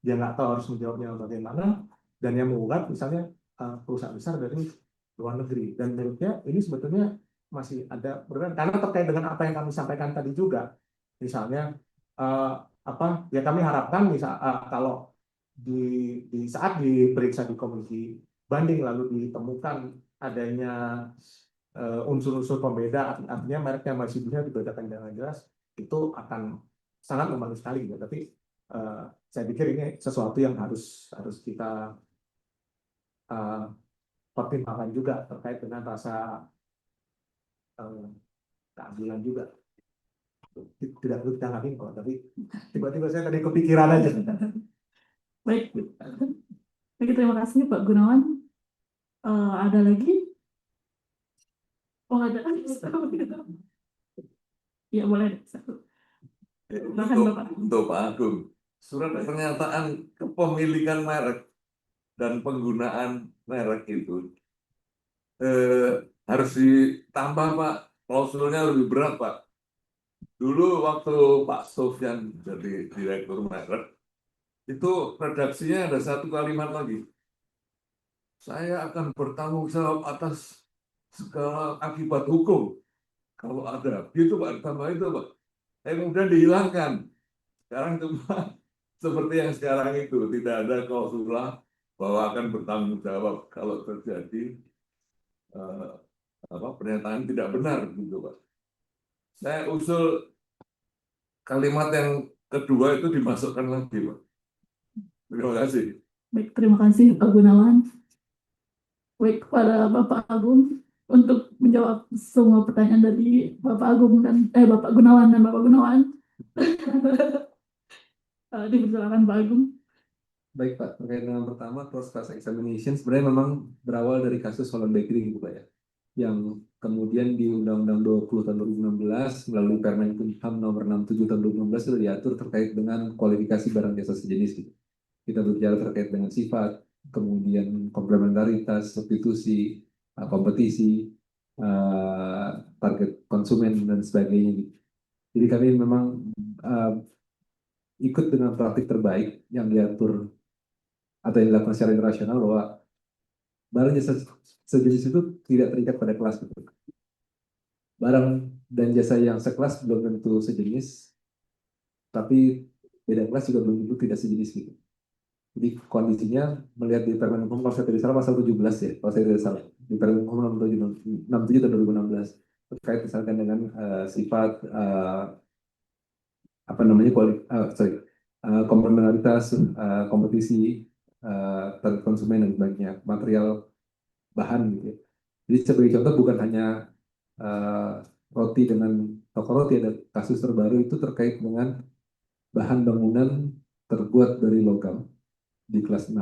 dia nggak tahu harus menjawabnya bagaimana, dan yang menggugat misalnya perusahaan besar dari luar negeri. Dan menurutnya ini sebetulnya masih ada berbeda karena terkait dengan apa yang kami sampaikan tadi juga. Misalnya apa ya kami harapkan kalau di saat diperiksa di Komisi Banding lalu ditemukan adanya unsur-unsur pembeda, artinya mereknya masih bisa dibedakan dengan jelas, itu akan sangat membantu sekali gitu. Tapi saya pikir ini sesuatu yang harus kita pertimbangkan juga terkait dengan rasa keadilan juga. Tidak perlu kita ngapain kok, tapi tiba-tiba saya tadi kepikiran aja. Baik, baik terima kasih Pak Gunawan. Ada lagi? Oh ada. Ya boleh satu. Bahkan Bapak. Untuk Pak Agung, surat pernyataan kepemilikan merek dan penggunaan merek itu harus ditambah Pak, klausulnya lebih berat Pak. Dulu waktu Pak Sofyan jadi direktur merek, itu redaksinya ada satu kalimat lagi. Saya akan bertanggung jawab atas segala akibat hukum kalau ada. Gitu Pak, tambah itu Pak. Kemudian dihilangkan. Sekarang cuma seperti yang sekarang itu, tidak ada klausul bahwa akan bertanggung jawab kalau terjadi pernyataan tidak benar gitu Pak. Saya usul kalimat yang kedua itu dimasukkan lagi Pak. Terima kasih. Baik, terima kasih Pak Gunawan. Baik, kepada Bapak Agung untuk menjawab semua pertanyaan dari Bapak Agung dan Bapak Gunawan dan Bapak Gunawan. Dipersilakan Pak Agung. Baik Pak, terkait dengan pertama cross class examination sebenarnya memang berawal dari kasus Holland Bakery gitu Pak ya, yang kemudian di Undang-Undang 20 tahun 2016 melalui Permenkumham nomor 67 tahun 2016 sudah diatur terkait dengan kualifikasi barang jasa sejenis gitu. Kita berbicara terkait dengan sifat, kemudian komplementaritas, substitusi, kompetisi, target konsumen dan sebagainya gitu. Jadi kami memang ikut dengan praktik terbaik yang diatur atau yang dilakukan secara internasional bahwa barang jasa sejenis itu tidak terikat pada kelas gitu. barang dan jasa yang sekelas belum tentu sejenis, tapi beda kelas juga belum tentu tidak sejenis gitu. Jadi kondisinya melihat di Permen Hukum kalau saya tidak salah pasal 17 ya, kalau saya tidak salah di Permen Hukum 67 tahun 2016 terkait misalkan dengan sifat apa namanya komplementaritas kompetisi terhadap konsumen dan sebagainya, material bahan gitu ya. Jadi sebagai contoh bukan hanya roti dengan toko roti, ada kasus terbaru itu terkait dengan bahan bangunan terbuat dari logam di kelas 6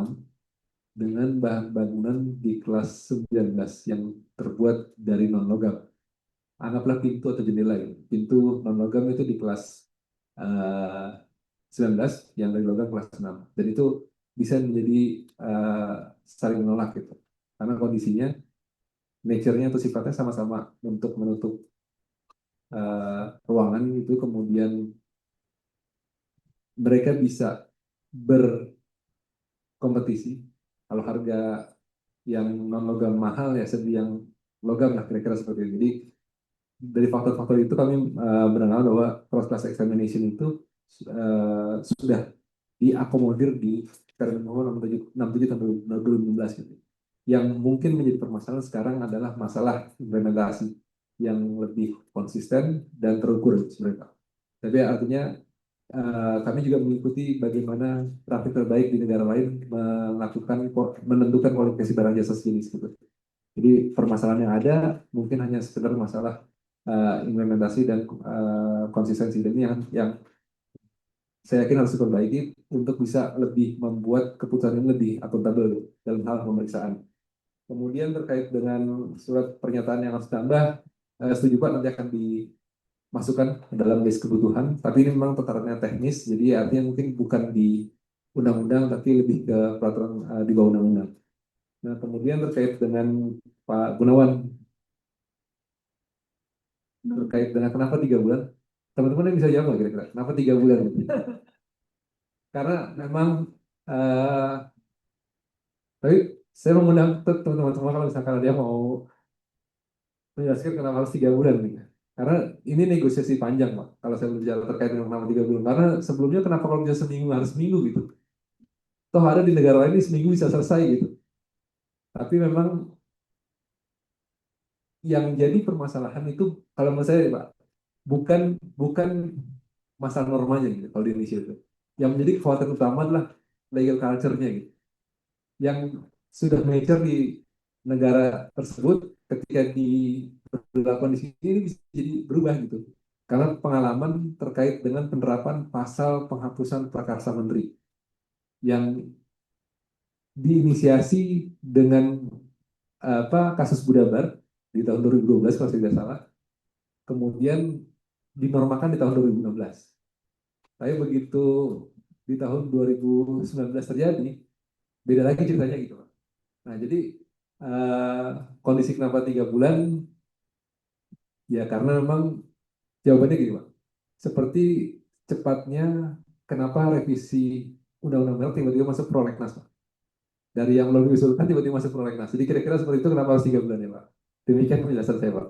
dengan bahan bangunan di kelas 19 yang terbuat dari non logam. Anggaplah pintu atau jendela ya. Pintu non logam itu di kelas 19, yang dari logam kelas 6. Dan itu bisa menjadi saling menolak gitu. Karena kondisinya, nature-nya atau sifatnya sama-sama untuk menutup ruangan itu, kemudian mereka bisa berkompetisi. Kalau harga yang non logam mahal ya sedih yang logam lah, kira-kira seperti itu. Jadi dari faktor-faktor itu kami beranggapan bahwa cross class examination itu sudah diakomodir di Permen Nomor 67 tahun 2016 gitu. Yang mungkin menjadi permasalahan sekarang adalah masalah implementasi yang lebih konsisten dan terukur sebenarnya. Tapi artinya kami juga mengikuti bagaimana praktik terbaik di negara lain menentukan kualifikasi barang jasa sejenis gitu. Jadi permasalahan yang ada mungkin hanya sekedar masalah implementasi dan konsistensi, dan ini yang saya yakin harus diperbaiki untuk bisa lebih membuat keputusan yang lebih akuntabel dalam hal pemeriksaan. Kemudian terkait dengan surat pernyataan yang harus ditambah, setuju Pak, nanti akan dimasukkan dalam list kebutuhan, tapi ini memang tatarannya teknis, jadi artinya mungkin bukan di undang-undang, tapi lebih ke peraturan di bawah undang-undang. Nah, kemudian terkait dengan Pak Gunawan, terkait dengan kenapa 3 bulan, teman-teman yang bisa jawab nggak kira-kira kenapa 3 bulan? Karena memang tapi saya mengundang teman-teman semua kalau misalkan dia mau menjelaskan kenapa harus 3 bulan gitu. Karena ini negosiasi panjang Pak, kalau saya berbicara terkait dengan kenapa 3 bulan. Karena sebelumnya kenapa kalau bisa seminggu harus seminggu gitu. Toh ada di negara lain ini seminggu bisa selesai gitu. Tapi memang yang jadi permasalahan itu kalau menurut saya Pak, bukan bukan masalah normanya gitu kalau di Indonesia itu. Yang menjadi kekhawatiran utama adalah legal culture-nya gitu. Yang sudah major di negara tersebut ketika diberlakukan di sini ini bisa jadi berubah gitu. Karena pengalaman terkait dengan penerapan pasal penghapusan prakarsa menteri yang diinisiasi dengan kasus Budabar di tahun 2012 kalau saya tidak salah, kemudian dinormakan di tahun 2016. Tapi begitu di tahun 2019 terjadi, beda lagi ceritanya gitu. Nah, jadi kondisi kenapa 3 bulan? Ya karena memang jawabannya gini Pak. Seperti cepatnya kenapa revisi Undang-Undang Merek tiba-tiba masuk prolegnas Pak. Dari yang belum diusulkan tiba-tiba masuk prolegnas. Jadi kira-kira seperti itu kenapa harus 3 bulan ya Pak. Demikian penjelasan saya Pak.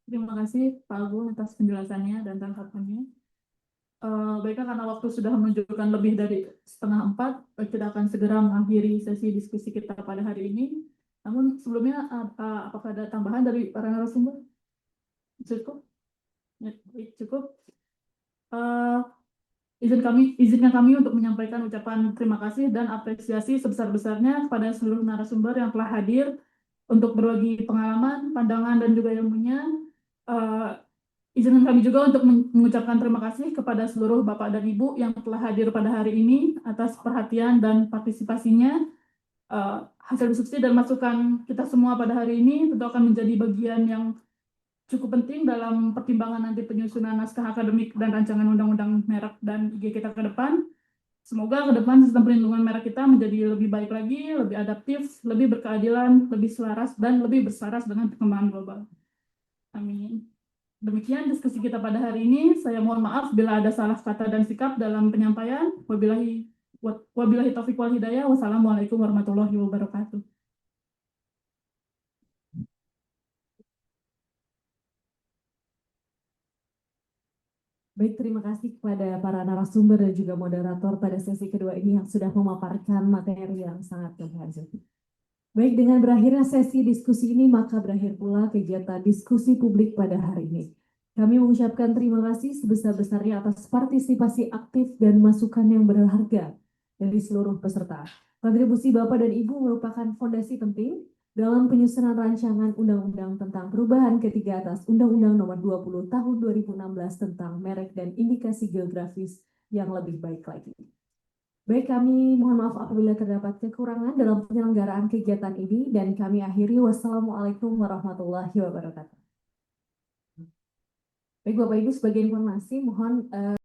Terima kasih Pak Agung atas penjelasannya dan tanggapannya. Baiklah, karena waktu sudah menunjukkan lebih dari 3:30, kita akan segera mengakhiri sesi diskusi kita pada hari ini. Namun sebelumnya, apakah ada tambahan dari para narasumber? Cukup? Ya, baik, cukup. Izinkan kami untuk menyampaikan ucapan terima kasih dan apresiasi sebesar-besarnya kepada seluruh narasumber yang telah hadir untuk berbagi pengalaman, pandangan, dan juga ilmunya. Izinkan kami juga untuk mengucapkan terima kasih kepada seluruh Bapak dan Ibu yang telah hadir pada hari ini atas perhatian dan partisipasinya. Hasil diskusi dan masukan kita semua pada hari ini tentu akan menjadi bagian yang cukup penting dalam pertimbangan nanti penyusunan naskah akademik dan rancangan undang-undang merek dan IG kita ke depan. Semoga ke depan sistem perlindungan merek kita menjadi lebih baik lagi, lebih adaptif, lebih berkeadilan, lebih selaras, dan lebih bersaras dengan perkembangan global. Amin. Demikian diskusi kita pada hari ini. Saya mohon maaf bila ada salah kata dan sikap dalam penyampaian. Wabillahi taufiq wal hidayah. Wassalamualaikum warahmatullahi wabarakatuh. Baik, terima kasih kepada para narasumber dan juga moderator pada sesi kedua ini yang sudah memaparkan materi yang sangat komprehensif. Baik, dengan berakhirnya sesi diskusi ini, maka berakhir pula kegiatan diskusi publik pada hari ini. Kami mengucapkan terima kasih sebesar-besarnya atas partisipasi aktif dan masukan yang berharga dari seluruh peserta. Kontribusi Bapak dan Ibu merupakan fondasi penting dalam penyusunan rancangan undang-undang tentang perubahan ketiga atas Undang-Undang Nomor 20 Tahun 2016 tentang merek dan indikasi geografis yang lebih baik lagi. Baik, kami mohon maaf apabila terdapat kekurangan dalam penyelenggaraan kegiatan ini dan kami akhiri. Wassalamualaikum warahmatullahi wabarakatuh. Baik, Bapak Ibu, sebagai informasi mohon